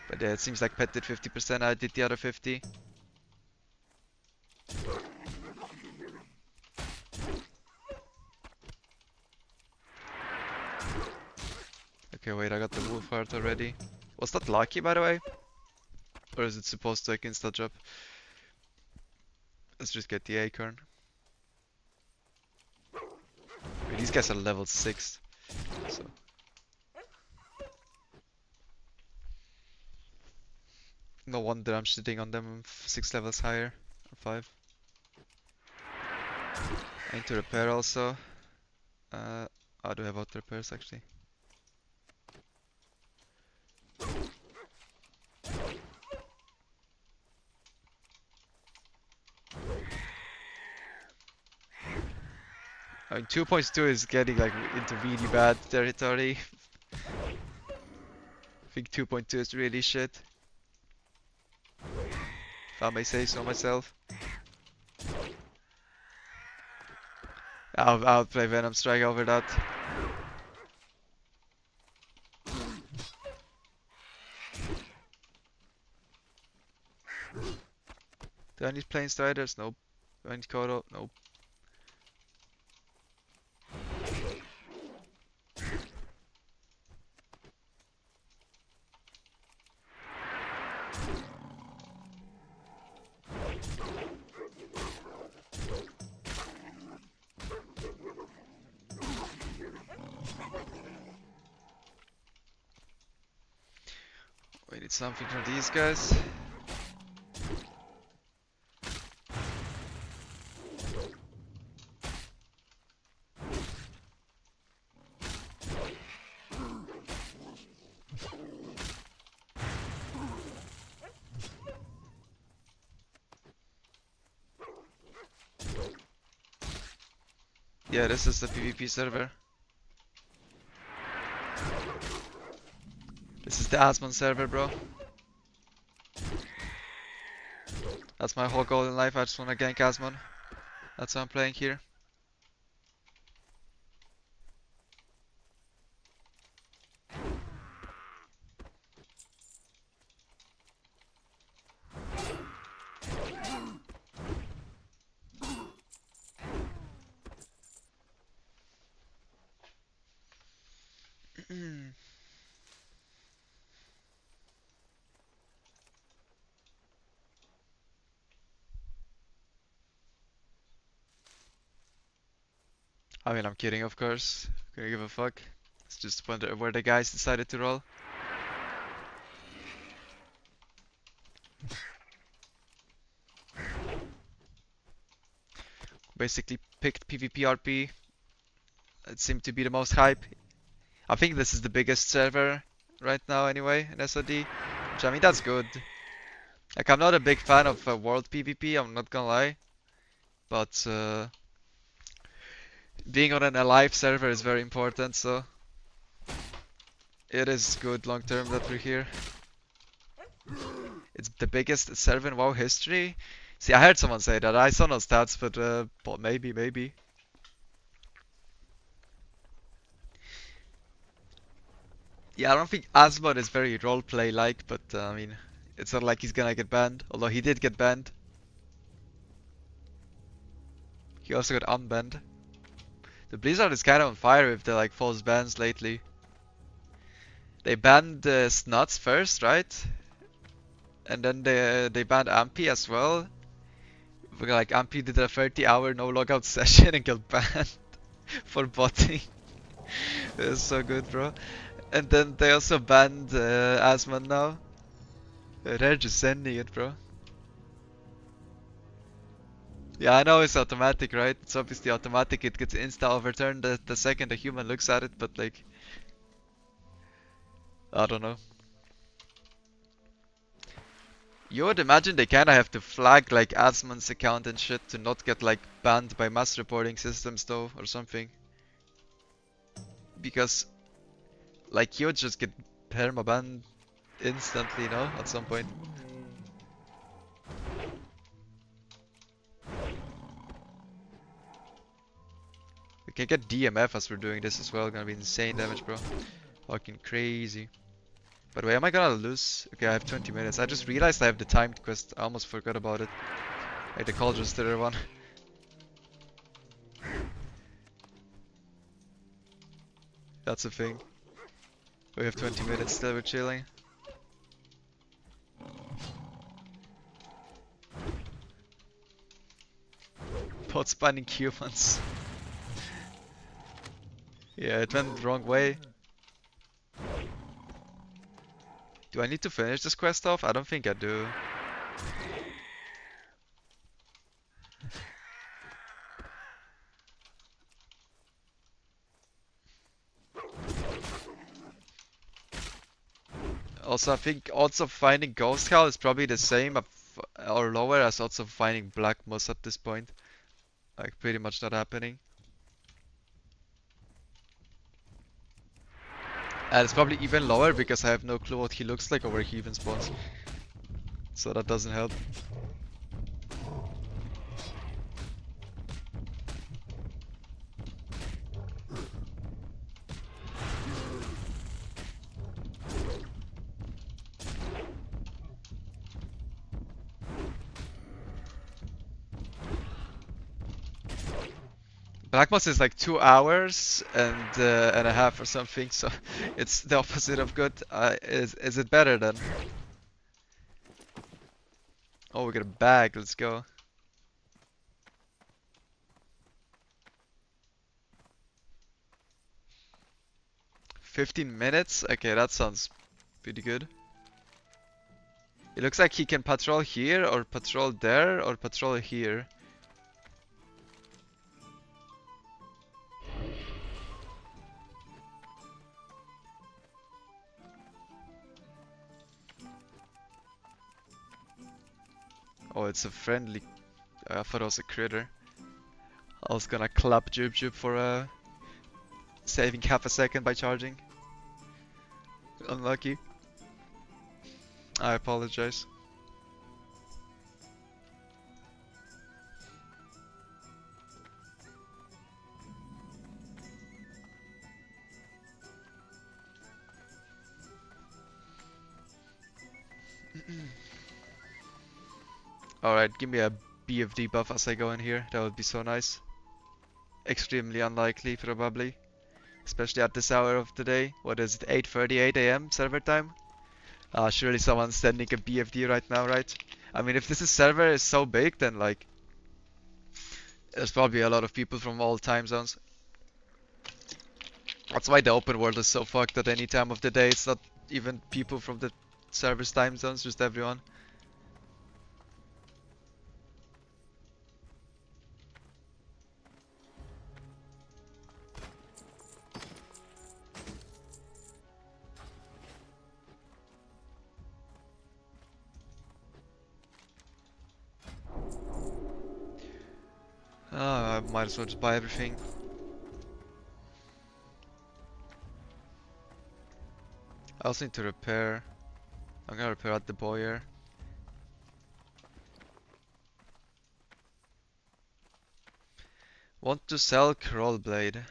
But yeah, it seems like pet did 50%, I did the other 50. Okay, wait, I got the wolf heart already. Was that lucky, by the way? Or is it supposed to like insta drop? Let's just get the acorn. Wait, these guys are level 6. So. No wonder I'm shitting on them 6 levels higher. Or 5. I need to repair also. I do have auto repairs actually. I mean, 2.2 is getting like into really bad territory. I think 2.2 is really shit. If I may say so myself. I'll play Venom Strike over that. Do I need Plane Striders? Nope. Do I need Kodo? Nope. We need something from these guys. Yeah, this is the PvP server. This is the Asmon server, bro. That's my whole goal in life, I just wanna gank Asmon. That's why I'm playing here. I mean, I'm kidding, of course. Gonna give a fuck. It's just where the guys decided to roll. Basically picked PvP RP. It seemed to be the most hype. I think this is the biggest server right now anyway in SoD. Which, I mean, that's good. Like, I'm not a big fan of world PvP, I'm not gonna lie. But being on an alive server is very important, so It is good long term that we're here. It's the biggest server in WoW history. See, I heard someone say that. I saw no stats, but maybe. Yeah, I don't think Asmod is very roleplay like, but I mean, it's not like he's gonna get banned. Although he did get banned. He also got unbanned. The Blizzard is kind of on fire with the like false bans lately. They banned Snuts first, right? And then they banned Ampy as well. Like Ampy did a 30-hour no logout session and got banned for botting. It was so good, bro. And then they also banned Asmon now. They're just sending it, bro. Yeah, I know it's automatic, right? It's obviously automatic. It gets insta overturned the second a human looks at it, but like, I don't know. You would imagine they kinda have to flag like Asmon's account and shit to not get like banned by mass reporting systems though, or something. Because like he would just get permabanned instantly, you know, at some point. We can get DMF as we're doing this as well, gonna be insane damage, bro. Fucking crazy. By the way, am I gonna lose? Okay, I have 20 minutes. I just realized I have the timed quest. I almost forgot about it. Like the Cauldron Stirrer one. That's a thing. We have 20 minutes still, we're chilling. Bot spanning humans. Yeah, it went the wrong way. Do I need to finish this quest off? I don't think I do. Also, I think odds of finding Ghost Cow is probably the same or lower as odds of finding Black Moss at this point. Like, pretty much not happening. And it's probably even lower because I have no clue what he looks like or where he even spawns. So that doesn't help. Black Moss is like 2 hours and a half or something, so it's the opposite of good. Is it better then? Oh, we got a bag. Let's go. 15 minutes? Okay, that sounds pretty good. It looks like he can patrol here, or patrol there, or patrol here. Oh, it's a friendly. I thought it was a critter. I was gonna clap Jub Jub for saving half a second by charging. Unlucky. I apologize. Alright, give me a BFD buff as I go in here. That would be so nice. Extremely unlikely, probably. Especially at this hour of the day. What is it, 8:38 AM server time? Surely someone's sending a BFD right now, right? I mean, if this server is so big, then like, there's probably a lot of people from all time zones. That's why the open world is so fucked at any time of the day. It's not even people from the server's time zones, just everyone. I might as well just buy everything. also need to repair. I'm gonna repair at the Boyer. Want to sell Crawl Blade.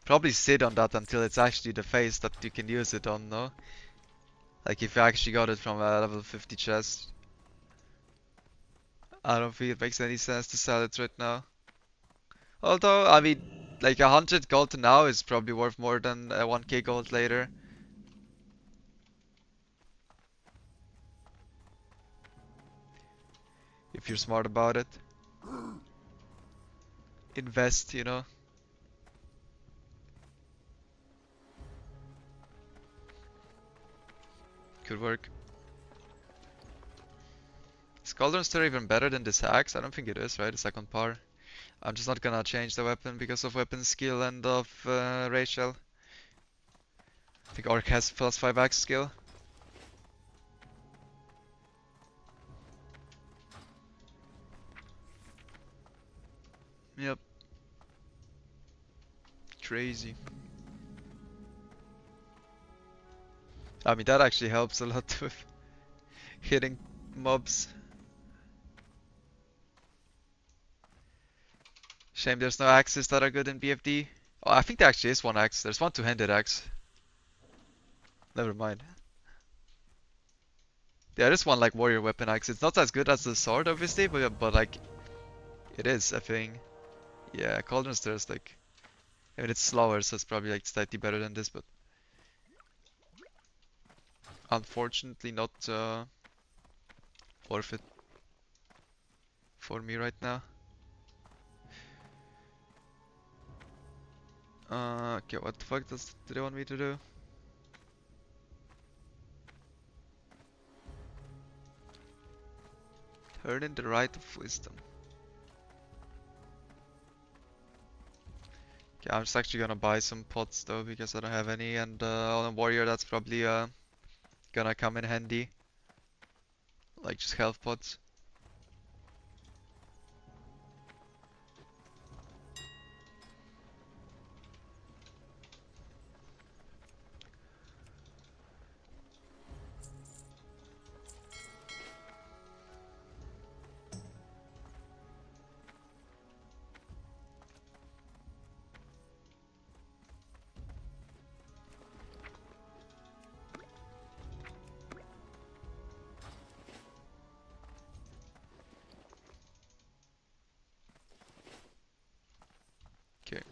Probably sit on that until it's actually the face that you can use it on, no? Like if you actually got it from a level 50 chest. I don't think it makes any sense to sell it right now. Although, I mean, like 100 gold now is probably worth more than 1k gold later. If you're smart about it. Invest, you know. Could work. Is Cauldron Stir even better than this axe? I don't think it is, right? It's like on par. I'm just not gonna change the weapon because of weapon skill and of Rachel. I think Orc has +5 axe skill. Yep. Crazy. I mean, that actually helps a lot with hitting mobs. Shame there's no axes that are good in BFD. Oh, I think there actually is one axe. There's one two-handed axe. Never mind. There is one like warrior weapon axe. It's not as good as the sword, obviously, but like it is a thing. Yeah, Cauldron Stairs like. I mean, it's slower, so it's probably like slightly better than this, but unfortunately not worth it for me right now. Okay, what the fuck do they want me to do? Turn in the Rite of Wisdom. Okay, I'm just actually gonna buy some pots though, because I don't have any, and on a warrior that's probably gonna come in handy. Like just health pots. Okay.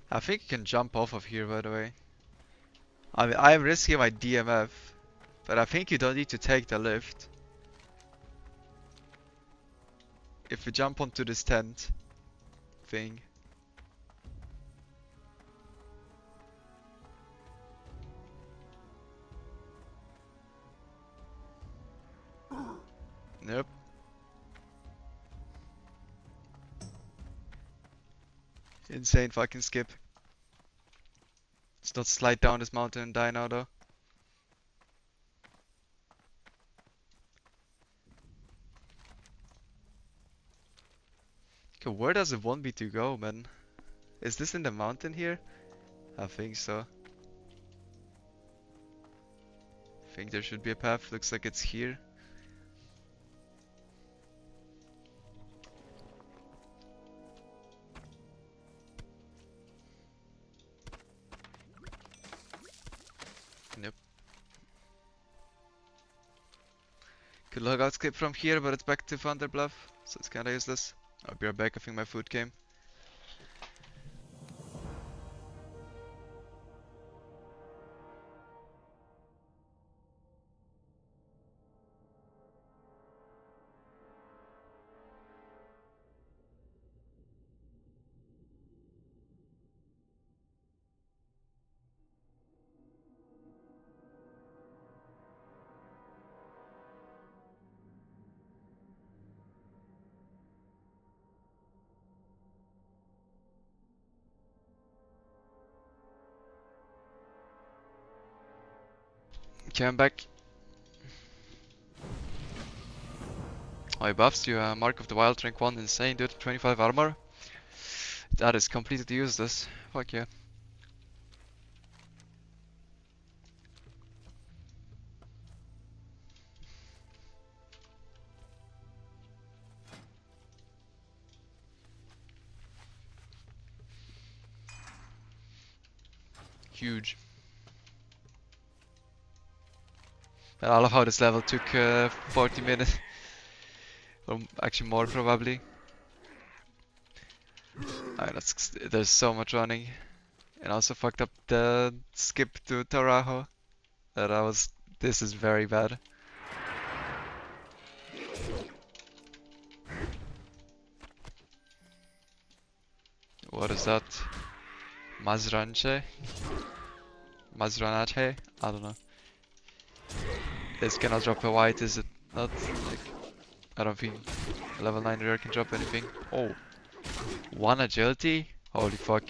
I think you can jump off of here, by the way. I mean, I'm risking my DMF, but I think you don't need to take the lift. If we jump onto this tent thing. Nope. Insane fucking skip. Let's not slide down this mountain and die now though. Okay, where does the 1v2 go, man? Is this in the mountain here? I think so. I think there should be a path. Looks like it's here. Nope. Could log out skip from here, but it's back to Thunder Bluff, so it's kinda useless. I'll be right back. I think my food came. Okay, I'm back. Oh, he buffs you, Mark of the Wild, rank 1, insane, dude, 25 armor. That is completely useless. Fuck yeah. Huge. And I love how this level took 40 minutes. Or actually more, probably. There's so much running. And I also fucked up the skip to Tarajo. This is very bad. What is that? Mazranche? Mazranache? I don't know. This cannot drop a white, is it not? Like, I don't think level 9 rare can drop anything. Oh, 1 agility? Holy fuck.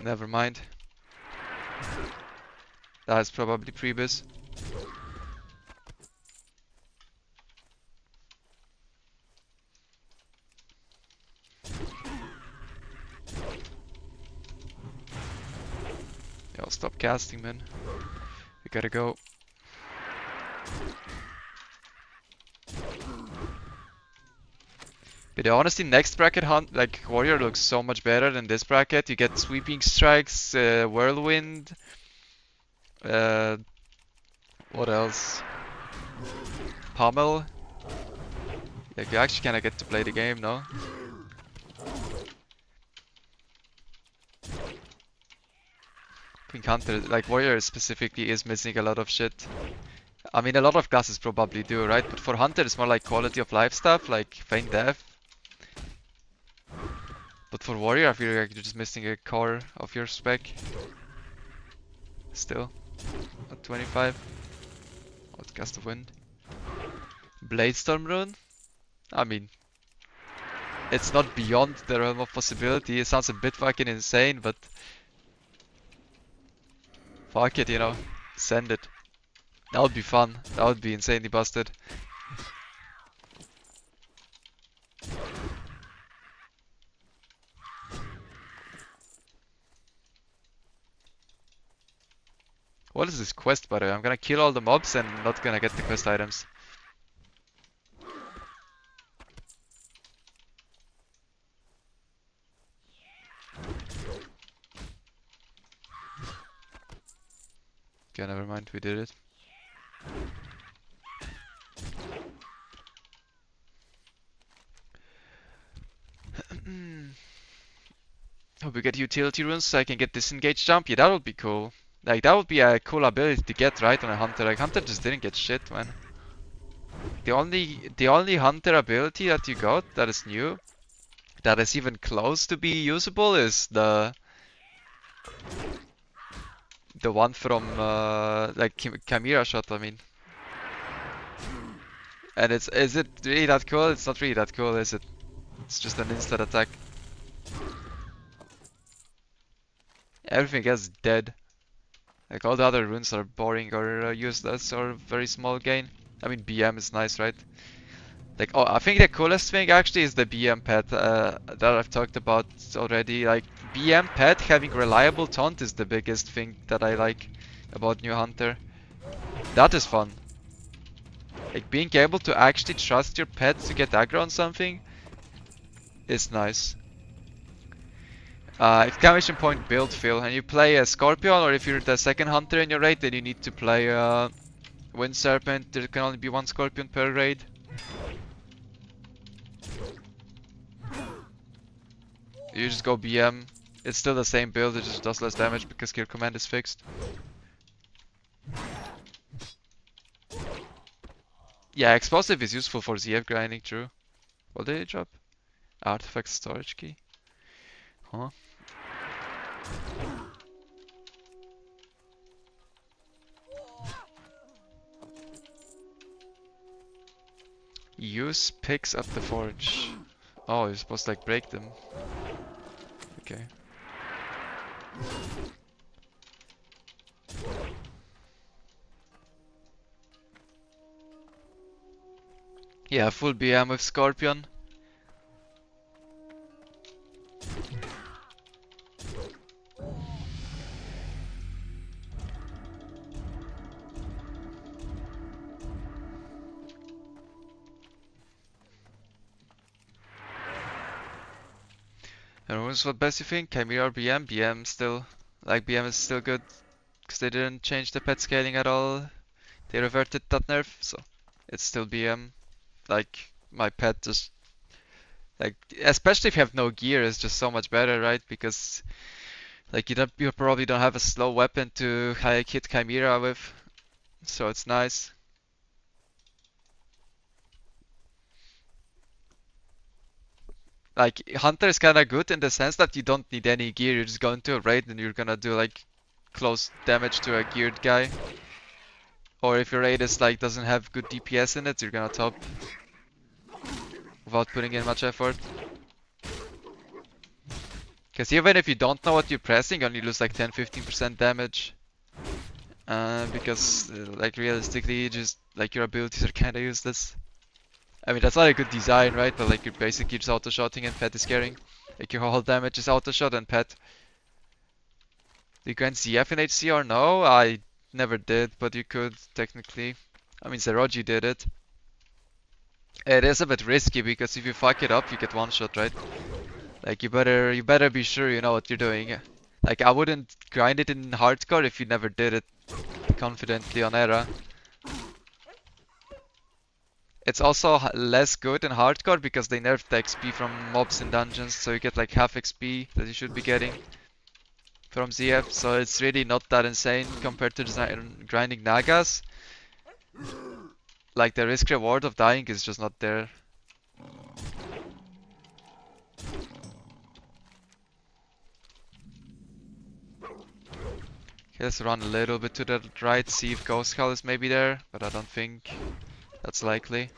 Never mind. That is probably Prebis. Yo, stop casting, man. We gotta go. But honestly, next bracket hunt, like Warrior looks so much better than this bracket. You get sweeping strikes, whirlwind. What else? Pummel. Like you actually kinda get to play the game, no? Pink Hunter, like Warrior specifically, is missing a lot of shit. I mean, a lot of classes probably do, right? But for Hunter, it's more like quality of life stuff, like feign death. But for Warrior, I feel like you're just missing a core of your spec. Still, at 25. What Gust of Wind? Bladestorm rune? I mean, it's not beyond the realm of possibility. It sounds a bit fucking insane, but fuck it, you know. Send it. That would be fun. That would be insanely busted. What is this quest, by the way? I'm gonna kill all the mobs and not gonna get the quest items. Okay, never mind, we did it. Hope we get utility runes so I can get disengage jump. Yeah, that would be cool. Like, that would be a cool ability to get right on a hunter. Like, hunter just didn't get shit, man. The only hunter ability that you got that is new, that is even close to be usable, is the one from like Chimera shot, I mean. And is it really that cool? It's not really that cool, is it? It's just an instant attack. Everything else is dead. Like all the other runes are boring or useless or very small gain. I mean, BM is nice, right? Like, oh, I think the coolest thing actually is the BM pet that I've talked about already. Like, BM pet having reliable taunt is the biggest thing that I like about New Hunter. That is fun. Like, being able to actually trust your pet to get aggro on something is nice. Exclamation point build Phil, and you play a Scorpion, or if you're the second hunter in your raid, then you need to play Wind Serpent. There can only be one Scorpion per raid. You just go BM. It's still the same build, it just does less damage because your command is fixed. Yeah, explosive is useful for ZF grinding, true. What did it drop? Artifact storage key? Huh? Use picks at the forge. Oh, you're supposed to like break them. Okay. Yeah, full BM with Scorpion. And what best you think? Chimera or BM? BM still, like BM is still good because they didn't change the pet scaling at all. They reverted that nerf, so it's still BM. Like my pet just like, especially if you have no gear, is just so much better, right? Because like you probably don't have a slow weapon to like hit Chimera with, so it's nice. Like Hunter is kind of good in the sense that you don't need any gear. You just go into a raid and you're gonna do like close damage to a geared guy. Or if your raid is like doesn't have good DPS in it, you're gonna top without putting in much effort. Because even if you don't know what you're pressing, you only lose like 10-15% damage. Because like realistically, just like your abilities are kind of useless. I mean that's not a good design, right? But like you're basically just auto shotting and pet is carrying. Like your whole damage is auto shot and pet. Do you grant ZF in HCR? No, I never did, but you could technically. I mean Zeroji did it. It is a bit risky because if you fuck it up, you get one shot, right? Like you better be sure you know what you're doing. Like I wouldn't grind it in hardcore if you never did it confidently on era. It's also less good in hardcore because they nerfed the XP from mobs in dungeons, so you get like half XP that you should be getting from ZF, so it's really not that insane compared to grinding Nagas. Like the risk reward of dying is just not there. Okay, let's run a little bit to the right, see if Ghost Skull is maybe there, but I don't think that's likely.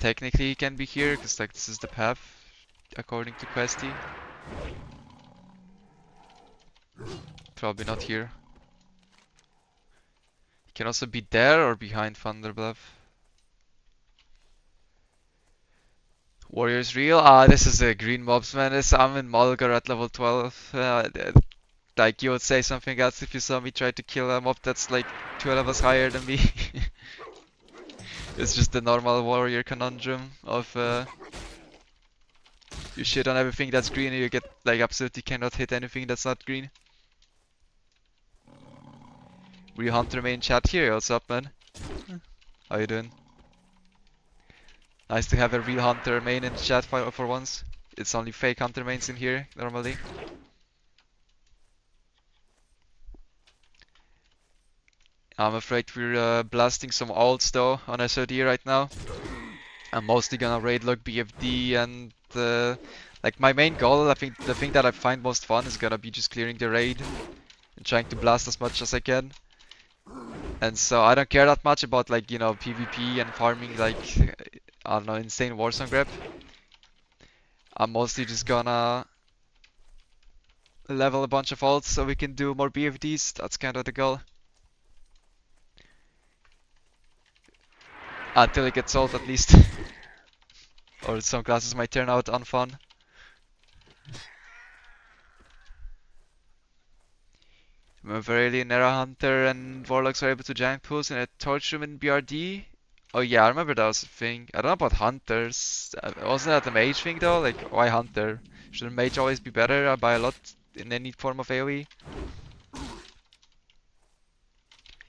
Technically he can be here, because like this is the path, according to Questy. Probably not here. He can also be there or behind Thunderbluff. Warrior's real? Ah, this is a green mobs man. I'm in Mulgar at level 12. Like you would say something else if you saw me try to kill a mob that's like 2 levels higher than me. It's just the normal warrior conundrum of you shit on everything that's green and you get like absolutely cannot hit anything that's not green. Real Hunter main chat here, what's up man? How you doing? Nice to have a real Hunter main in chat for once. It's only fake Hunter mains in here normally. I'm afraid we're blasting some ults though on SoD right now. I'm mostly gonna raid log BFD and like my main goal, I think the thing that I find most fun is gonna be just clearing the raid and trying to blast as much as I can. And so I don't care that much about like, you know, PvP and farming like, I don't know, insane Warzone grab. I'm mostly just gonna level a bunch of ults so we can do more BFDs, that's kind of the goal. Until it gets old at least. Or some classes might turn out unfun. Remember early Nera Hunter and Warlocks were able to jank pools in a torch room in BRD? Oh yeah, I remember that was a thing. I don't know about Hunters. Wasn't that a mage thing though? Like, why Hunter? Shouldn't mage always be better by a lot in any form of AoE?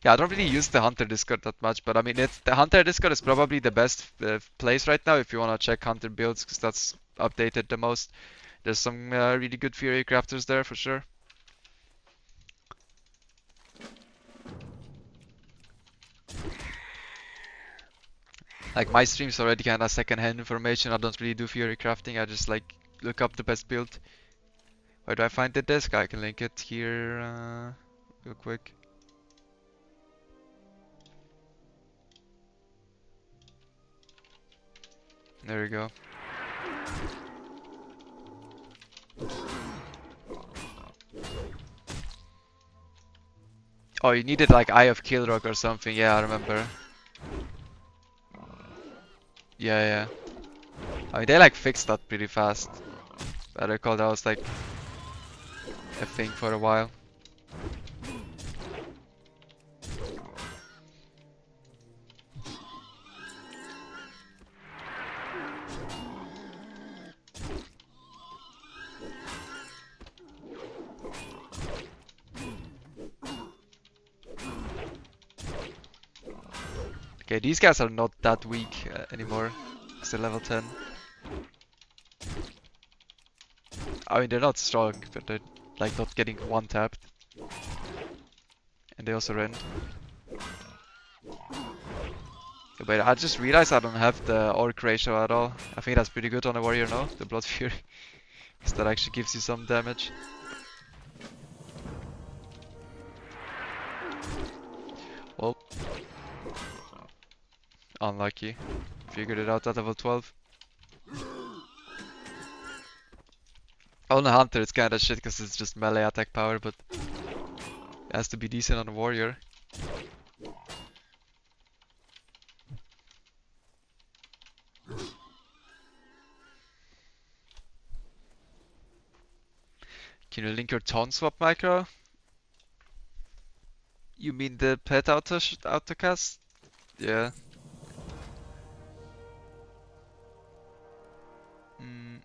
Yeah, I don't really use the Hunter Discord that much, but I mean, the Hunter Discord is probably the best place right now if you want to check Hunter builds, because that's updated the most. There's some really good Fury crafters there for sure. Like my stream's already kind of second-hand information. I don't really do Fury crafting. I just like look up the best build. Where do I find the disc? I can link it here real quick. There we go. Oh, you needed like Eye of Kilrock or something. Yeah, I remember. Yeah, yeah. I mean, they like fixed that pretty fast. I recall that was like a thing for a while. Okay, these guys are not that weak anymore. It's they're level 10. I mean, they're not strong, but they're like not getting one tapped. And they also rend. Wait, I just realized I don't have the orc ratio at all. I think that's pretty good on a warrior now, the blood fury. Because that actually gives you some damage. Well, unlucky. Figured it out at level 12. On a hunter it's kinda shit because it's just melee attack power, but it has to be decent on a warrior. Can you link your taunt swap macro? You mean the pet autocast? Yeah. Mm.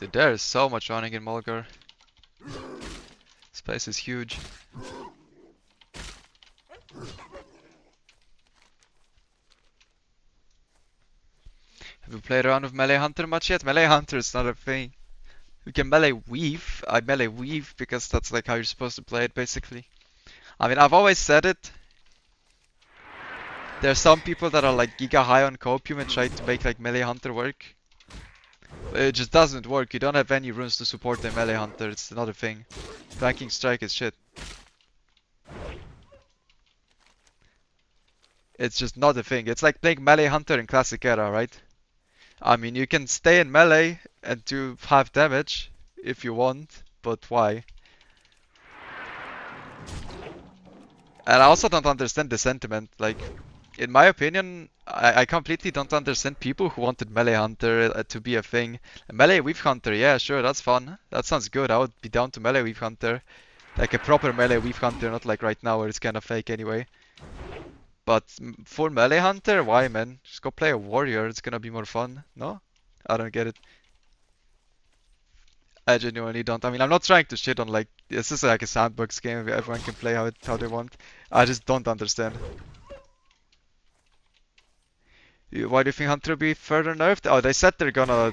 Dude, there is so much running in Mulgar. This place is huge. Have you played around with Melee Hunter much yet? Melee Hunter is not a thing. You can melee weave. I melee weave because that's like how you're supposed to play it basically. I mean, I've always said it. There are some people that are like giga high on copium and try to make like Melee Hunter work. But it just doesn't work. You don't have any runes to support the Melee Hunter. It's not a thing. Flanking strike is shit. It's just not a thing. It's like playing Melee Hunter in Classic Era, right? I mean, you can stay in melee and do 5 damage if you want, but why? And I also don't understand the sentiment. Like, in my opinion, I completely don't understand people who wanted Melee Hunter to be a thing. A Melee Weave Hunter, yeah, sure, that's fun. That sounds good. I would be down to Melee Weave Hunter. Like a proper Melee Weave Hunter, not like right now where it's kind of fake anyway. But for Melee Hunter, why, man? Just go play a Warrior. It's gonna be more fun. No? I don't get it. I genuinely don't. I mean, I'm not trying to shit on like this is like a sandbox game where everyone can play how they want. I just don't understand. Why do you think Hunter will be further nerfed? Oh, they said they're gonna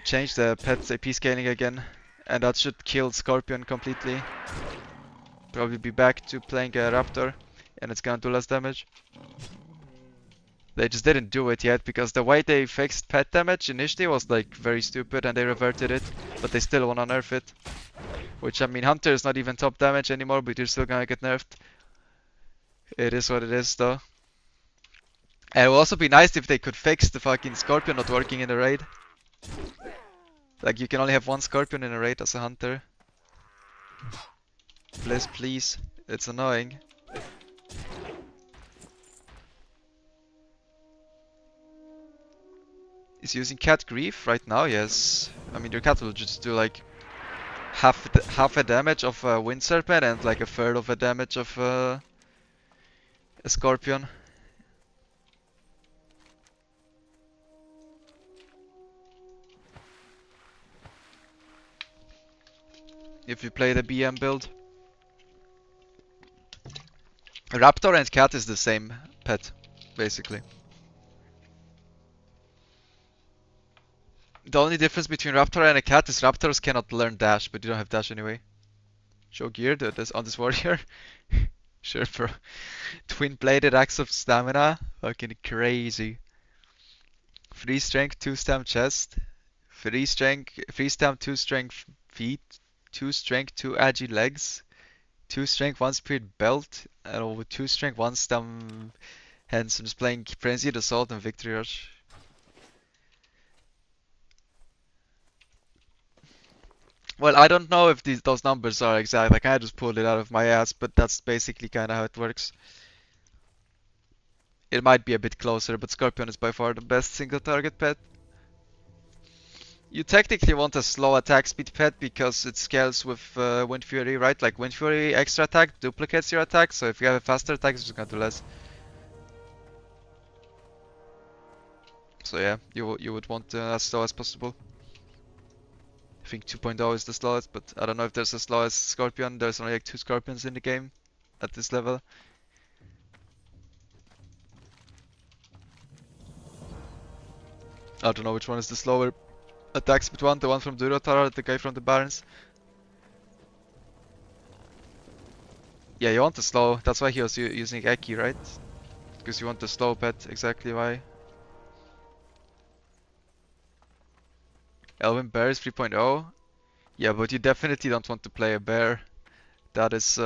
change the pet AP scaling again, and that should kill Scorpion completely. Probably be back to playing a Raptor, and it's gonna do less damage. They just didn't do it yet because the way they fixed pet damage initially was like very stupid, and they reverted it, but they still wanna nerf it. Which, I mean, Hunter is not even top damage anymore, but you're still gonna get nerfed. It is what it is, though. And it would also be nice if they could fix the fucking Scorpion not working in the raid. Like, you can only have one Scorpion in a raid as a Hunter. Please, please. It's annoying. Is using Cat Grief right now? Yes. I mean, your cat will just do like half a damage of a Wind Serpent and like a third of a damage of a Scorpion. If you play the BM build. Raptor and Cat is the same pet, basically. The only difference between Raptor and a Cat is Raptors cannot learn Dash, but you don't have Dash anyway. Show gear on this warrior. Sure, bro. Twin-bladed axe of stamina. Fucking crazy. 3 strength, 2 stamp chest. 3 strength, 3 stamp, 2 strength feet. 2 strength, 2 agi legs. 2 strength, 1 spirit belt. And with 2 strength, 1 stamp hands. I'm just playing Frenzied Assault and Victory Rush. Well, I don't know if those numbers are exact. Like I just pulled it out of my ass, but that's basically kind of how it works. It might be a bit closer, but Scorpion is by far the best single target pet. You technically want a slow attack speed pet because it scales with Wind Fury, right? Like Wind Fury extra attack duplicates your attack, so if you have a faster attack, it's just gonna do less. So yeah, you would want as slow as possible. I think 2.0 is the slowest, but I don't know if there's a slowest Scorpion. There's only like 2 Scorpions in the game at this level. I don't know which one is the slower attack speed one, the one from Durotar or the guy from the Barons. Yeah, you want the slow. That's why he was using Eki, right? Because you want the slow pet, exactly why. Elven Bear is 3.0. Yeah, but you definitely don't want to play a bear. That is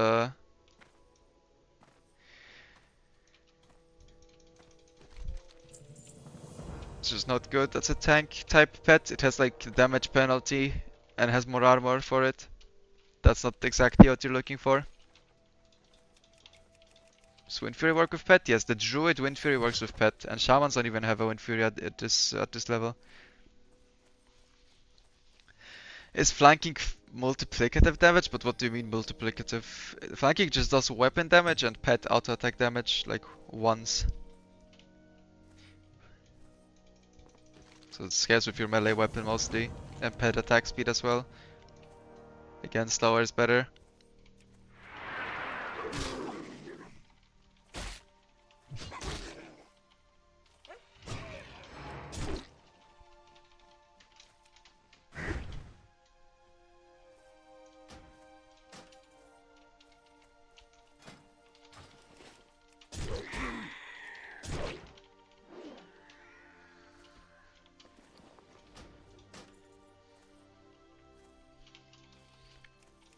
it's just not good. That's a tank type pet. It has like damage penalty and has more armor for it. That's not exactly what you're looking for. Does Wind Fury work with pet? Yes, the Druid Wind Fury works with pet, and Shamans don't even have a Wind Fury at this level. Is flanking multiplicative damage? But what do you mean multiplicative? Flanking just does weapon damage and pet auto attack damage like once. So it scales with your melee weapon mostly, and pet attack speed as well. Again, slower is better.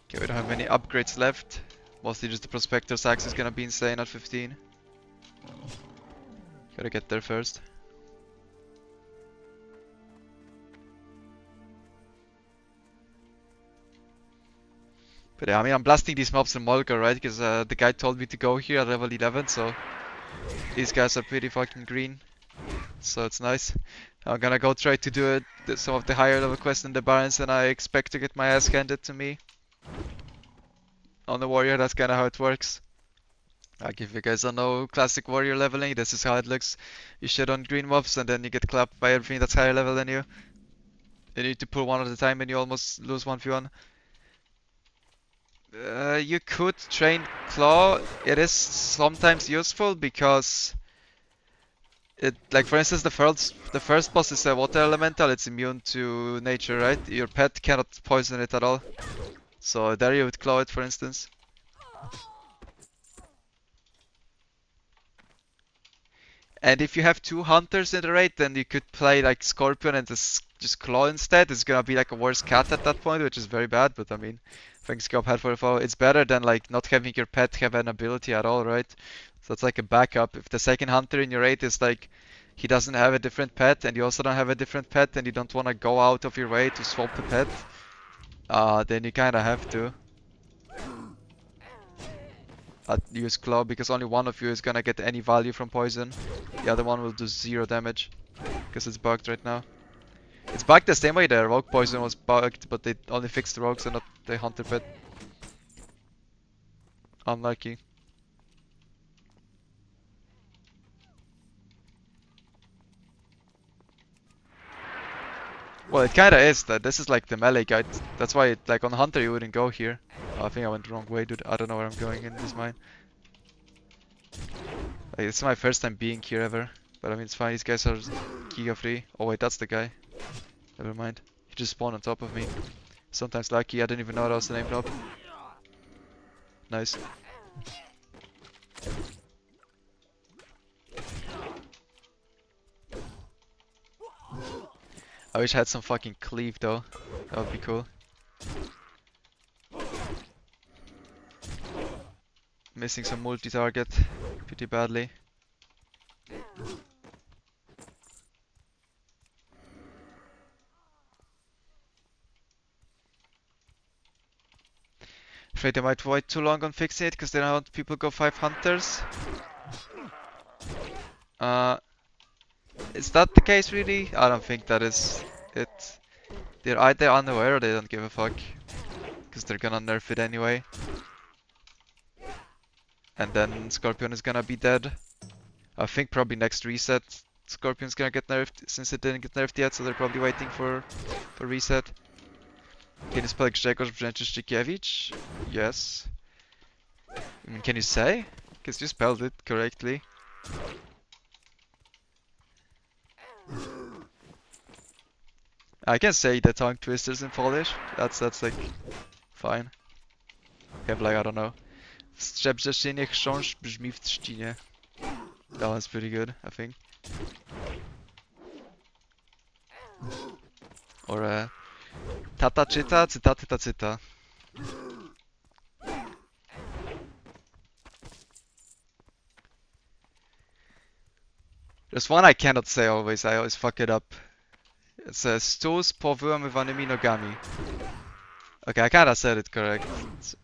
Okay, we don't have many upgrades left. Mostly just the Prospector's axe is gonna be insane at 15. Gotta get there first. But yeah, I mean, I'm blasting these mobs in Molgar, right? Because the guy told me to go here at level 11, so these guys are pretty fucking green. So it's nice. I'm gonna go try to do some of the higher level quests in the Barons, and I expect to get my ass handed to me. On the Warrior, that's kinda how it works. Like if you guys don't know classic Warrior leveling, this is how it looks. You shit on green mobs, and then you get clapped by everything that's higher level than you. You need to pull one at a time, and you almost lose 1v1. You could train Claw. It is sometimes useful because it, like for instance, the first boss is a water elemental. It's immune to nature, right? Your pet cannot poison it at all. So there you would claw it, for instance. And if you have 2 hunters in the raid, then you could play like Scorpion and just claw instead. It's gonna be like a worse cat at that point, which is very bad. But I mean, thanks God had for a foe. It's better than like not having your pet have an ability at all, right? So it's like a backup. If the second hunter in your raid is like he doesn't have a different pet, and you also don't have a different pet, and you don't want to go out of your way to swap the pet, then you kind of have to use Claw because only one of you is gonna get any value from poison. The other one will do 0 damage because it's bugged right now. It's bugged the same way the rogue poison was bugged, but they only fixed the rogues and not the hunter pet. Unlucky. Well, it kinda is that this is like the melee guide. That's why like on hunter you wouldn't go here. Oh, I think I went the wrong way, dude. I don't know where I'm going in this mine. Like, it's my first time being here ever. But I mean, it's fine. These guys are Giga free. Oh wait, that's the guy. Never mind. He just spawned on top of me. Sometimes lucky. I didn't even know that was the name knob. Nice. I wish I had some fucking cleave though. That would be cool. Missing some multi-target pretty badly. afraid they might wait too long on fixing it because they don't want people go 5 hunters. Is that the case really? I don't think that is it. They're either unaware or they don't give a fuck. Because they're gonna nerf it anyway. And then Scorpion is gonna be dead. I think probably next reset Scorpion's gonna get nerfed since it didn't get nerfed yet, so they're probably waiting for reset. Can you spell Grzegorz Brzęczyszczykiewicz? Yes. I mean, can you say? Because you spelled it correctly. I can say the tongue twisters in Polish. That's like fine. Okay, but like I don't know. Strzebrzeszynie chrząszcz brzmi w trzcinie. That one's pretty good, I think. Or tata czyta, cytaty ta cyta. There's one I cannot say always, I always fuck it up. It's a stół z powyłamywanymi nogami. Okay, I kinda said it correct. It's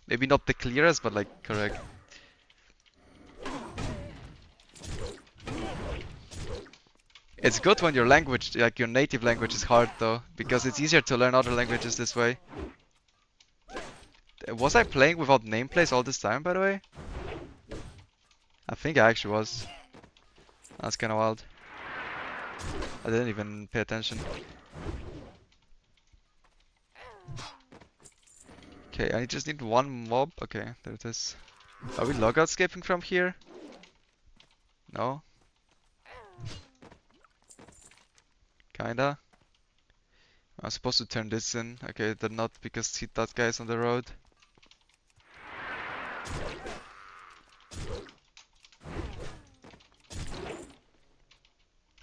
maybe not the clearest, but like correct. It's good when your language, like your native language is hard though, because it's easier to learn other languages this way. Was I playing without nameplates all this time, by the way? I think I actually was. That's kinda wild. I didn't even pay attention. Okay, I just need one mob. Okay, there it is. Are we logout skipping from here? No? Kinda. I'm supposed to turn this in. Okay, they're not because that guy's on the road.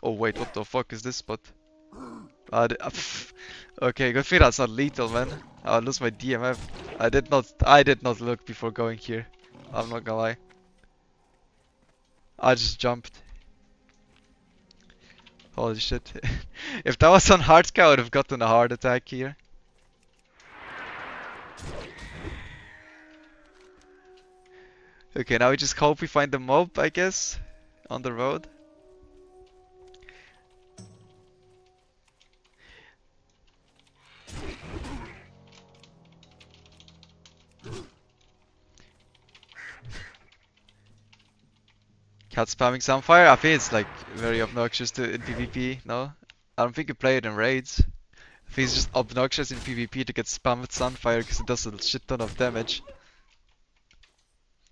Oh wait, what the fuck is this spot? Okay, good thing that's not lethal, man. I'll lose my DMF. I did not look before going here. I'm not gonna lie. I just jumped. Holy shit. If that was on hardcore, I would have gotten a heart attack here. Okay, now we just hope we find the mob, I guess, on the road. Cat spamming Sunfire? I think it's like very obnoxious in PvP, no? I don't think you play it in raids. I think it's just obnoxious in PvP to get spammed with Sunfire because it does a shit ton of damage.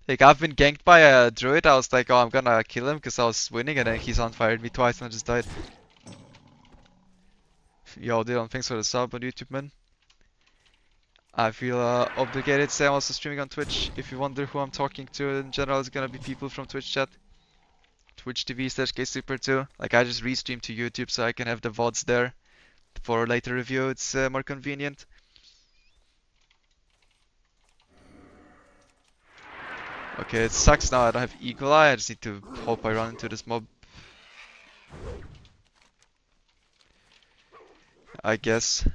Like I've been ganked by a druid, I was like, oh I'm gonna kill him because I was winning and then he Sunfired me twice and I just died. Yo Dylan, thanks for the sub on YouTube, man. I feel obligated to say I'm also streaming on Twitch. If you wonder who I'm talking to in general, it's gonna be people from Twitch chat. Twitch TV/KSuper2. Like I just restream to YouTube so I can have the VODs there for later review. It's more convenient. Okay, it sucks now I don't have Eagle Eye. I just need to hope I run into this mob. I guess.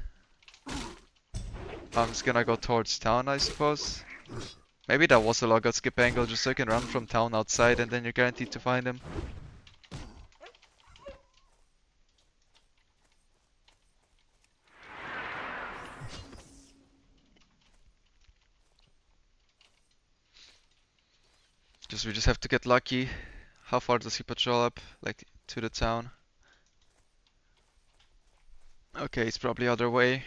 I'm just gonna go towards town, I suppose. Maybe that was a logout skip angle just so you can run from town outside and then you're guaranteed to find him. We just have to get lucky. How far does he patrol up? Like to the town? Okay, it's probably other way.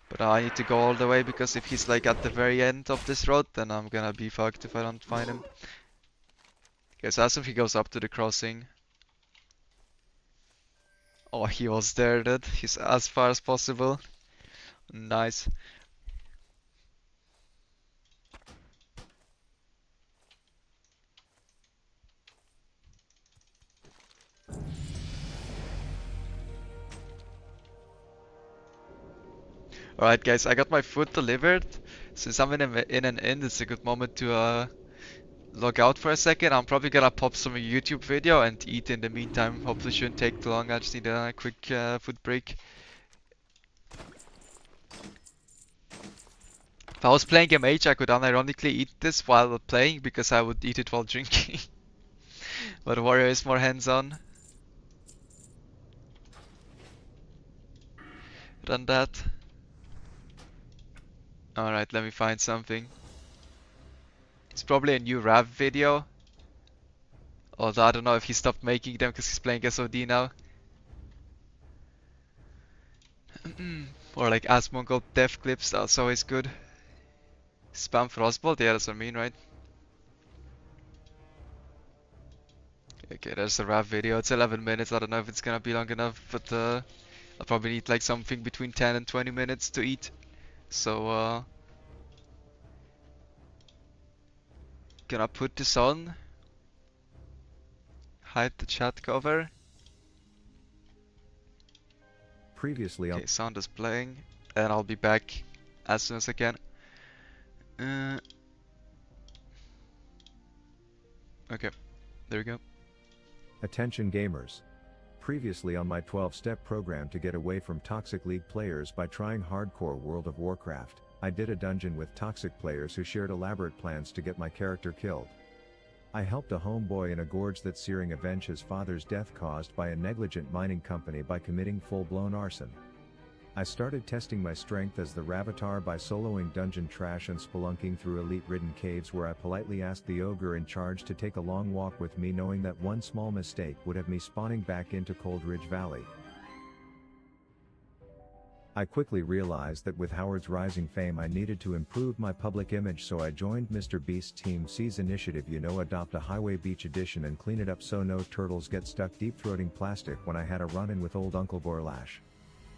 But I need to go all the way because if he's like at the very end of this road, then I'm gonna be fucked if I don't find him. Okay, so as if he goes up to the crossing. Oh, he was there, dude. He's as far as possible. Nice. Alright guys, I got my food delivered. Since I'm in an inn, it's a good moment to log out for a second. I'm probably gonna pop some YouTube video and eat in the meantime. Hopefully shouldn't take too long. I just need a quick food break. If I was playing MH, I could unironically eat this while playing because I would eat it while drinking. But Warrior is more hands-on than that. Alright, let me find something. It's probably a new rap video. Although I don't know if he stopped making them because he's playing SoD now. Or like Asmongold dev clips, that's always good. Spam Frostbolt, yeah, that's what I mean, right? Okay, there's a rap video. It's 11 minutes. I don't know if it's gonna be long enough, but I'll probably need like something between 10 and 20 minutes to eat. So gonna put this on. Hide the chat cover. Previously Okay, sound is playing, and I'll be back as soon as I can. Okay, there we go. Attention gamers. Previously on my 12-step program to get away from toxic league players by trying hardcore World of Warcraft, I did a dungeon with toxic players who shared elaborate plans to get my character killed. I helped a homeboy in a gorge that searing avenge his father's death caused by a negligent mining company by committing full-blown arson. I started testing my strength as the Ravatar by soloing dungeon trash and spelunking through elite-ridden caves where I politely asked the ogre in charge to take a long walk with me, knowing that one small mistake would have me spawning back into Cold Ridge Valley. I quickly realized that with Howard's rising fame I needed to improve my public image, so I joined Mr. Beast's Team C's initiative, adopt a Highway Beach edition and clean it up so no turtles get stuck deep-throating plastic, when I had a run-in with old Uncle Gorlash,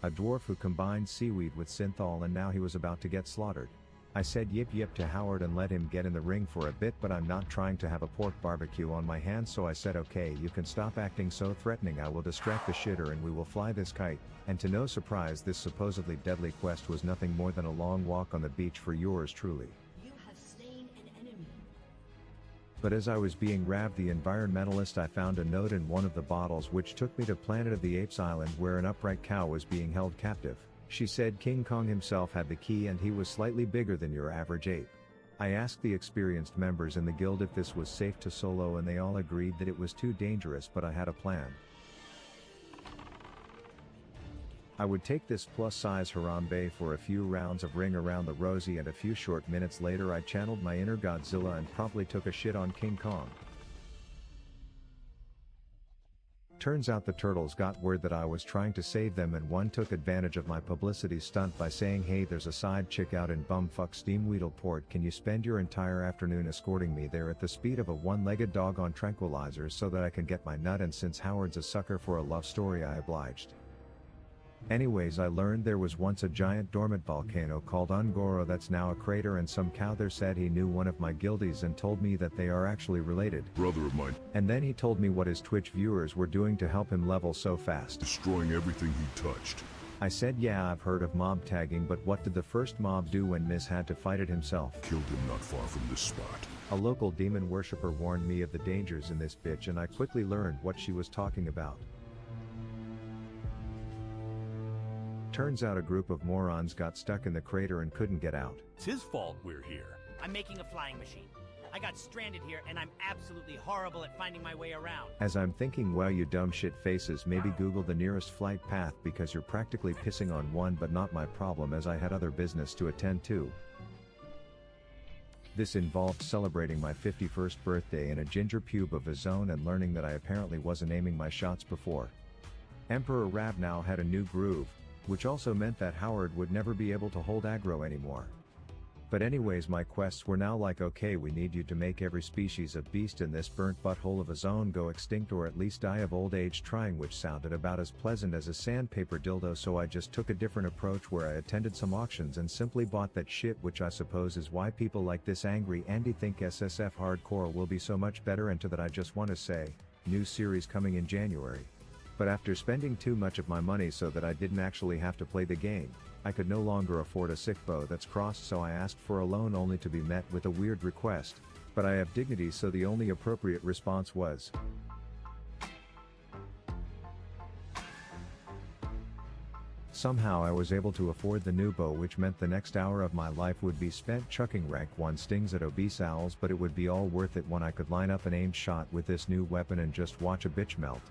a dwarf who combined seaweed with synthol, and now he was about to get slaughtered. I said yip yip to Howard and let him get in the ring for a bit, but I'm not trying to have a pork barbecue on my hands, so I said okay, you can stop acting so threatening, I will distract the shitter and we will fly this kite. And to no surprise, this supposedly deadly quest was nothing more than a long walk on the beach for yours truly. You have slain an enemy. But as I was being raved the environmentalist, I found a note in one of the bottles which took me to Planet of the Apes Island, where an upright cow was being held captive. She said King Kong himself had the key and he was slightly bigger than your average ape. I asked the experienced members in the guild if this was safe to solo and they all agreed that it was too dangerous, but I had a plan. I would take this plus-size Harambe for a few rounds of Ring Around the Rosie, and a few short minutes later I channeled my inner Godzilla and promptly took a shit on King Kong. Turns out the turtles got word that I was trying to save them, and one took advantage of my publicity stunt by saying, hey, there's a side chick out in bumfuck Steamweedleport, can you spend your entire afternoon escorting me there at the speed of a one-legged dog on tranquilizers so that I can get my nut? And since Howard's a sucker for a love story, I obliged. Anyways, I learned there was once a giant dormant volcano called Ungoro that's now a crater, and some cow there said he knew one of my guildies and told me that they are actually related. Brother of mine. And then he told me what his Twitch viewers were doing to help him level so fast. Destroying everything he touched. I said, yeah, I've heard of mob tagging, but what did the first mob do when Miz had to fight it himself? Killed him not far from this spot. A local demon worshipper warned me of the dangers in this bitch, and I quickly learned what she was talking about. Turns out a group of morons got stuck in the crater and couldn't get out. It's his fault we're here. I'm making a flying machine. I got stranded here and I'm absolutely horrible at finding my way around. As I'm thinking, well, you dumb shit faces, maybe Google the nearest flight path, because you're practically pissing on one, but not my problem as I had other business to attend to. This involved celebrating my 51st birthday in a ginger pube of a zone and learning that I apparently wasn't aiming my shots before. Emperor Rab now had a new groove, which also meant that Howard would never be able to hold aggro anymore. But anyways, my quests were now like, okay, we need you to make every species of beast in this burnt butthole of a zone go extinct or at least die of old age trying, which sounded about as pleasant as a sandpaper dildo, so I just took a different approach where I attended some auctions and simply bought that shit, which I suppose is why people like this angry Andy think SSF hardcore will be so much better. And to that I just want to say, new series coming in January. But after spending too much of my money so that I didn't actually have to play the game, I could no longer afford a sick bow that's crossed, so I asked for a loan only to be met with a weird request. But I have dignity, so the only appropriate response was, Somehow I was able to afford the new bow, which meant the next hour of my life would be spent chucking rank 1 stings at obese owls, but it would be all worth it when I could line up an aimed shot with this new weapon and just watch a bitch melt.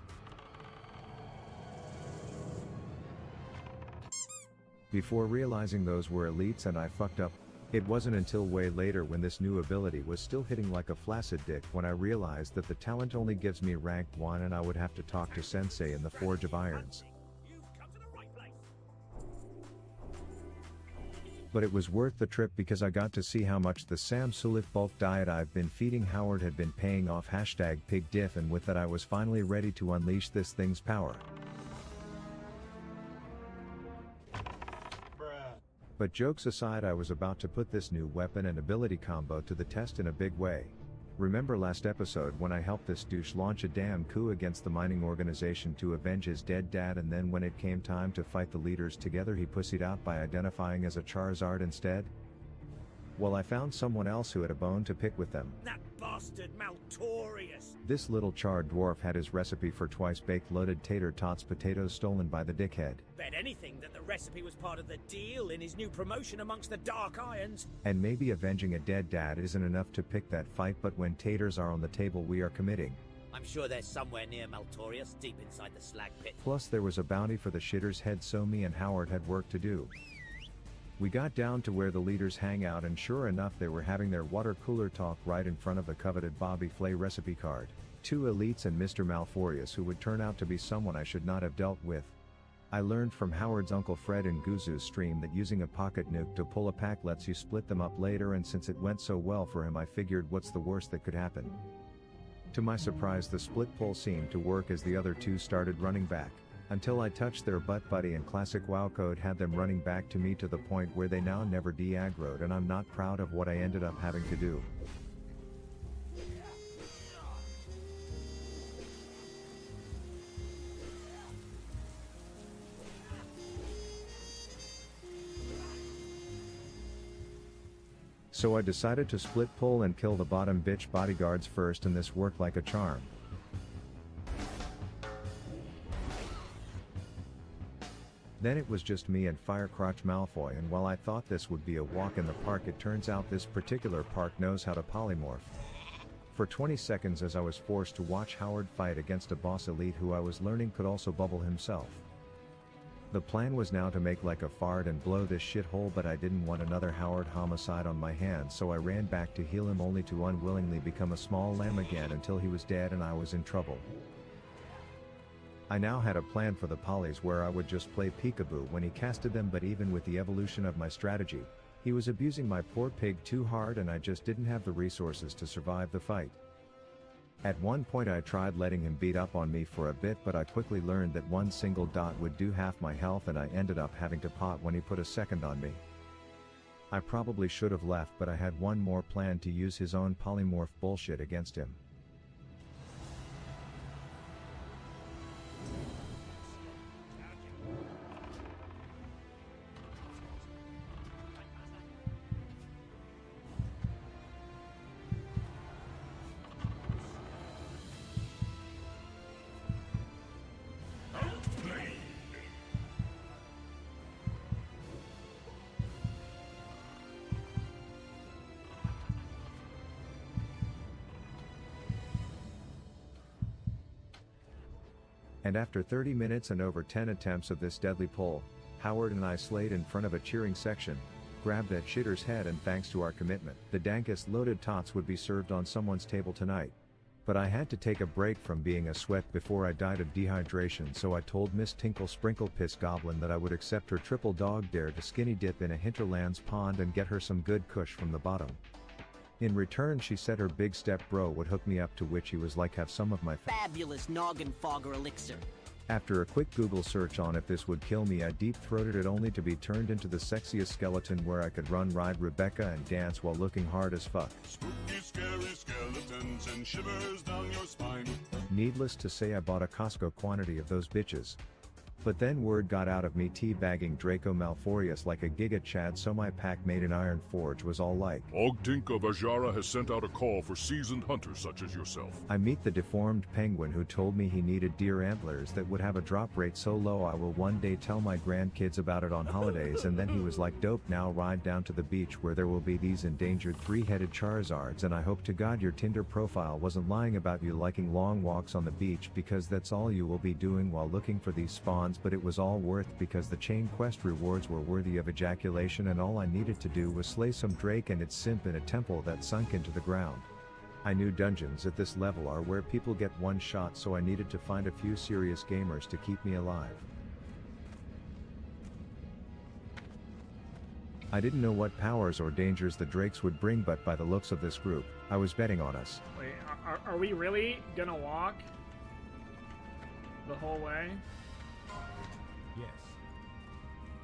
Before realizing those were elites and I fucked up, it wasn't until way later when this new ability was still hitting like a flaccid dick when I realized that the talent only gives me rank 1 and I would have to talk to Sensei in the Forge of Irons. But it was worth the trip because I got to see how much the Sam Sulif bulk diet I've been feeding Howard had been paying off. #pigdiff, and with that I was finally ready to unleash this thing's power. But jokes aside, I was about to put this new weapon and ability combo to the test in a big way. Remember last episode when I helped this douche launch a damn coup against the mining organization to avenge his dead dad, and then when it came time to fight the leaders together he pussied out by identifying as a Charizard instead? Well, I found someone else who had a bone to pick with them. That bastard Maltorius! This little charred dwarf had his recipe for twice-baked loaded tater tots potatoes stolen by the dickhead. Bet anything that the recipe was part of the deal in his new promotion amongst the Dark Irons. And maybe avenging a dead dad isn't enough to pick that fight, but when taters are on the table we are committing. I'm sure they're somewhere near Maltorius, deep inside the slag pit. Plus there was a bounty for the shitter's head, so me and Howard had work to do. We got down to where the leaders hang out, and sure enough they were having their water cooler talk right in front of the coveted Bobby Flay recipe card. 2 elites and Mr. Malforius, who would turn out to be someone I should not have dealt with. I learned from Howard's Uncle Fred in Guzu's stream that using a pocket nuke to pull a pack lets you split them up later, and since it went so well for him I figured what's the worst that could happen. To my surprise the split pull seemed to work as the other 2 started running back. Until I touched their butt buddy, and classic WoW code had them running back to me to the point where they now never de-aggroed, and I'm not proud of what I ended up having to do. So I decided to split pull and kill the bottom bitch bodyguards first, and this worked like a charm. Then it was just me and Firecrotch Malfoy, and while I thought this would be a walk in the park, it turns out this particular park knows how to polymorph. For 20 seconds as I was forced to watch Howard fight against a boss elite who I was learning could also bubble himself. The plan was now to make like a fart and blow this shithole, but I didn't want another Howard homicide on my hands, so I ran back to heal him, only to unwillingly become a small lamb again until he was dead and I was in trouble. I now had a plan for the polys where I would just play peekaboo when he casted them, but even with the evolution of my strategy, he was abusing my poor pig too hard and I just didn't have the resources to survive the fight. At one point I tried letting him beat up on me for a bit, but I quickly learned that one single dot would do half my health, and I ended up having to pot when he put a second on me. I probably should have left, but I had one more plan: to use his own polymorph bullshit against him. And after 30 minutes and over 10 attempts of this deadly pull, Howard and I slayed in front of a cheering section, grabbed that shitter's head, and thanks to our commitment, the dankest loaded tots would be served on someone's table tonight. But I had to take a break from being a sweat before I died of dehydration, so I told Miss Tinkle Sprinkle Piss Goblin that I would accept her triple dog dare to skinny dip in a hinterlands pond and get her some good kush from the bottom. In return she said her big step bro would hook me up, to which he was like, have some of my fabulous noggin fogger elixir. After a quick Google search on if this would kill me, I deep-throated it, only to be turned into the sexiest skeleton where I could run, ride Rebecca, and dance while looking hard as fuck. Spooky, scary skeletons and shivers down your spine. Needless to say I bought a Costco quantity of those bitches. But then word got out of me teabagging Draco Malforius like a Giga Chad, so my pack made in Iron Forge was all like, Ogdink of Ajara has sent out a call for seasoned hunters such as yourself. I meet the deformed penguin who told me he needed deer antlers that would have a drop rate so low I will one day tell my grandkids about it on holidays, and then he was like, dope, now ride down to the beach where there will be these endangered three-headed Charizards, and I hope to God your Tinder profile wasn't lying about you liking long walks on the beach, because that's all you will be doing while looking for these spawns, but it was all worth because the chain quest rewards were worthy of ejaculation, and all I needed to do was slay some Drake and its simp in a temple that sunk into the ground. I knew dungeons at this level are where people get one shot, so I needed to find a few serious gamers to keep me alive. I didn't know what powers or dangers the Drakes would bring, but by the looks of this group, I was betting on us. Wait, are we really gonna walk the whole way? Yes.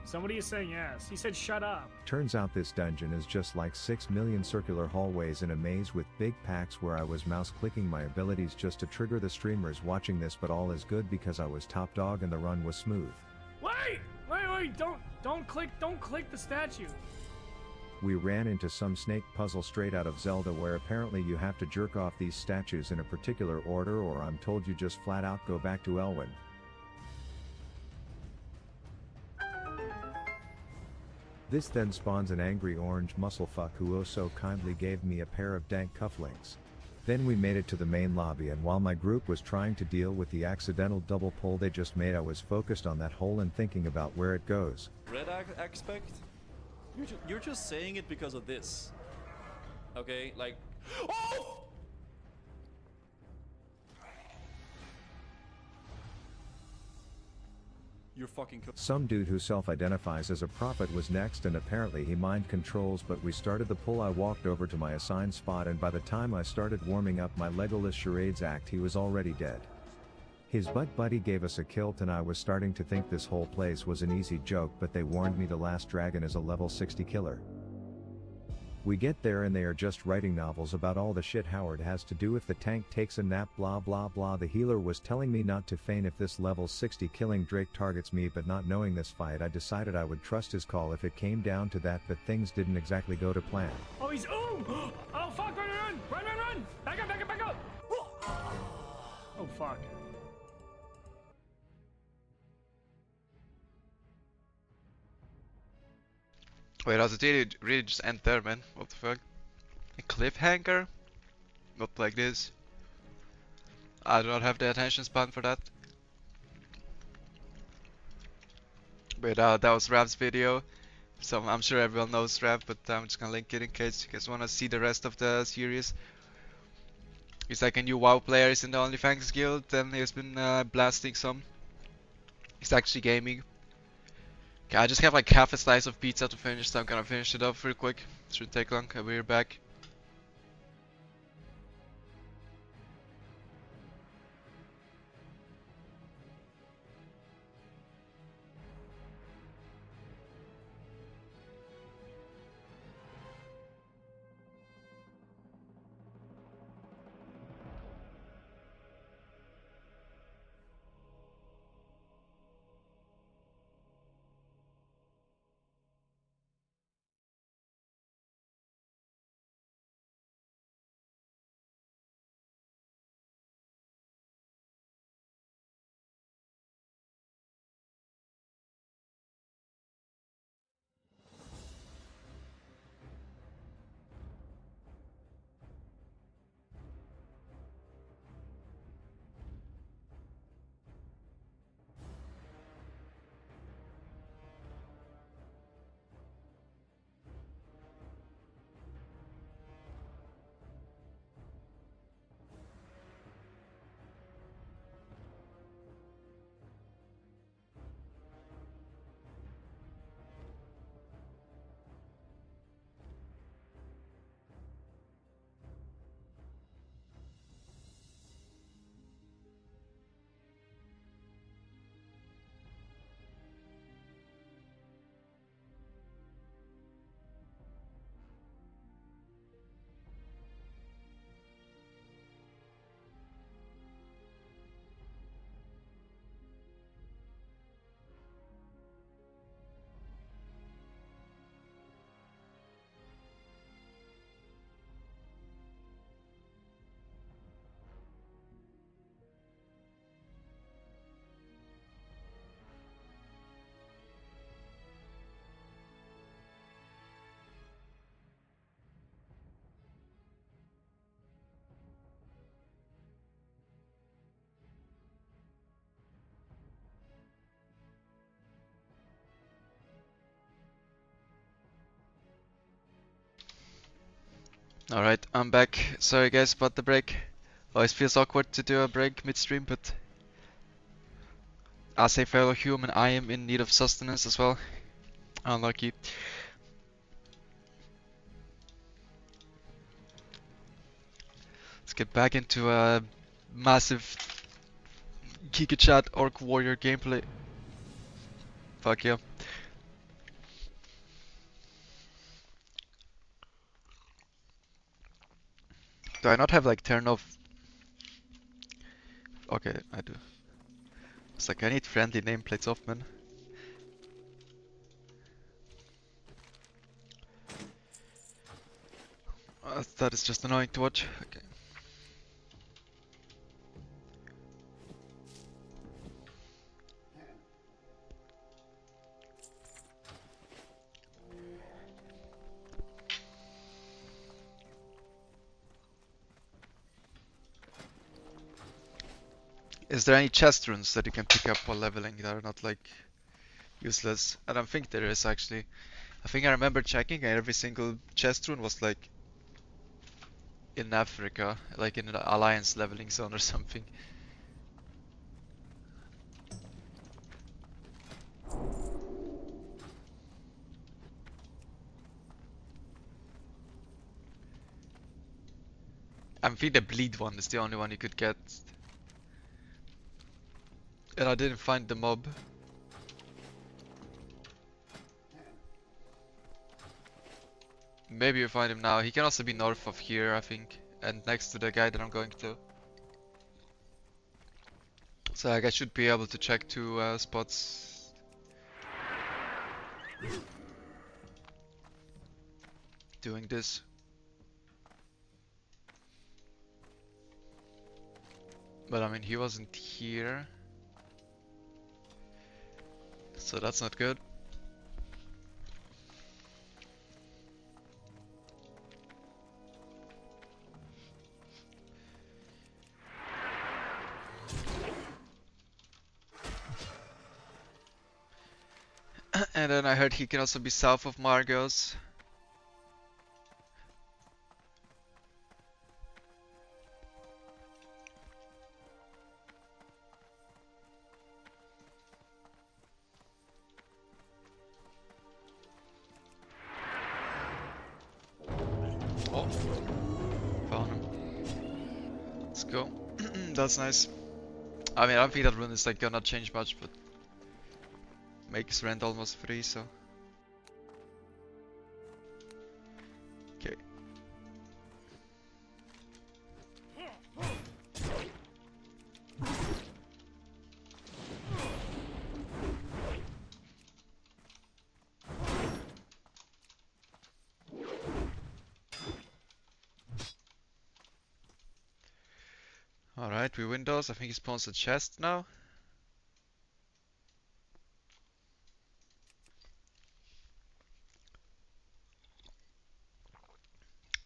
Somebody is saying yes. He said shut up. Turns out this dungeon is just like 6 million circular hallways in a maze with big packs where I was mouse clicking my abilities just to trigger the streamers watching this, but all is good because I was top dog and the run was smooth. Wait! Don't click the statue. We ran into some snake puzzle straight out of Zelda where apparently you have to jerk off these statues in a particular order, or I'm told you just flat out go back to Elwyn. This then spawns an angry orange musclefuck who oh so kindly gave me a pair of dank cufflinks. Then we made it to the main lobby, and while my group was trying to deal with the accidental double pull they just made, I was focused on that hole and thinking about where it goes. Red aspect? You're just saying it because of this. Okay, like... Oh! You're fucking... Some dude who self-identifies as a prophet was next, and apparently he mind controls, but we started the pull. I walked over to my assigned spot, and by the time I started warming up my Legolas charades act, he was already dead. His butt buddy gave us a kilt, and I was starting to think this whole place was an easy joke, but they warned me the last dragon is a level 60 killer. We get there and they are just writing novels about all the shit Howard has to do if the tank takes a nap, blah blah blah. The healer was telling me not to feign if this level 60 killing Drake targets me, but not knowing this fight I decided I would trust his call if it came down to that, but things didn't exactly go to plan. Oh, he's oh fuck, run! Back up! Oh fuck. Wait, does it really just end there, man? What the fuck? A cliffhanger? Not like this. I do not have the attention span for that. But that was Rav's video. So I'm sure everyone knows Rav, but I'm just gonna link it in case you guys wanna see the rest of the series. He's like a new WoW player, he's in the OnlyFans guild, and he's been blasting some. He's actually gaming. Okay, I just have like half a slice of pizza to finish, so I'm gonna finish it up real quick. Shouldn't take long, I'll be right back. Alright, I'm back. Sorry guys about the break. Always feels awkward to do a break midstream, but as a fellow human, I am in need of sustenance as well. Unlucky. Let's get back into a massive Giga Chat Orc Warrior gameplay. Fuck yeah. Do I not have like turn off? Okay, I do. It's like I need friendly nameplates off, man. That is just annoying to watch. Okay. Is there any chest runes that you can pick up while leveling that are not like useless? I don't think there is actually. I think I remember checking and every single chest rune was like in Africa, like in an alliance leveling zone or something. I think the bleed one is the only one you could get. And I didn't find the mob. Maybe you find him now. He can also be north of here, I think. And next to the guy that I'm going to. So like, I should be able to check two spots. Doing this. But I mean, he wasn't here. So that's not good. And then I heard he can also be south of Margos. Oh, found him. Let's go. That's nice. I mean, I don't think that rune is like gonna change much, but makes rent almost free, so. Okay. Alright, we win those. I think he spawns a chest now.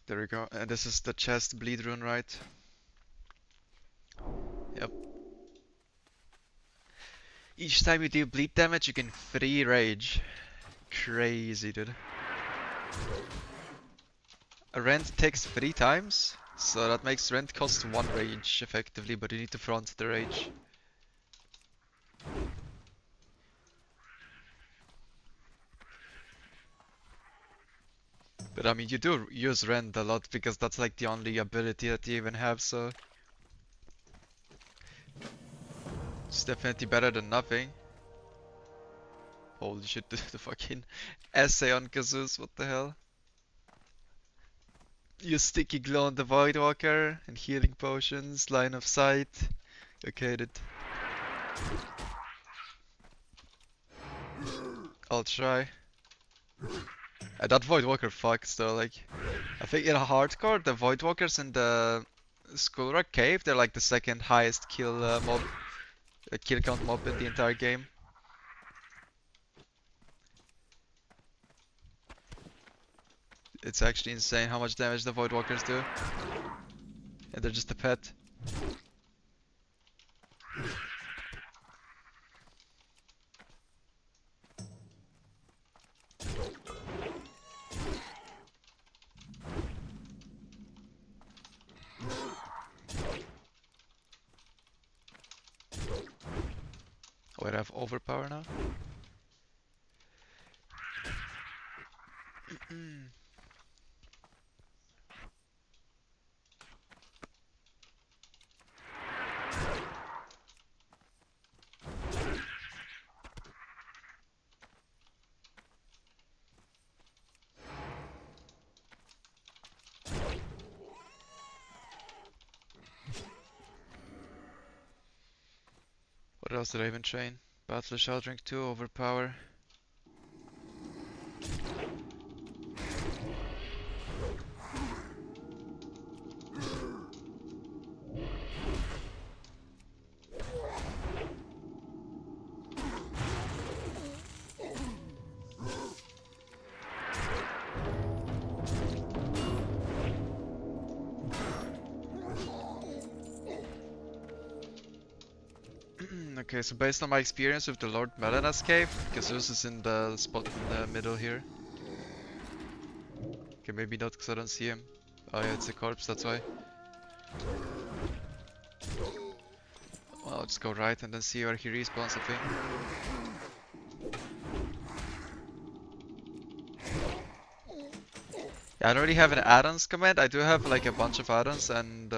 There we go. And this is the chest bleed rune, right? Yep. Each time you do bleed damage, you can free rage. Crazy, dude. A rent takes 3 times, so that makes rent cost 1 rage effectively, but you need to front the rage. But I mean, you do use rend a lot because that's like the only ability that you even have, so it's definitely better than nothing. Holy shit, the fucking essay on Kazus, what the hell? You sticky glow on the Voidwalker and healing potions, line of sight. Okay, dude. I'll try. That Voidwalker fucks though, like I think in a hardcore the Voidwalkers in the Skullrock Cave, they're like the second highest kill mob, kill count mob in the entire game. It's actually insane how much damage the Voidwalkers do. And they're just a pet. Wait, I have overpower now? What else did I even train? Battle Shell Drink 2, overpower. Okay, so based on my experience with the Lord Melena's cave, Casus is in the spot in the middle here. Okay, maybe not because I don't see him. Oh yeah, it's a corpse, that's why. Well, I'll just go right and then see where he respawns, I think. Yeah, I don't really have an add-ons command. I do have like a bunch of add-ons and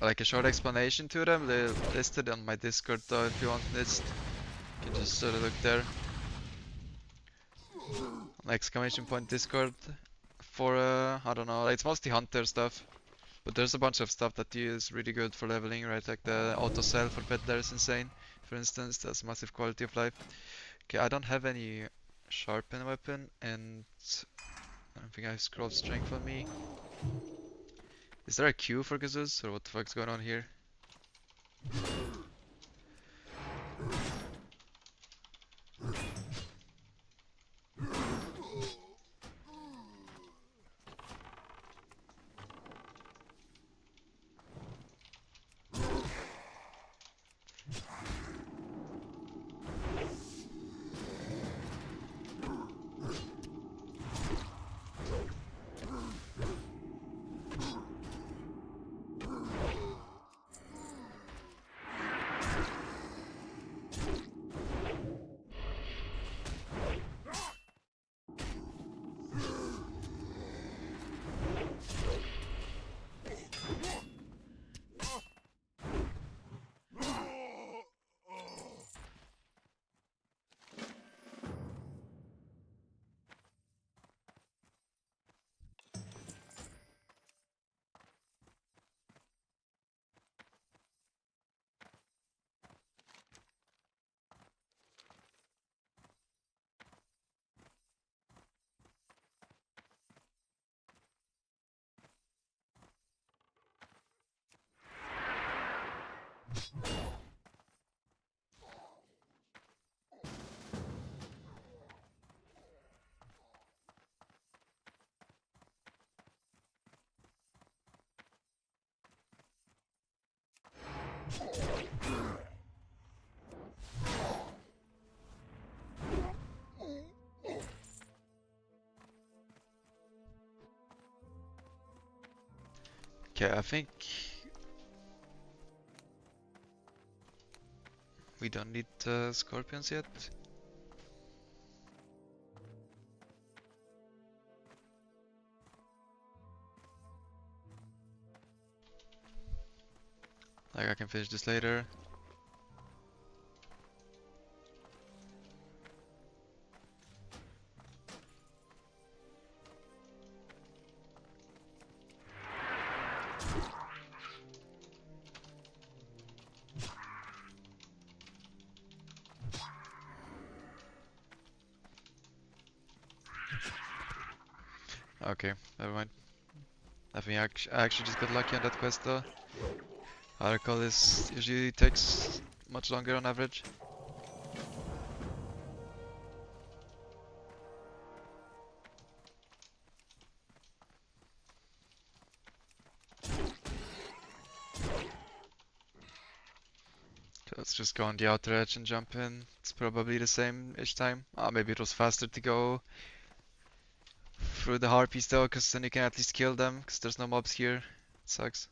like a short explanation to them. They're listed on my Discord though, if you want this. You can just sort of look there. Exclamation point Discord for I don't know, it's mostly hunter stuff. But there's a bunch of stuff that is really good for leveling, right? Like the auto sell for pet there is insane. For instance, that's massive quality of life. Okay, I don't have any sharpen weapon and I don't think I have scroll strength on me. Is there a queue for Gazus or what the fuck's going on here? Okay, I think we don't need scorpions yet. Like I can finish this later. Okay, never mind. I think I actually just got lucky on that quest though. I recall this usually takes much longer on average. Let's just go on the outer edge and jump in. It's probably the same each time. Maybe it was faster to go through the harpies though, because then you can at least kill them, because there's no mobs here. It sucks.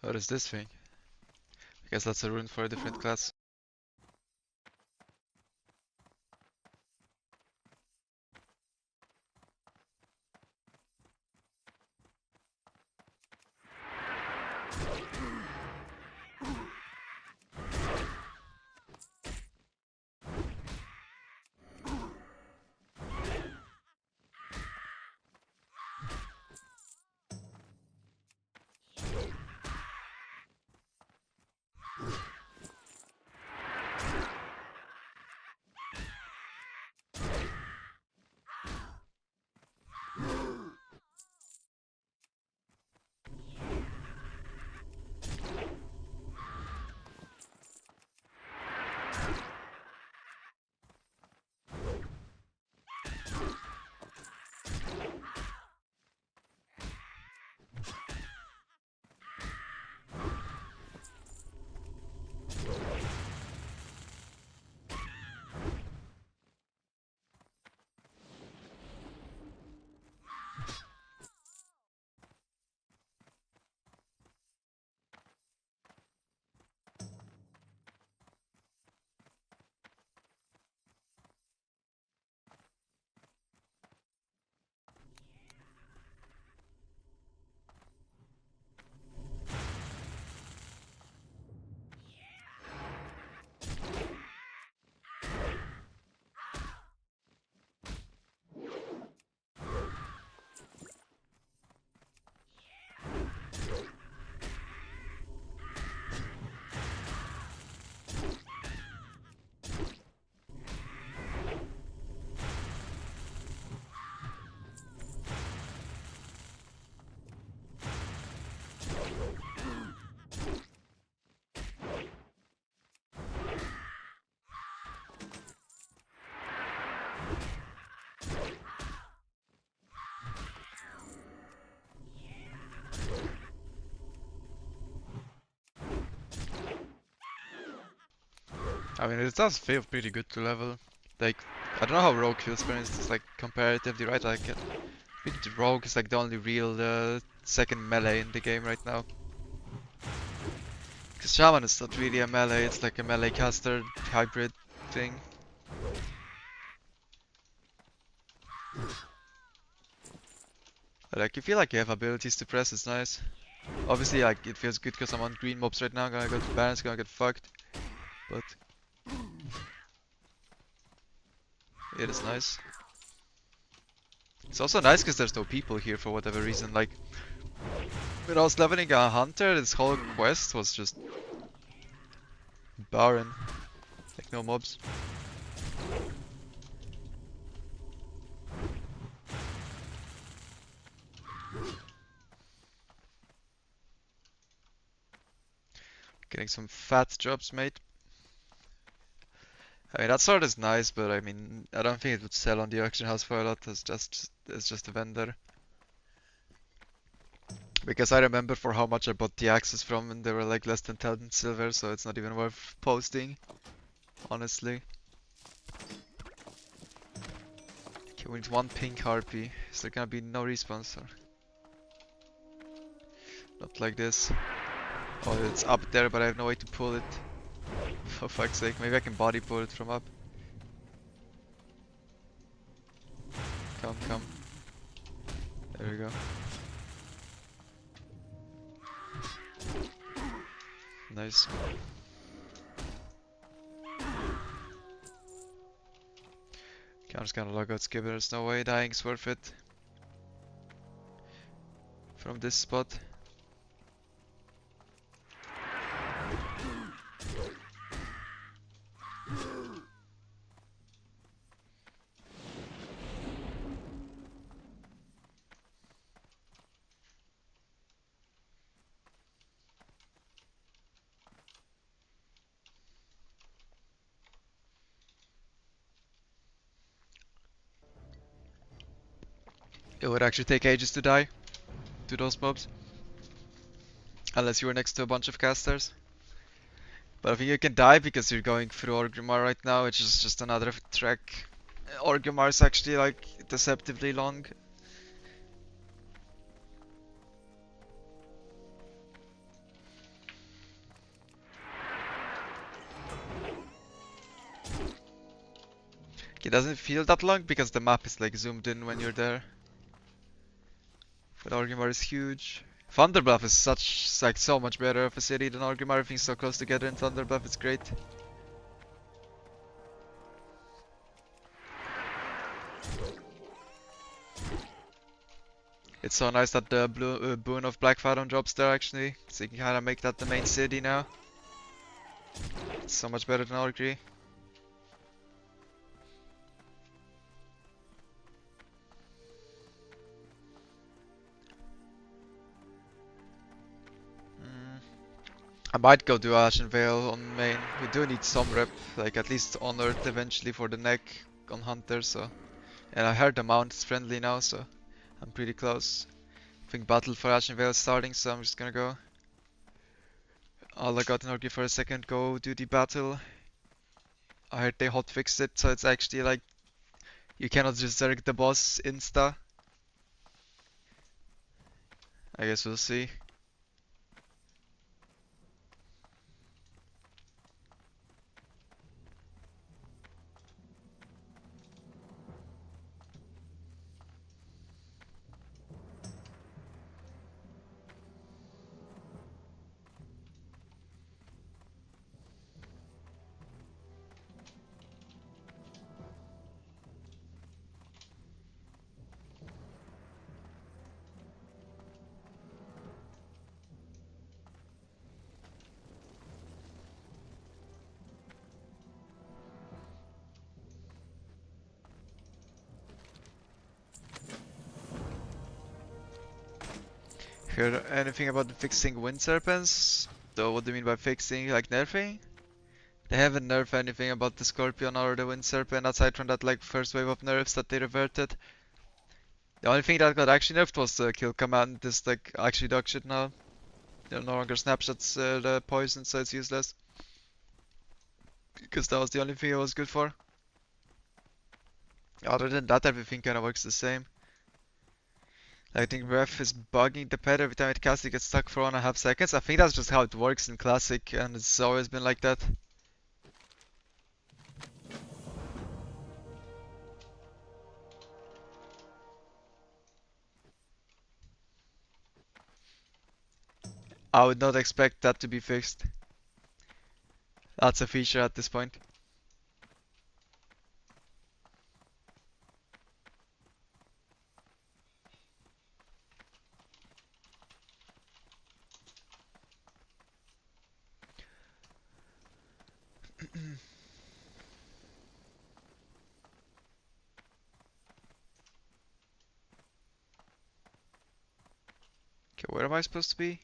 What is this thing? I guess that's a rune for a different class. I mean, it does feel pretty good to level. Like, I don't know how Rogue feels, for instance, like, comparatively, right? Like, I think the Rogue is like the only real second melee in the game right now. Because Shaman is not really a melee, it's like a melee caster hybrid thing. But, like, you feel like you have abilities to press, it's nice. Obviously, like, it feels good because I'm on green mobs right now, gonna go to Baron's, gonna get fucked. But it is nice. It's also nice because there's no people here for whatever reason. Like, when I was leveling a hunter, this whole quest was just barren. Like, no mobs. Getting some fat drops, mate. I mean, that sword is nice, but I mean, I don't think it would sell on the auction house for a lot. It's just a vendor. Because I remember for how much I bought the axes from, and they were like less than 10 silver, so it's not even worth posting, honestly. Okay, we need one pink harpy. Is there gonna be no response? Or not like this. Oh, it's up there, but I have no way to pull it. For fuck's sake, maybe I can body pull it from up. Come, come. There we go. Nice. Okay, I'm just gonna log out Skipper, there's no way dying's worth it. From this spot. It would actually take ages to die to those mobs. Unless you were next to a bunch of casters. But I think you can die because you're going through Orgrimmar right now, which is just another track. Orgrimmar is actually like deceptively long. It doesn't feel that long because the map is like zoomed in when you're there. But Orgrimmar is huge. Thunderbluff is like so much better of a city than Orgrimmar. Everything's so close together in Thunderbluff, it's great. It's so nice that the boon of Black Fathom drops there actually, so you can kinda make that the main city now. It's so much better than Orgri. I might go do Ashen Veil on main. We do need some rep, like at least on Earth eventually for the neck on Hunter, so. And I heard the mount is friendly now, so I'm pretty close. I think battle for Ashen Veil is starting, so I'm just gonna go. All I got in Orgri for a second, go do the battle. I heard they hotfixed it, so it's actually like you cannot just zerg the boss insta. I guess we'll see. Heard anything about the fixing wind serpents? So what do you mean by fixing? Like nerfing? They haven't nerfed anything about the Scorpion or the Wind Serpent aside from that like first wave of nerfs that they reverted. The only thing that got actually nerfed was the kill command. This like actually dog shit now. There no longer snapshots the poison, so it's useless. Because that was the only thing it was good for. Other than that, everything kinda works the same. I think Ref is bugging the pet every time it casts, it gets stuck for 1.5 seconds. I think that's just how it works in Classic, and it's always been like that. I would not expect that to be fixed. That's a feature at this point. Okay, where am I supposed to be?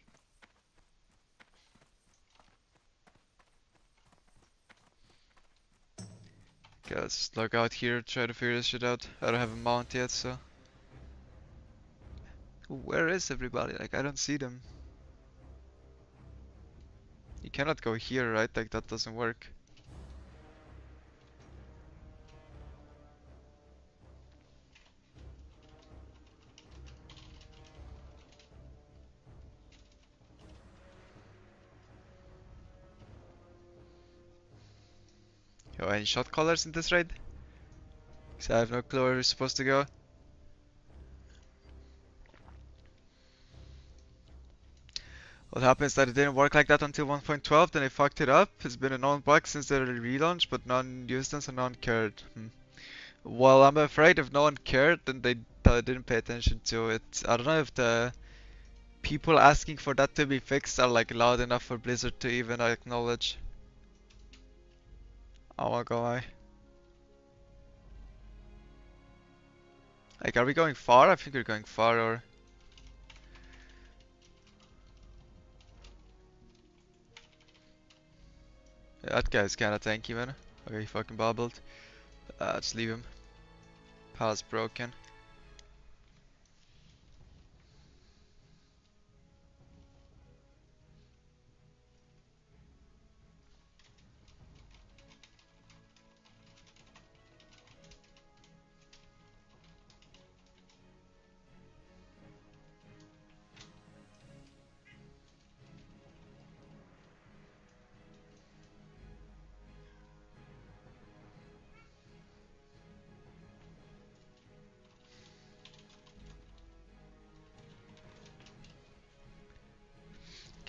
Okay, let's log out here, try to figure this shit out. I don't have a mount yet, so. Where is everybody? Like, I don't see them. You cannot go here, right? Like, that doesn't work. Yo, any shot callers in this raid? Because I have no clue where we're supposed to go. What happens is that it didn't work like that until 1.12, then they fucked it up. It's been a known bug since the relaunch, but no one used them, so no one cared. Well, I'm afraid if no one cared, then they didn't pay attention to it. I don't know if the people asking for that to be fixed are like loud enough for Blizzard to even acknowledge. I won't go lie. Like, are we going far? I think we're going far, or... Yeah, that guy's kinda tanky, man. Okay, he fucking bobbled. Just leave him. Pal's broken.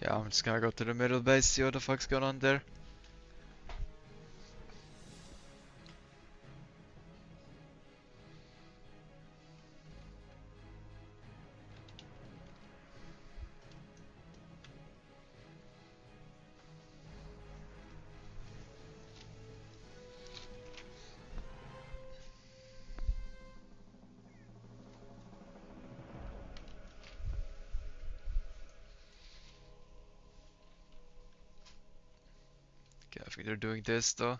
Yeah, I'm just gonna go to the middle base, see what the fuck's going on there. Okay, I think they're doing this though.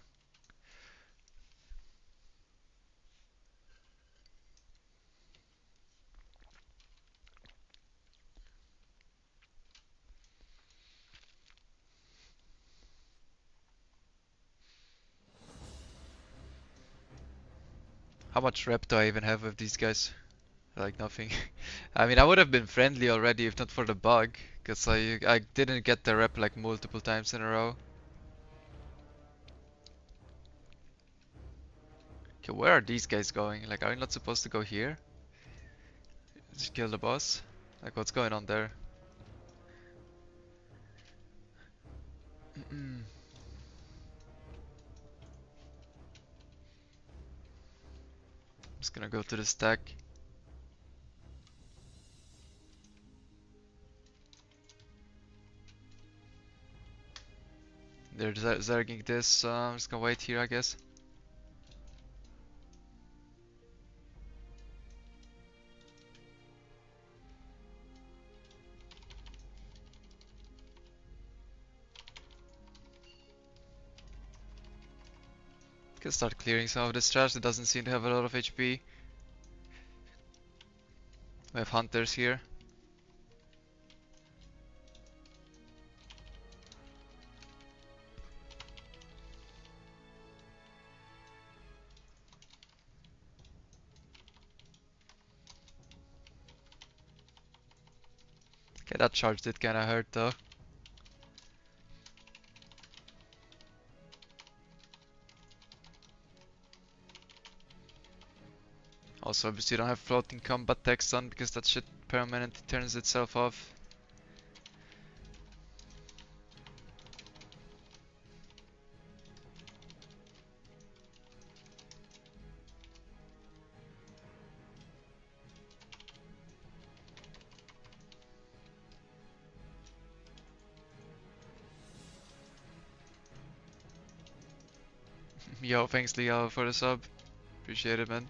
How much rep do I even have with these guys? Like nothing. I mean, I would have been friendly already if not for the bug, because I didn't get the rep like multiple times in a row. Okay, where are these guys going? Like, are we not supposed to go here? Just kill the boss? Like, what's going on there? Just gonna go to the stack. They're zerging this, so I'm just gonna wait here, I guess. Can start clearing some of this trash that doesn't seem to have a lot of HP. We have hunters here. Okay, that charge did kinda hurt though. Also, obviously, you don't have floating combat text on because that shit permanently turns itself off. Yo, thanks Leo for the sub. Appreciate it, man.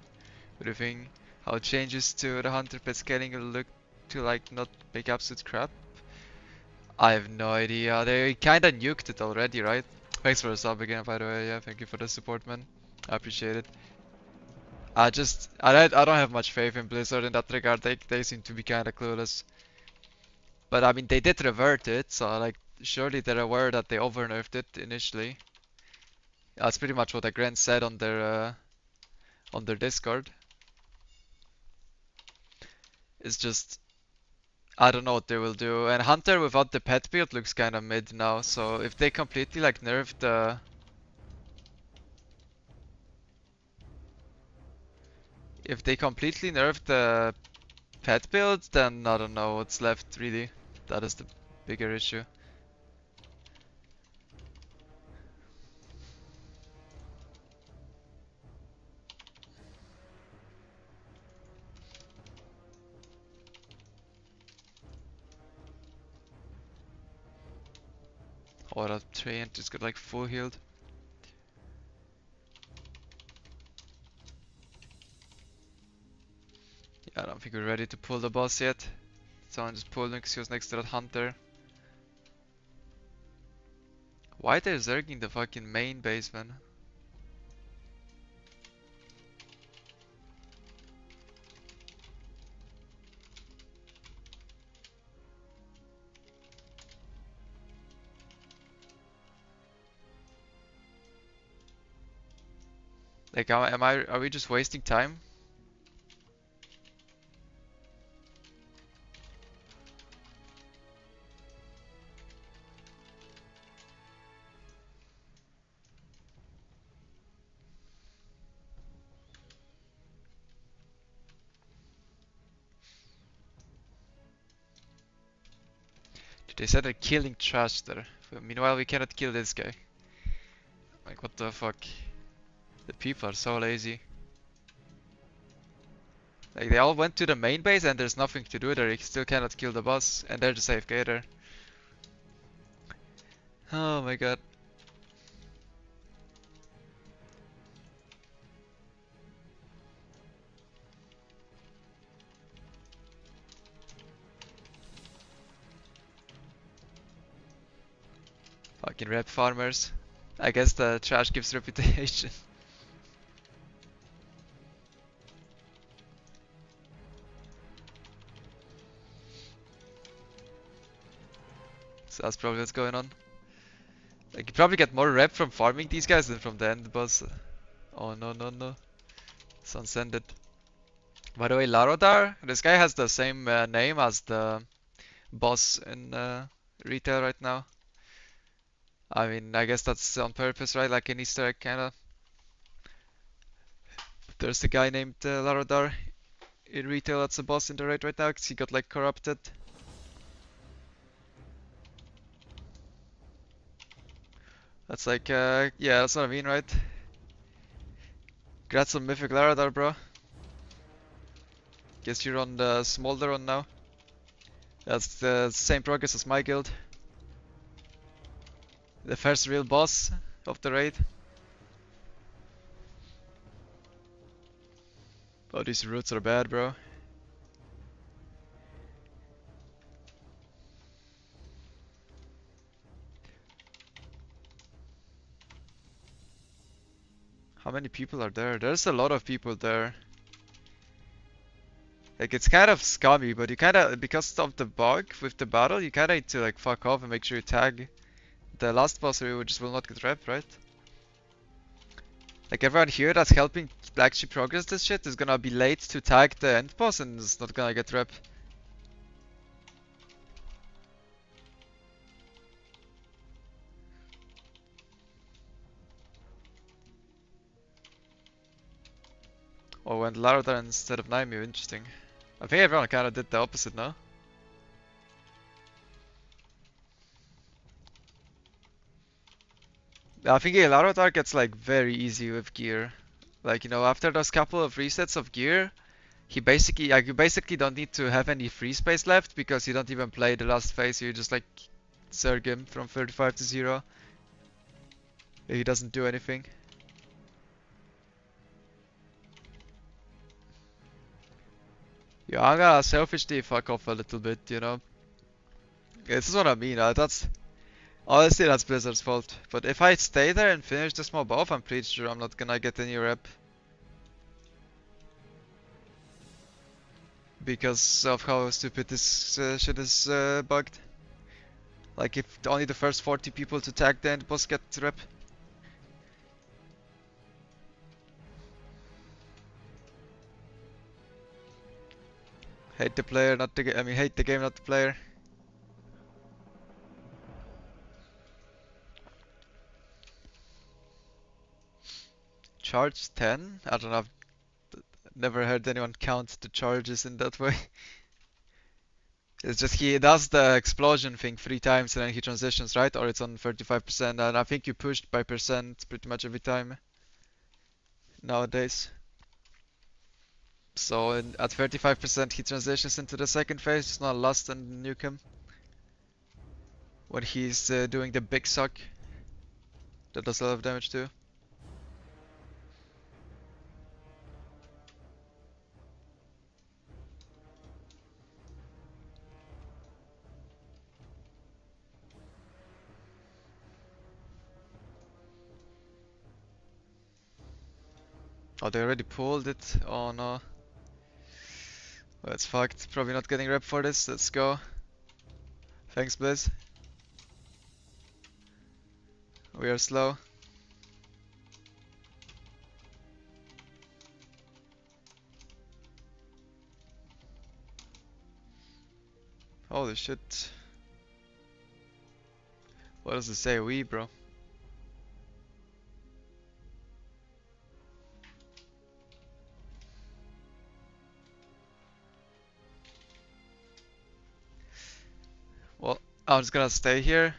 What do you think? How changes to the hunter pet scaling will look to like not make absolute crap? I have no idea. They kinda nuked it already, right? Thanks for the sub again, by the way. Yeah, thank you for the support, man. I appreciate it. I don't have much faith in Blizzard in that regard. They seem to be kinda clueless. But I mean, they did revert it, so like surely they're aware that they over nerfed it initially. That's pretty much what Agren said on their Discord. It's just I don't know what they will do. And Hunter without the pet build looks kind of mid now. So if they completely like nerf the if they completely nerf the pet build, then I don't know what's left really. That is the bigger issue. Or a Treant just got like full healed. Yeah, I don't think we're ready to pull the boss yet. Someone just pulled him because he was next to that hunter. Why are they zerging the fucking main base, man? Like, are we just wasting time? They said they're killing trash there. But meanwhile, we cannot kill this guy. Like, what the fuck? The people are so lazy. Like, they all went to the main base and there's nothing to do there. You still cannot kill the boss. And they're the safe gator. Oh my god. Fucking rep farmers. I guess the trash gives reputation. So that's probably what's going on. Like, you probably get more rep from farming these guys than from the end boss. Oh no no no. It's unsended. By the way, Larodar, this guy has the same name as the boss in retail right now. I mean, I guess that's on purpose, right? Like an Easter egg kinda. There's a guy named Larodar in retail that's the boss in the raid right now because he got like corrupted. That's like, yeah, that's what I mean, right? Congrats on Mythic Larodar, bro. Guess you're on the Smolder one now. That's the same progress as my guild. The first real boss of the raid. Oh, these roots are bad, bro. How many people are there? There's a lot of people there. Like, it's kind of scummy, but you kinda, because of the bug with the battle, you kinda need to like fuck off and make sure you tag the last boss or you just will not get rep, right? Like, everyone here that's helping Black Sheep progress this shit is gonna be late to tag the end boss and is not gonna get rep. Or went Larodar instead of Naimir, interesting. I think everyone kinda did the opposite now. I think Larodar gets like very easy with gear. Like, you know, after those couple of resets of gear, he basically, like, you basically don't need to have any free space left because you don't even play the last phase, you just like Zerg him from 35 to 0. He doesn't do anything. Yeah, I'm gonna selfishly fuck off a little bit, you know. This is what I mean, that's... Honestly, that's Blizzard's fault. But if I stay there and finish this mob off, I'm pretty sure I'm not gonna get any rep. Because of how stupid this shit is bugged. Like, if only the first 40 people to tag the end boss get rep. Hate the player, not the I mean, hate the game, not the player. Charge 10? I don't know, I've never heard anyone count the charges in that way. It's just he does the explosion thing 3 times and then he transitions, right? Or it's on 35%, and I think you pushed by percent pretty much every time nowadays. So at 35% he transitions into the second phase, it's not lost and nuke him. When he's doing the big suck. That does a lot of damage too. Oh, they already pulled it. Oh no. Well, it's fucked. Probably not getting rep for this. Let's go. Thanks, Blizz. We are slow. Holy shit. What does it say? We, bro. Well, I'm just gonna stay here.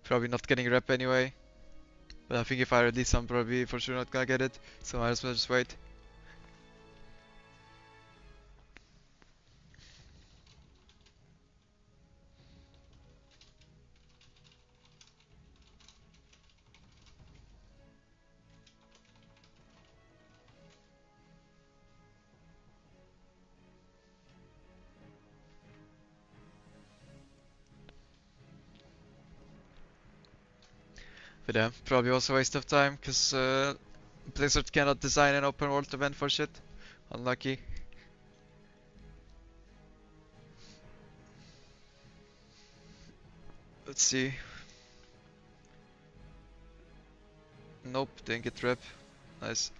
Probably not getting rep anyway. But I think if I release, I'm probably for sure not gonna get it. So I might as well just wait. But yeah, probably also a waste of time, because Blizzard cannot design an open world event for shit. Unlucky. Let's see. Nope, didn't get rep. Nice.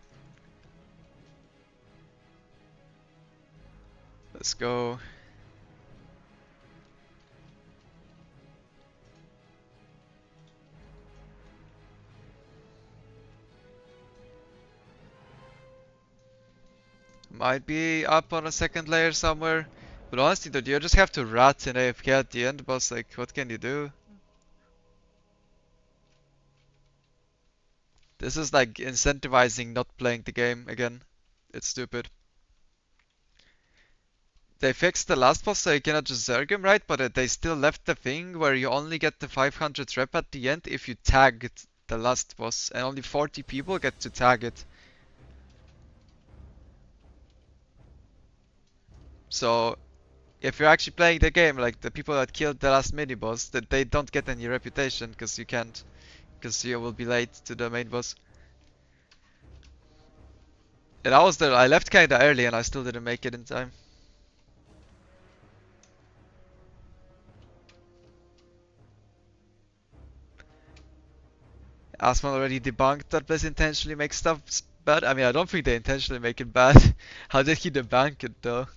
Let's go. Might be up on a second layer somewhere. But honestly, dude, you just have to rat in AFK at the end boss. Like, what can you do? This is like incentivizing not playing the game again. It's stupid. They fixed the last boss so you cannot just zerg him, right? But they still left the thing where you only get the 500 rep at the end if you tagged the last boss. And only 40 people get to tag it. So if you're actually playing the game, like the people that killed the last mini boss, that they don't get any reputation because you can't, because you will be late to the main boss. And I was there, I left kinda early and I still didn't make it in time. Asman already debunked that Blizz intentionally makes stuff bad. I mean, I don't think they intentionally make it bad. How did he debunk it though?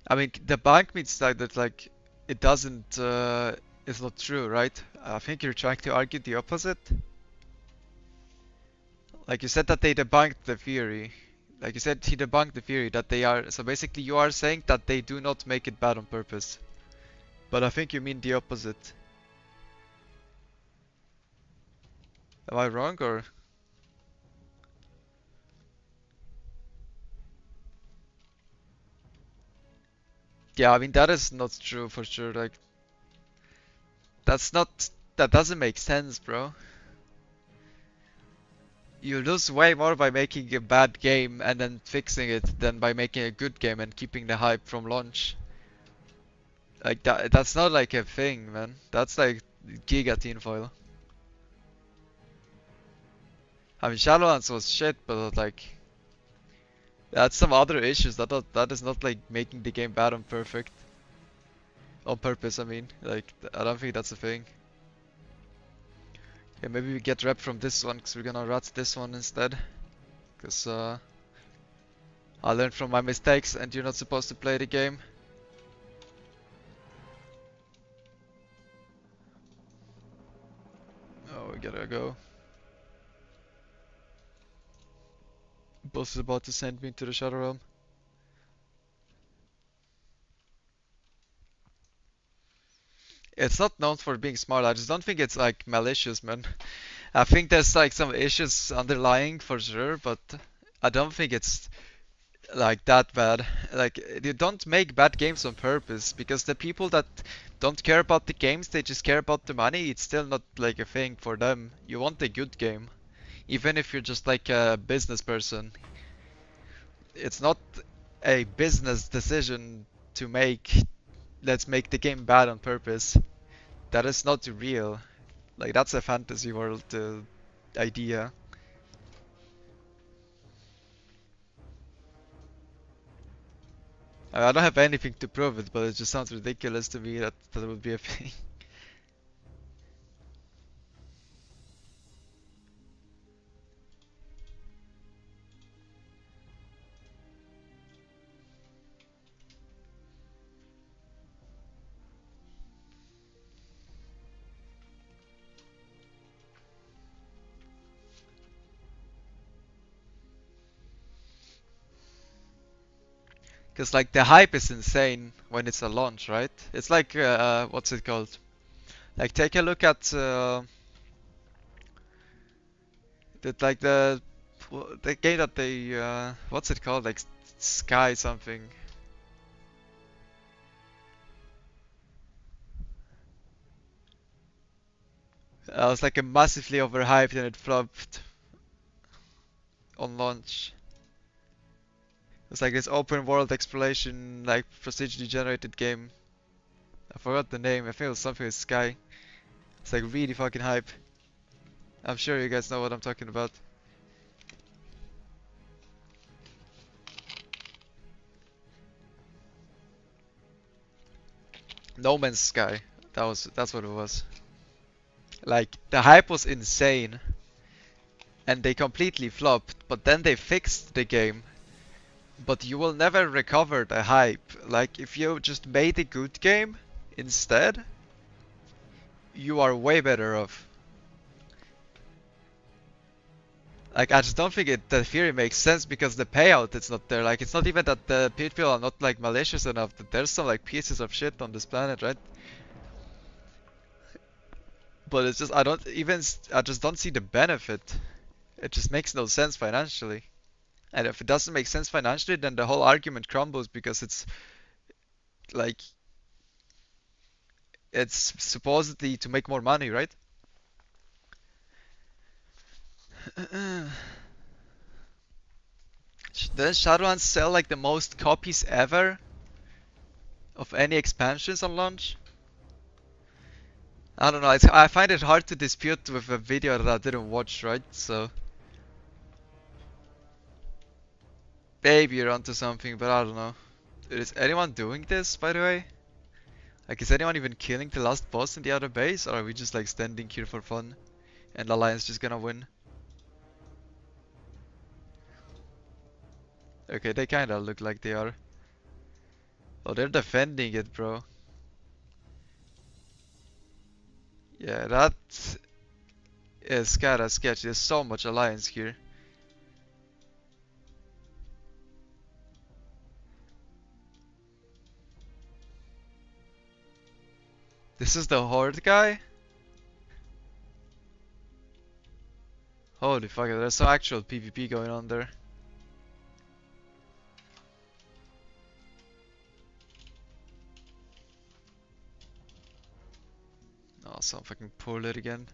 I mean, debunk means like that, like it doesn't, it's not true, right? I think you're trying to argue the opposite. Like you said that they debunked the theory. Like you said, he debunked the theory that they are. So basically, you are saying that they do not make it bad on purpose. But I think you mean the opposite. Am I wrong or? Yeah, I mean that is not true for sure. Like that's not. That doesn't make sense, bro. You lose way more by making a bad game and then fixing it than by making a good game and keeping the hype from launch. Like that's not like a thing, man. That's like giga tinfoil. I mean Shadowlands was shit, but like that's some other issues. That is not like making the game bad on perfect. On purpose, I mean. Like I don't think that's a thing. Yeah, maybe we get rep from this one because we're gonna rat this one instead. Because I learned from my mistakes and you're not supposed to play the game. Oh, we gotta go. Boss is about to send me to the Shadow Realm. It's not known for being smart, I just don't think it's like malicious, man. I think there's like some issues underlying for sure, but I don't think it's like that bad. Like you don't make bad games on purpose because the people that don't care about the games, they just care about the money. It's still not like a thing for them. You want a good game, even if you're just like a business person. It's not a business decision to make. Let's make the game bad on purpose. That is not real. Like that's a fantasy world idea. I don't have anything to prove it, but it just sounds ridiculous to me that that would be a thing. Because like the hype is insane when it's a launch, right? It's like what's it called? Like take a look at like the game that they what's it called? Like Sky something. It was like a massively overhyped and it flopped on launch. It's like this open world exploration, like procedurally generated game. I forgot the name. I think it was something with Sky. It's like really fucking hype. I'm sure you guys know what I'm talking about. No Man's Sky. That's what it was. Like the hype was insane and they completely flopped, but then they fixed the game. But you will never recover the hype. Like if you just made a good game instead, you are way better off. Like I just don't think the theory makes sense because the payout is not there. Like it's not even that the people are not like malicious enough. That there's some like pieces of shit on this planet, right? But it's just I just don't see the benefit. It just makes no sense financially. And if it doesn't make sense financially, then the whole argument crumbles because it's like it's supposedly to make more money, right? Does Shadowlands sell like the most copies ever of any expansions on launch? I don't know. I find it hard to dispute with a video that I didn't watch, right? So maybe you're onto something, but I don't know. Is anyone doing this, by the way? Like, is anyone even killing the last boss in the other base, or are we just like standing here for fun, and Alliance just gonna win? Okay, they kinda look like they are. Oh, they're defending it, bro. Yeah, that is kinda sketchy. There's so much Alliance here. This is the Horde guy? Holy fuck, there's some actual PvP going on there. Oh, some fucking pull it again.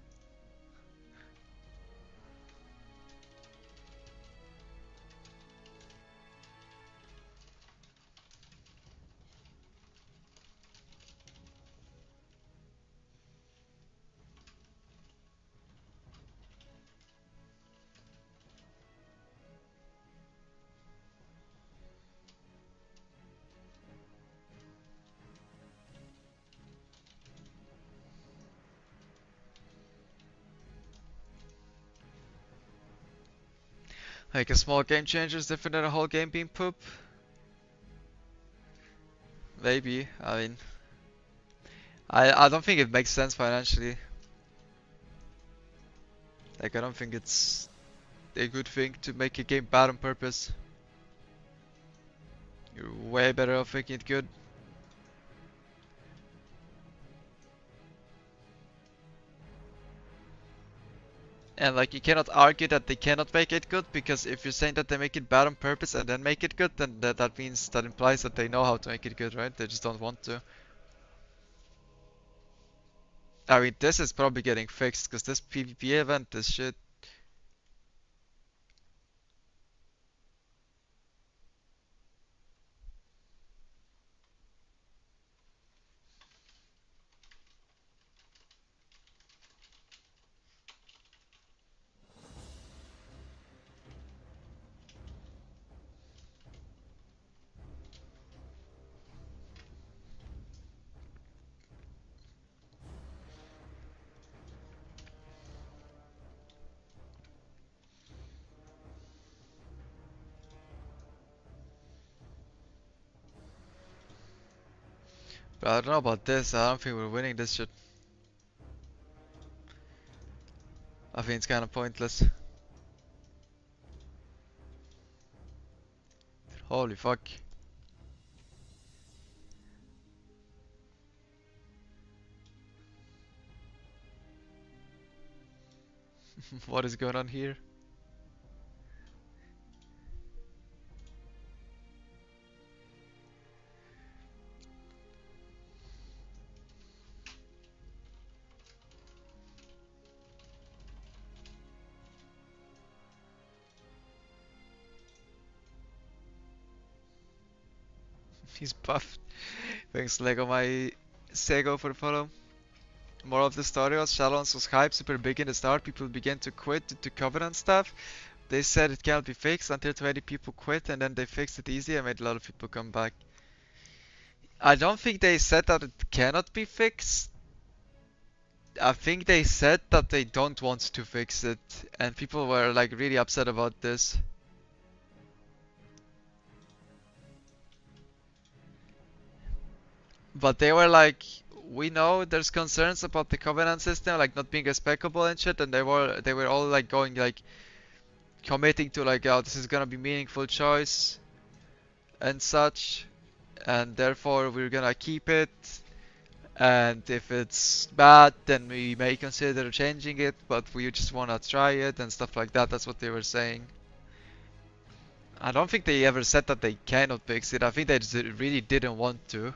Like a small game changer is different than a whole game being poop? Maybe. I mean, I don't think it makes sense financially. Like I don't think it's a good thing to make a game bad on purpose. You're way better off making it good. And like you cannot argue that they cannot make it good because if you're saying that they make it bad on purpose and then make it good, then that implies that they know how to make it good, right? They just don't want to. I mean, this is probably getting fixed because this PvP event is shit. But I don't know about this. I don't think we're winning this shit. I think it's kind of pointless. Holy fuck. What is going on here? He's buffed. Thanks Lego my Sego for the follow. More of the story was Shadowlands was hype, super big in the start. People began to quit due to Covenant stuff. They said it cannot be fixed until 20 people quit, and then they fixed it easy and made a lot of people come back. I don't think they said that it cannot be fixed. I think they said that they don't want to fix it, and people were like really upset about this. But they were like, we know there's concerns about the Covenant system, like not being respectable and shit, and they were all like going like committing to like, oh, this is gonna be meaningful choice and such, and therefore we're gonna keep it. And if it's bad, then we may consider changing it, but we just wanna try it and stuff like that. That's what they were saying. I don't think they ever said that they cannot fix it. I think they just really didn't want to.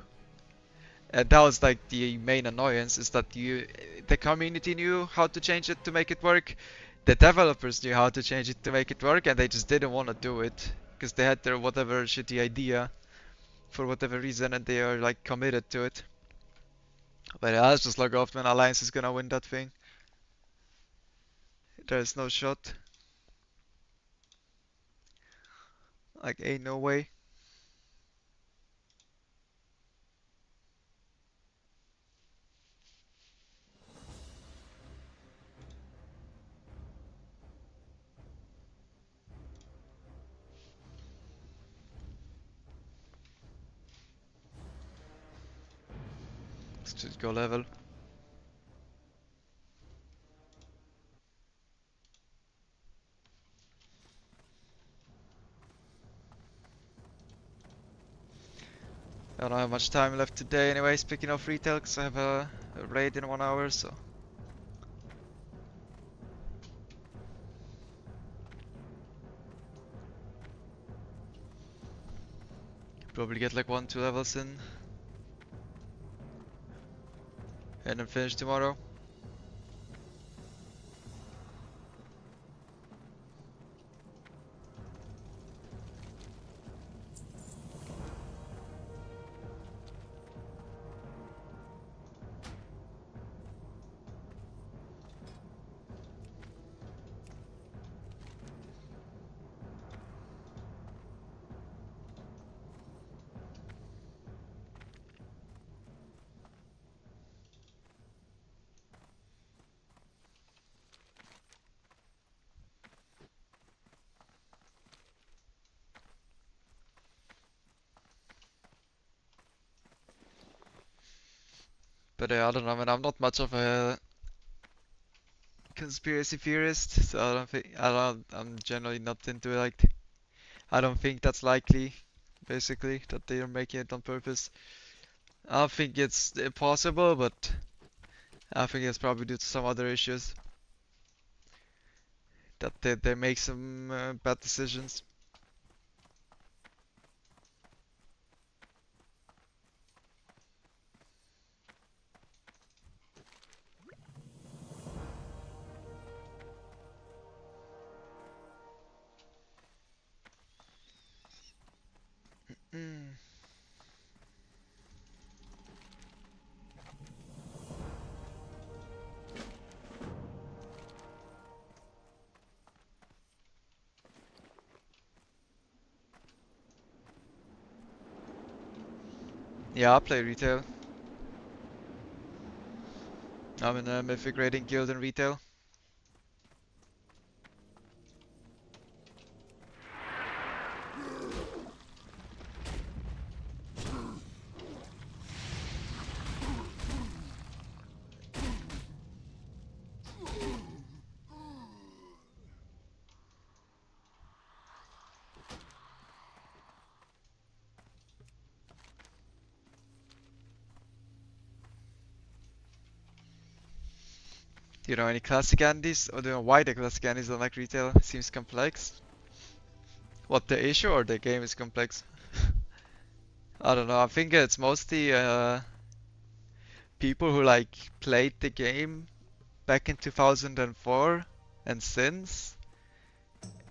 And that was like the main annoyance, is that the community knew how to change it to make it work. The developers knew how to change it to make it work, and they just didn't want to do it because they had their whatever shitty idea for whatever reason, and they are like committed to it. But yeah, let's just log off, man. Alliance is gonna win that thing. There's no shot. Like, ain't no way. Let's just go level. I don't have much time left today anyway, speaking of retail, because I have a raid in 1 hour, so. Probably get like 1-2 levels in. And then finish tomorrow. But I don't know, man, I'm not much of a conspiracy theorist, so I don't think, I'm generally not into it, like, I don't think that's likely, basically, that they are making it on purpose. I don't think it's impossible, but I think it's probably due to some other issues. That they make some bad decisions. Mm. Yeah, I play retail. I'm in a mythic rating guild in retail. Do you know any classic Andes? Or do you know why the classic Andes don't like retail? Seems complex. What, the issue or the game is complex? I don't know. I think it's mostly people who like played the game back in 2004 and since,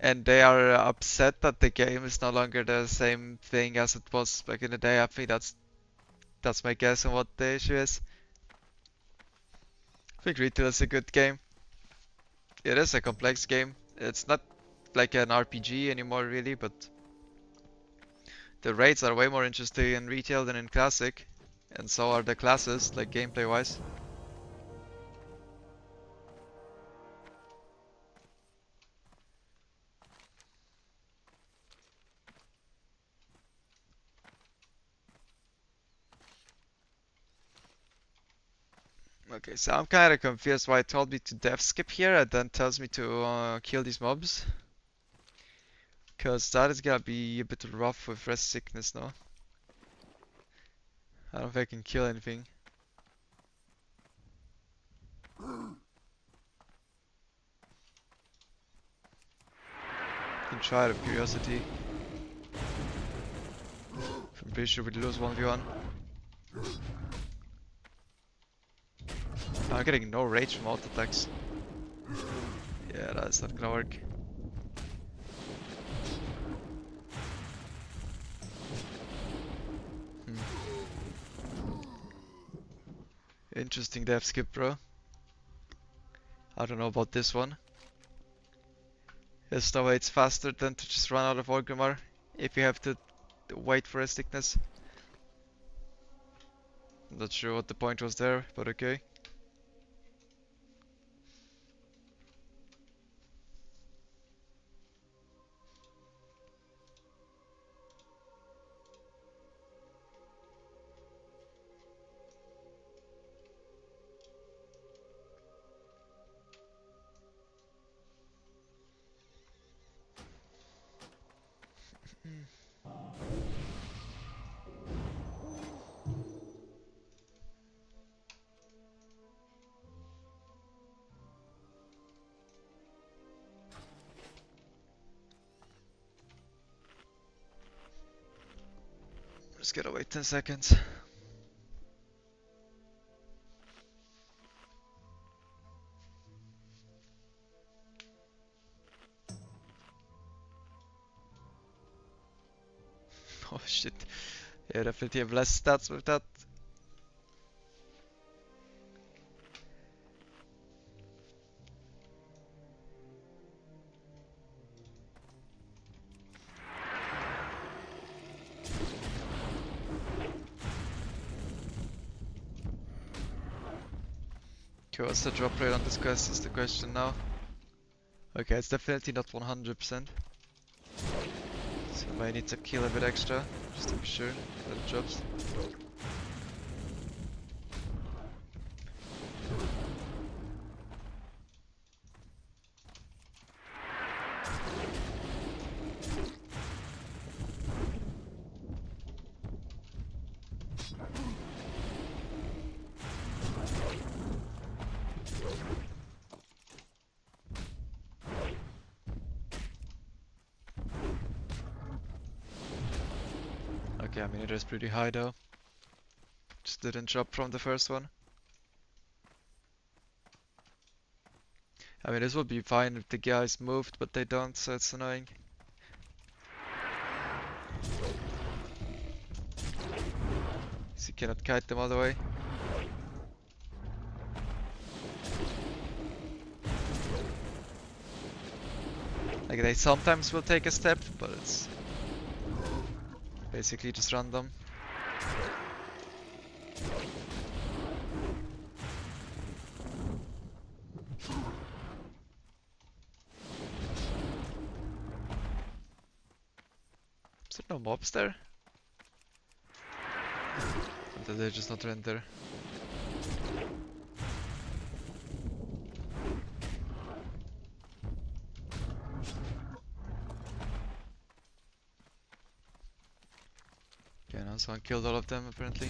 and they are upset that the game is no longer the same thing as it was back in the day. I think that's my guess on what the issue is. I think retail is a good game. It is a complex game. It's not like an RPG anymore really, but the raids are way more interesting in retail than in classic, and so are the classes, like gameplay wise. Okay, so I'm kinda confused why it told me to death skip here and then tells me to kill these mobs. Cause that is gonna be a bit rough with rest sickness now. I don't think I can kill anything. Can try out of curiosity. I'm pretty sure we'd lose 1v1. I'm getting no rage from auto attacks. Yeah, that's not gonna work. Interesting death skip, bro. I don't know about this one. There's no way it's faster than to just run out of Orgrimmar if you have to wait for a sickness. I'm not sure what the point was there, but okay. Just gotta wait 10 seconds. Oh shit. Yeah, definitely have less stats with that. Okay, what's the drop rate on this quest is the question now. Okay, it's definitely not 100%. So I might need to kill a bit extra, just to be sure that it drops. Okay, I mean it is pretty high though. Just didn't drop from the first one. I mean this would be fine if the guys moved, but they don't, so it's annoying. So you cannot kite them all the way. Like they sometimes will take a step, but it's basically just random. Is there no mobs there? Or did they just not render? Okay, now someone killed all of them apparently.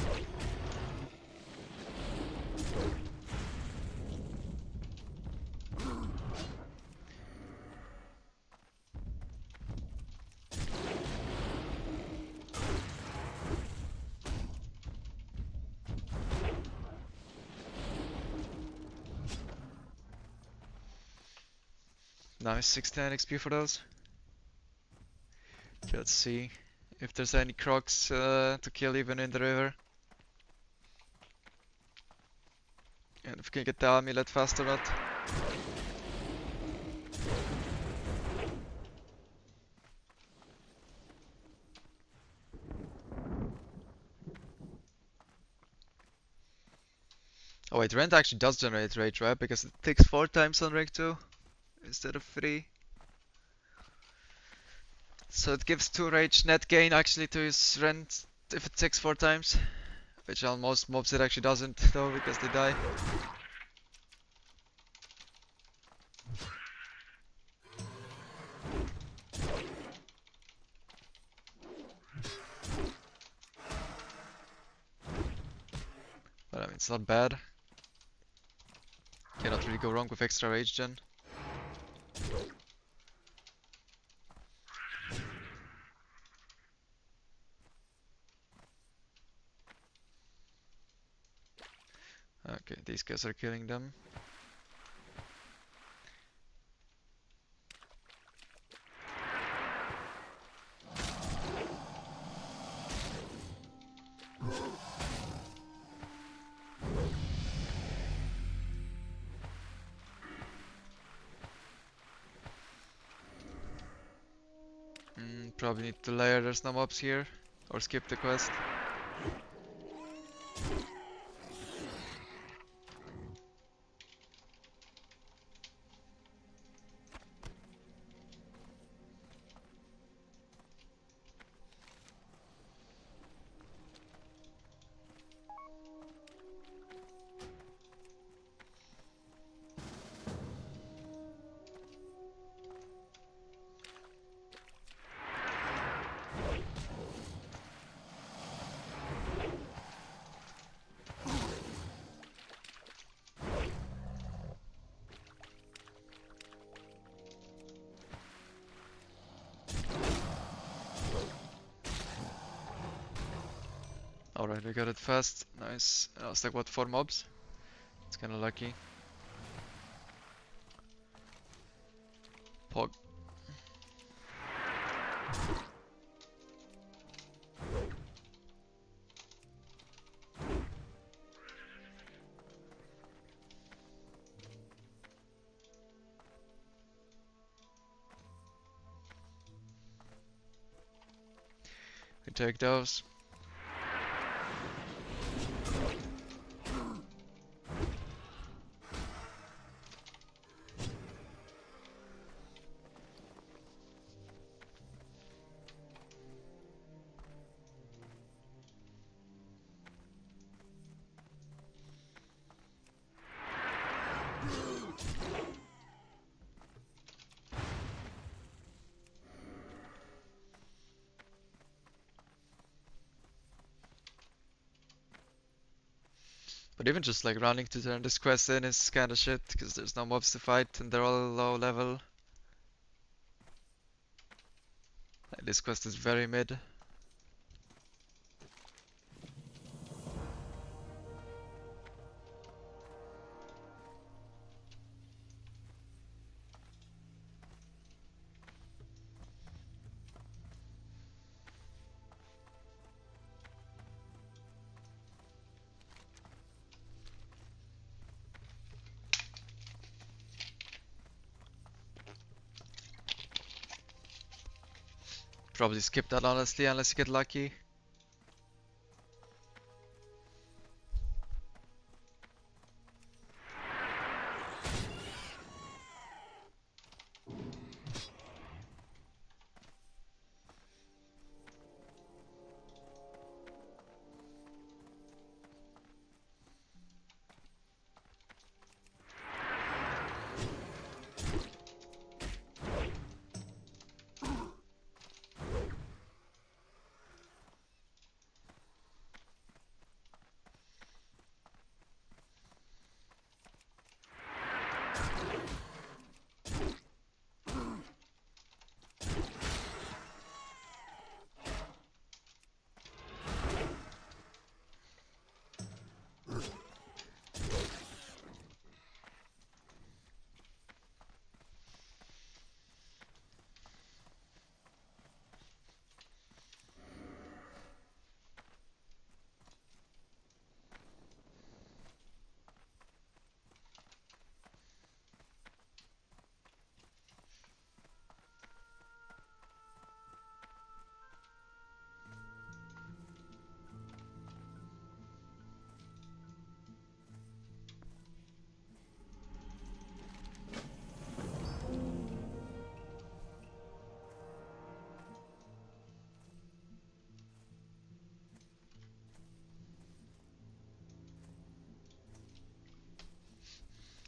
Nice 69 XP for those. Okay, let's see if there's any crocs to kill even in the river. And if we can get the amulet fast or not. Oh wait, Rend actually does generate rage, right? Because it takes 4 times on rank 2 instead of 3. So it gives 2 rage net gain actually to his Rend if it takes 4 times. Which on most mobs it actually doesn't though, because they die. But I mean, it's not bad. Cannot really go wrong with extra rage gen. Okay, these guys are killing them. Probably need to layer, there's no mobs here. Or skip the quest. Alright, we got it fast. Nice. I was like, what, 4 mobs? It's kinda lucky. Pog. We take those. But even just like running to turn this quest in is kinda shit, because there's no mobs to fight and they're all low level. Like, this quest is very mid. Probably skip that honestly, unless you get lucky.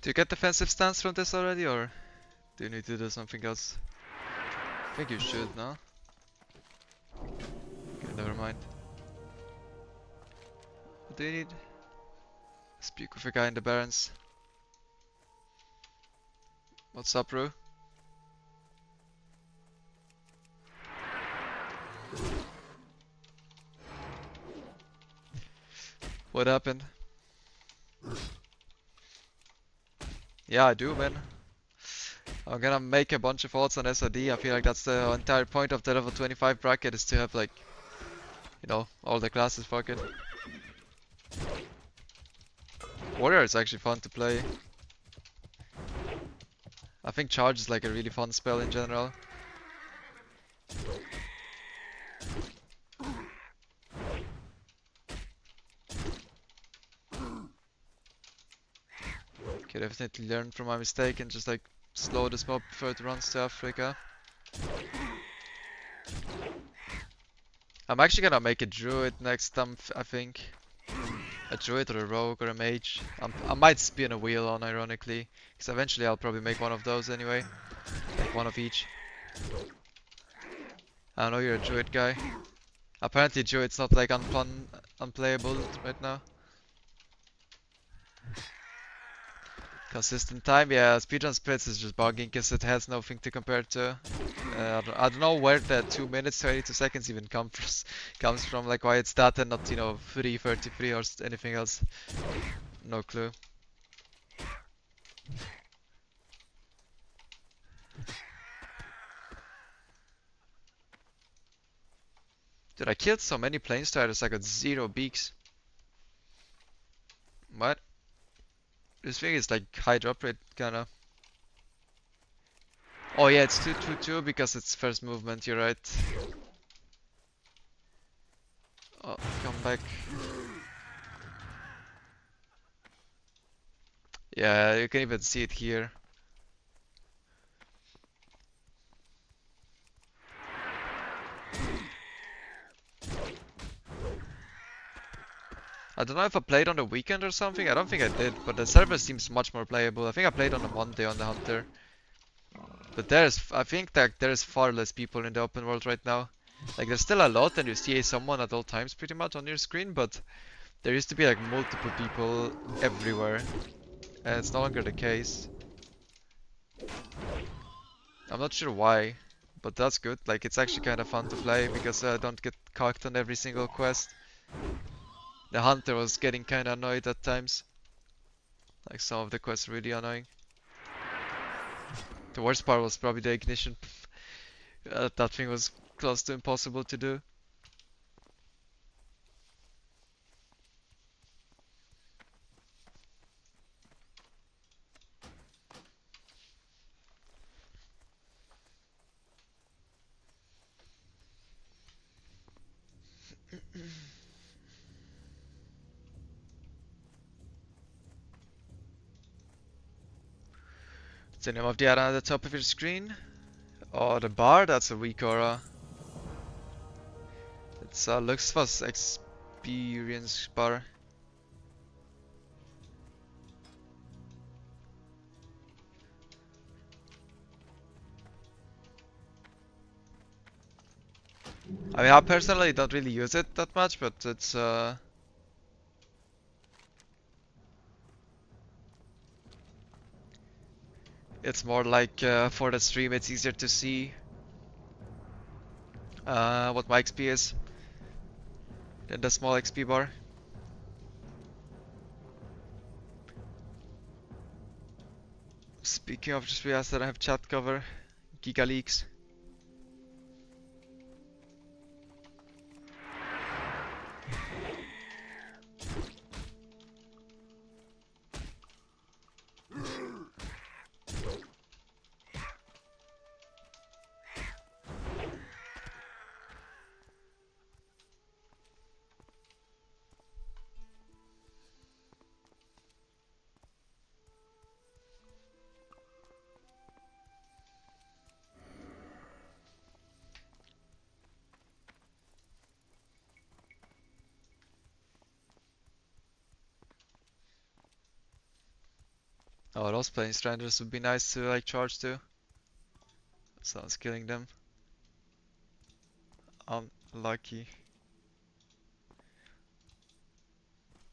Do you get defensive stance from this already, or do you need to do something else? I think you should, no? Okay, never mind. What do you need? Speak with a guy in the Barrens. What's up, Rue? What happened? Yeah, I do, man. I'm gonna make a bunch of odds on SoD. I feel like that's the entire point of the level 25 bracket, is to have, like, you know, all the classes fucking. Warrior is actually fun to play. I think Charge is like a really fun spell in general. Okay, definitely learn from my mistake and just like slow this mob before it runs to Africa. I'm actually gonna make a druid next time, I think. A druid or a rogue or a mage. I might spin a wheel on, ironically, because eventually I'll probably make one of those anyway. Like one of each. I know you're a druid guy. Apparently druid's not like unplayable right now. Consistent time, yeah, speedrun splits is just bugging because it has nothing to compare to. I don't know where the 2 minutes 32 seconds even comes from, like why it's that and not, you know, 3:33 or anything else. No clue. Dude, I killed so many Planestarters, I got 0 beaks. What? This thing is like high drop rate, kinda. Oh yeah, it's 2/2/2 because it's first movement, you're right. Oh, come back. Yeah, you can even see it here. I don't know if I played on the weekend or something, I don't think I did, but the server seems much more playable. I think I played on a Monday on the Hunter. But I think that there's far less people in the open world right now. Like there's still a lot and you see someone at all times pretty much on your screen, but there used to be like multiple people everywhere. And it's no longer the case. I'm not sure why, but that's good. Like it's actually kind of fun to play because I don't get cocked on every single quest. The Hunter was getting kind of annoyed at times. Like some of the quests really annoying. The worst part was probably the ignition. That thing was close to impossible to do. What's the name of the arena at the top of your screen? Oh, the bar? That's a weak aura. It's looks was experience bar. I mean, I personally don't really use it that much, but it's more like for the stream it's easier to see what my XP is than the small XP bar. Speaking of, just realized that I have chat cover. Giga leaks. Oh, those plane stranders would be nice to like charge to. Sounds killing them. Unlucky.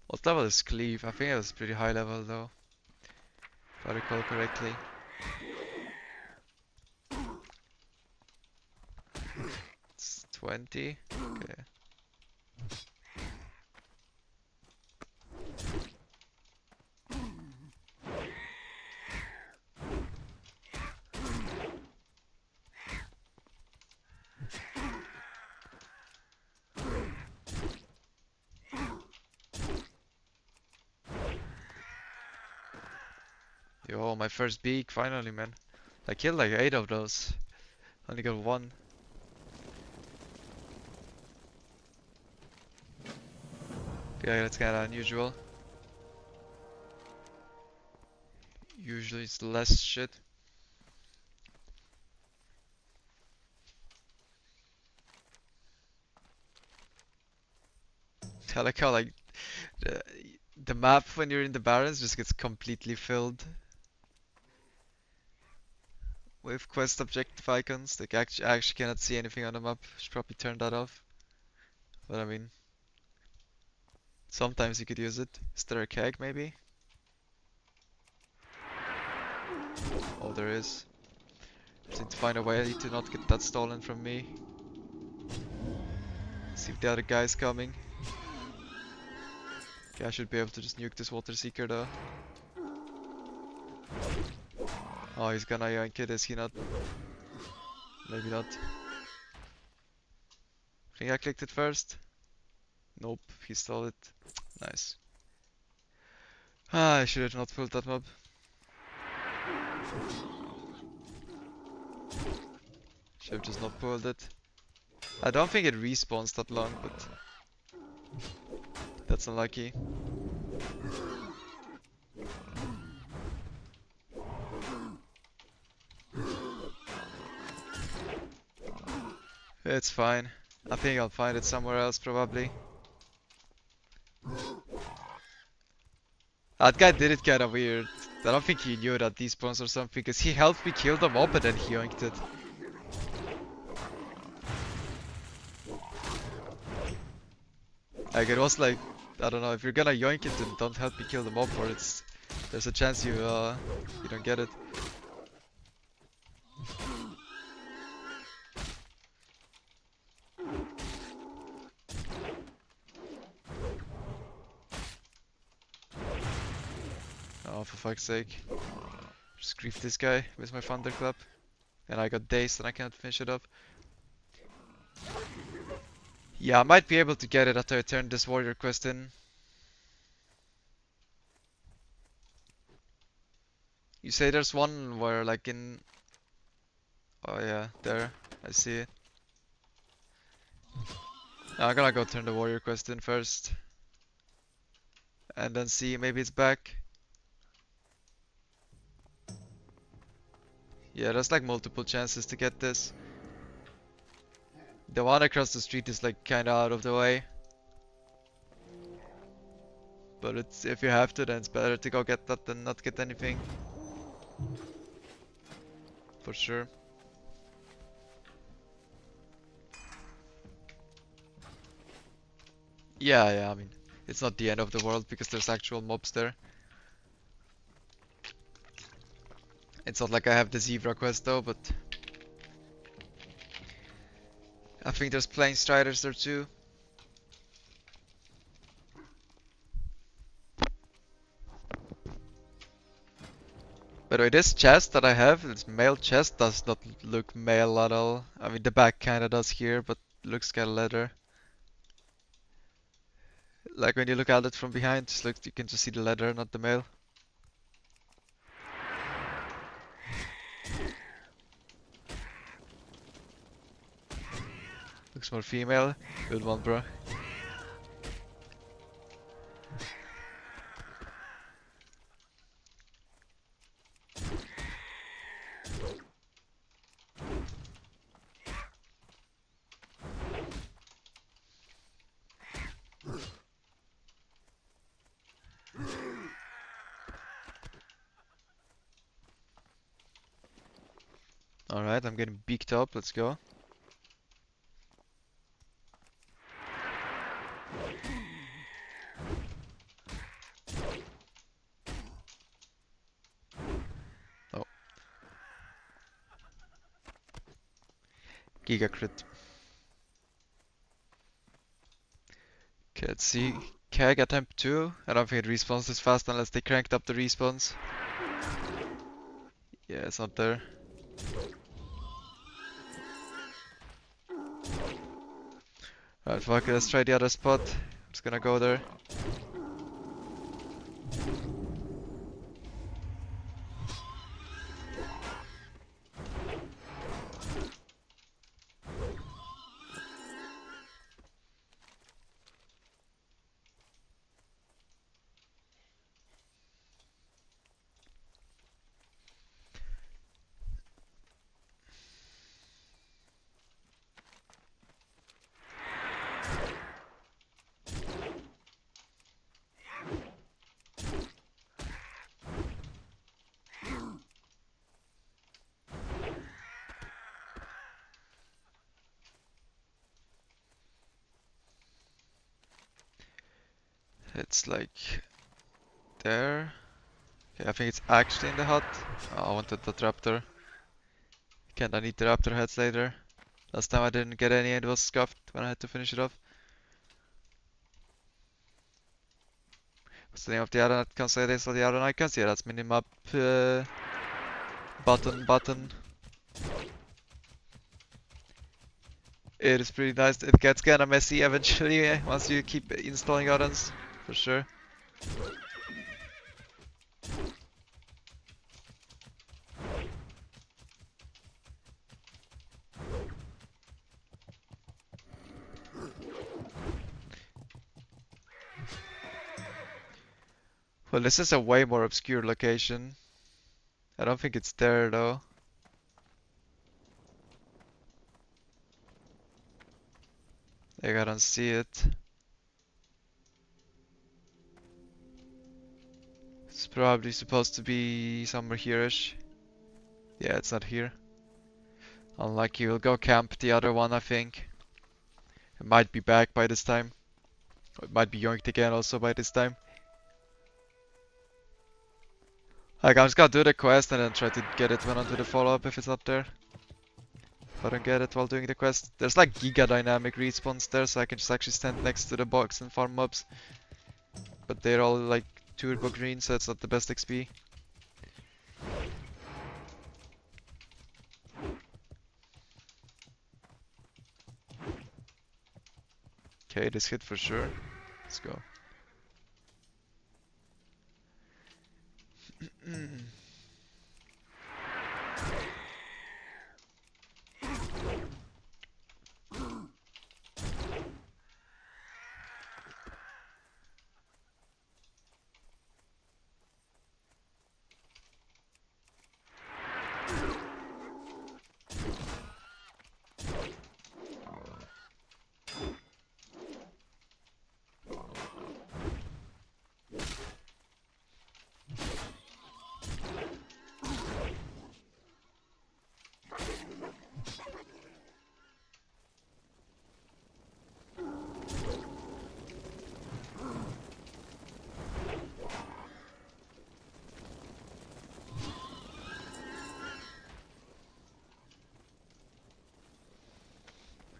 What level is Cleave? I think it was pretty high level though, if I recall correctly. It's 20. Okay. Yo, my first beak, finally, man. I killed like 8 of those. Only got 1. Yeah, that's kinda unusual. Usually it's less shit. I like how like the, the map when you're in the Barrens just gets completely filled with quest objective icons. Like I actually cannot see anything on the map. Should probably turn that off. But I mean, sometimes you could use it. Is there a keg maybe? Oh, there is. Just need to find a way to not get that stolen from me. See if the other guy's coming. Okay, I should be able to just nuke this water seeker though. Oh, he's gonna yank it, is he not? Maybe not. Think I clicked it first? Nope, he stole it. Nice. Ah, I should have not pulled that mob. Should have just not pulled it. I don't think it respawns that long, but that's unlucky. It's fine. I think I'll find it somewhere else probably. That guy did it kinda weird. I don't think he knew that despawns or something, because he helped me kill the mob and then he yoinked it. Like it was like, I don't know, if you're gonna yoink it then don't help me kill the mob, or there's a chance you don't get it. Oh, for fuck's sake. Just grief this guy with my thunderclap. And I got dazed and I can't finish it up. Yeah, I might be able to get it after I turn this warrior quest in. You say there's one where like in... Oh yeah, there. I see it. I'm gonna go turn the warrior quest in first. And then see, maybe it's back. Yeah, there's like multiple chances to get this. The one across the street is like kinda out of the way. But it's, if you have to, then it's better to go get that than not get anything. For sure. Yeah, I mean, it's not the end of the world because there's actual mobs there. It's not like I have the zebra quest though, but I think there's plane striders there too. By the way, this chest that I have, this male chest, does not look male at all. I mean, the back kinda does here, but looks kinda leather. Like when you look at it from behind, just looks, you can just see the leather, not the male. Looks more female. Good one, bro. Alright, I'm getting beaked up. Let's go. Oh. Giga crit. Okay, let's see. Keg attempt 2. I don't think it respawns this fast unless they cranked up the respawns. Yeah, it's not there. Alright, fuck it, let's try the other spot. I'm just gonna go there. It's like there. Okay, I think it's actually in the hut. Oh, I wanted that raptor. Can't I need the raptor heads later? Last time I didn't get any and it was scuffed when I had to finish it off. What's the name of the other? I can't say this or the other icons. Yeah, that's minimap button. It is pretty nice. It gets kinda messy eventually once you keep installing add-ons, for sure. Well, this is a way more obscure location. I don't think it's there though. Like, I don't see it. It's probably supposed to be somewhere here-ish. Yeah, it's not here. Unlucky, we'll go camp the other one, I think. It might be back by this time. It might be yoinked again also by this time. Like, I'm just gonna do the quest and then try to get it when I do the follow-up if it's not there. If I don't get it while doing the quest. There's like giga dynamic respawns there, so I can just actually stand next to the box and farm mobs. But they're all like turbo green, so it's not the best XP. Okay, this hit for sure. Let's go.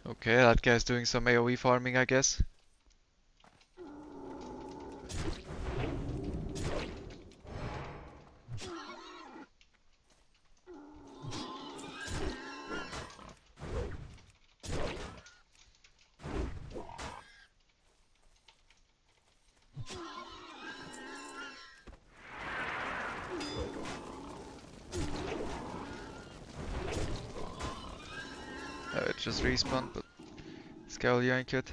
Okay, that guy's doing some AoE farming, I guess. It just respawned, but this guy will yank it.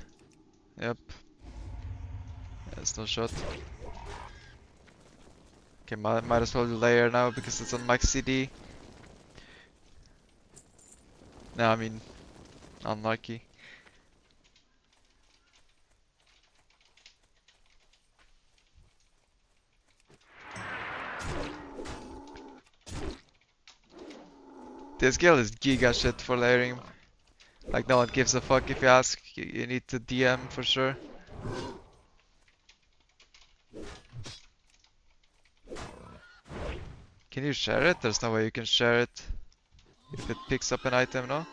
Yep. There's no shot. Okay, might as well layer now because it's on max CD. No, I mean, unlucky. This guild is giga shit for layering. Like no one gives a fuck if you ask. You need to DM for sure. Can you share it? There's no way you can share it if it picks up an item, no?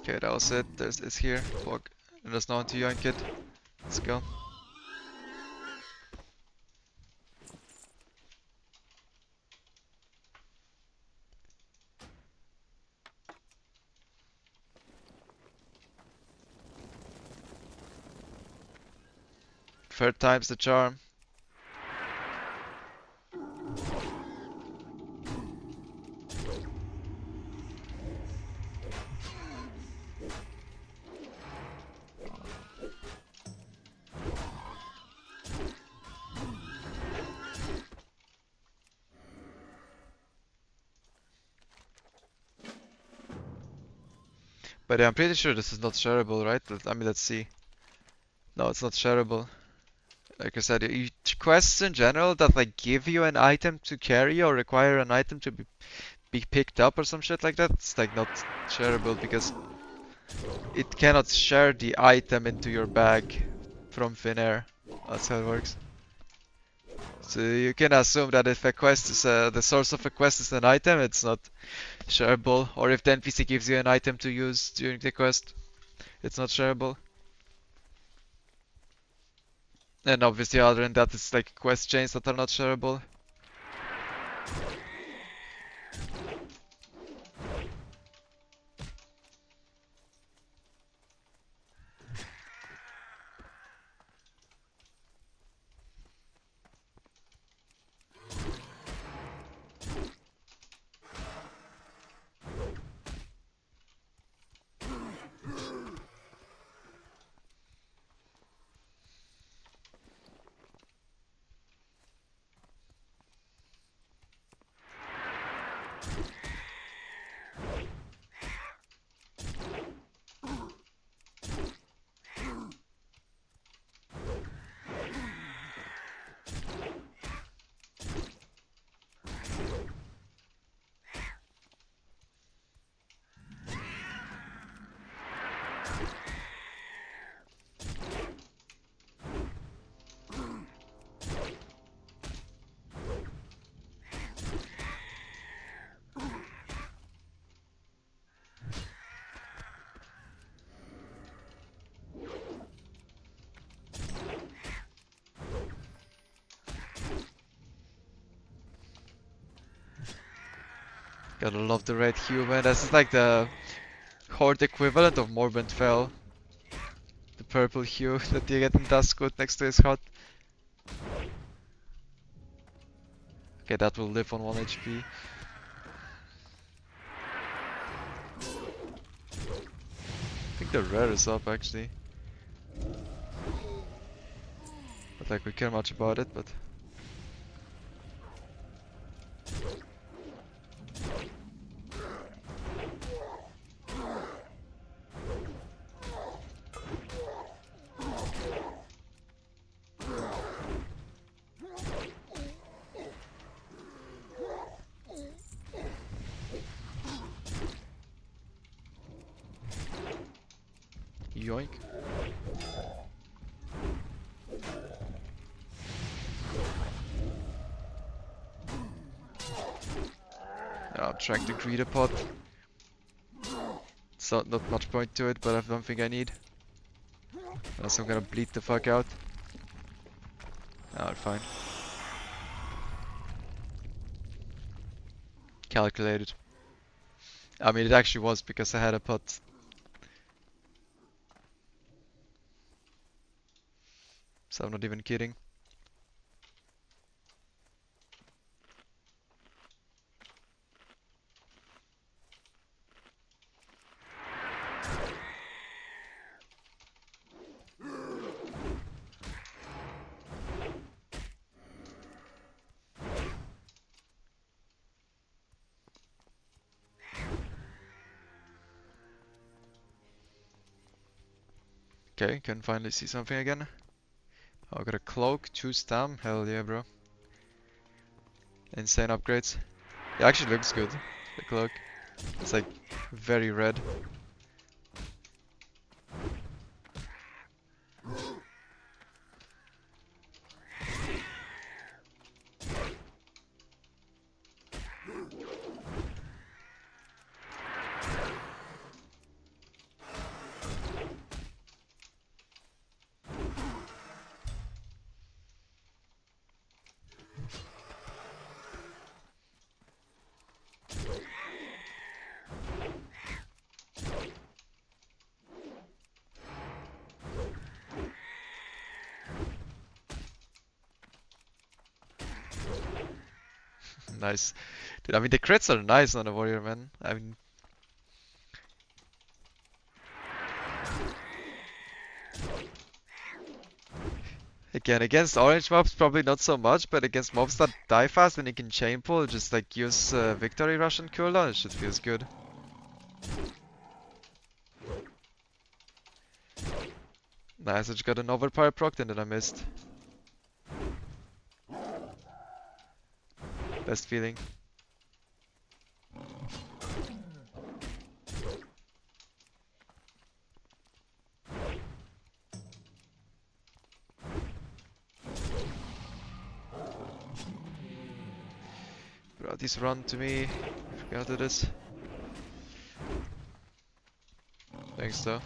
Okay, that was it. It's here. Fuck. And there's no one to yoink it. Let's go. Third time's the charm. But yeah, I'm pretty sure this is not shareable, right? I mean, let's see. No, it's not shareable. Like I said, each quests in general that like give you an item to carry or require an item to be picked up or some shit like that, it's like not shareable because it cannot share the item into your bag from thin air. That's how it works. So you can assume that if a quest is the source of a quest is an item, it's not shareable. Or if the NPC gives you an item to use during the quest, it's not shareable. And obviously other than that, it's like quest chains that are not shareable. Gotta love the red hue, man. This is like the horde equivalent of Morbent Fell. The purple hue that you get in Duskwood next to his hut. Okay, that will live on 1 HP. I think the rare is up actually. But like we care much about it, but Yoink. I'm trying to greed a pot. So not much point to it, but I don't think I need. Unless I'm gonna bleed the fuck out. Alright, fine. Calculated. I mean, it actually was because I had a pot. So I'm not even kidding. Okay, can finally see something again. Oh, I got a cloak, 2 stam. Hell yeah, bro. Insane upgrades. It actually looks good, the cloak. It's like very red. Nice. Dude, I mean, the crits are nice on the warrior, man. I mean, again, against orange mobs, probably not so much, but against mobs that die fast and you can chain pull, just like use victory rush and cooldown, it shit feels good. Nice, I just got an overpower proc and then I missed. Best feeling. Bro, these run to me. I forgot how to do this. Thanks though.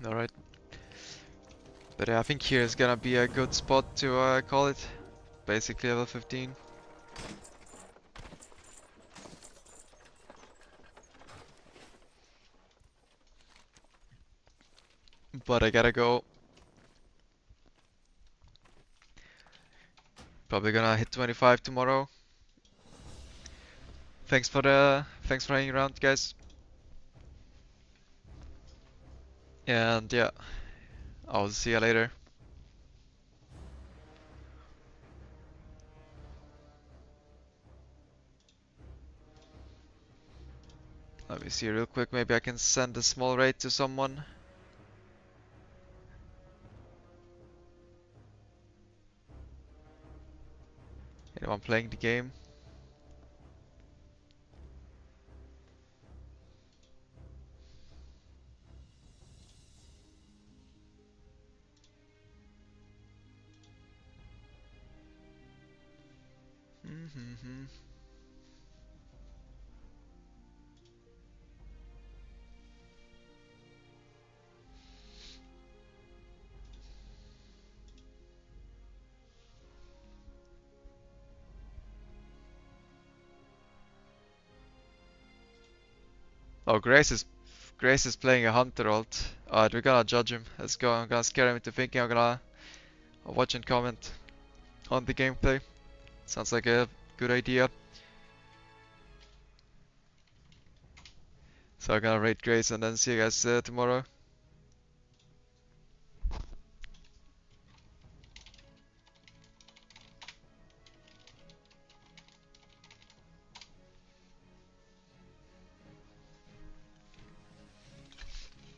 Alright. But yeah, I think here is gonna be a good spot to call it. Basically level 15. But I gotta go. Probably gonna hit 25 tomorrow. Thanks for hanging around, guys. And yeah, I'll see you later. Let me see real quick, maybe I can send a small raid to someone. Anyone playing the game? Mm-hmm. Oh, Grace is playing a hunter ult. Alright, we're gonna judge him. Let's go. I'm gonna scare him into thinking I'm gonna watch and comment on the gameplay. Sounds like a good idea. So I'm gonna raid Grace and then see you guys tomorrow.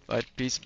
Alright, peace.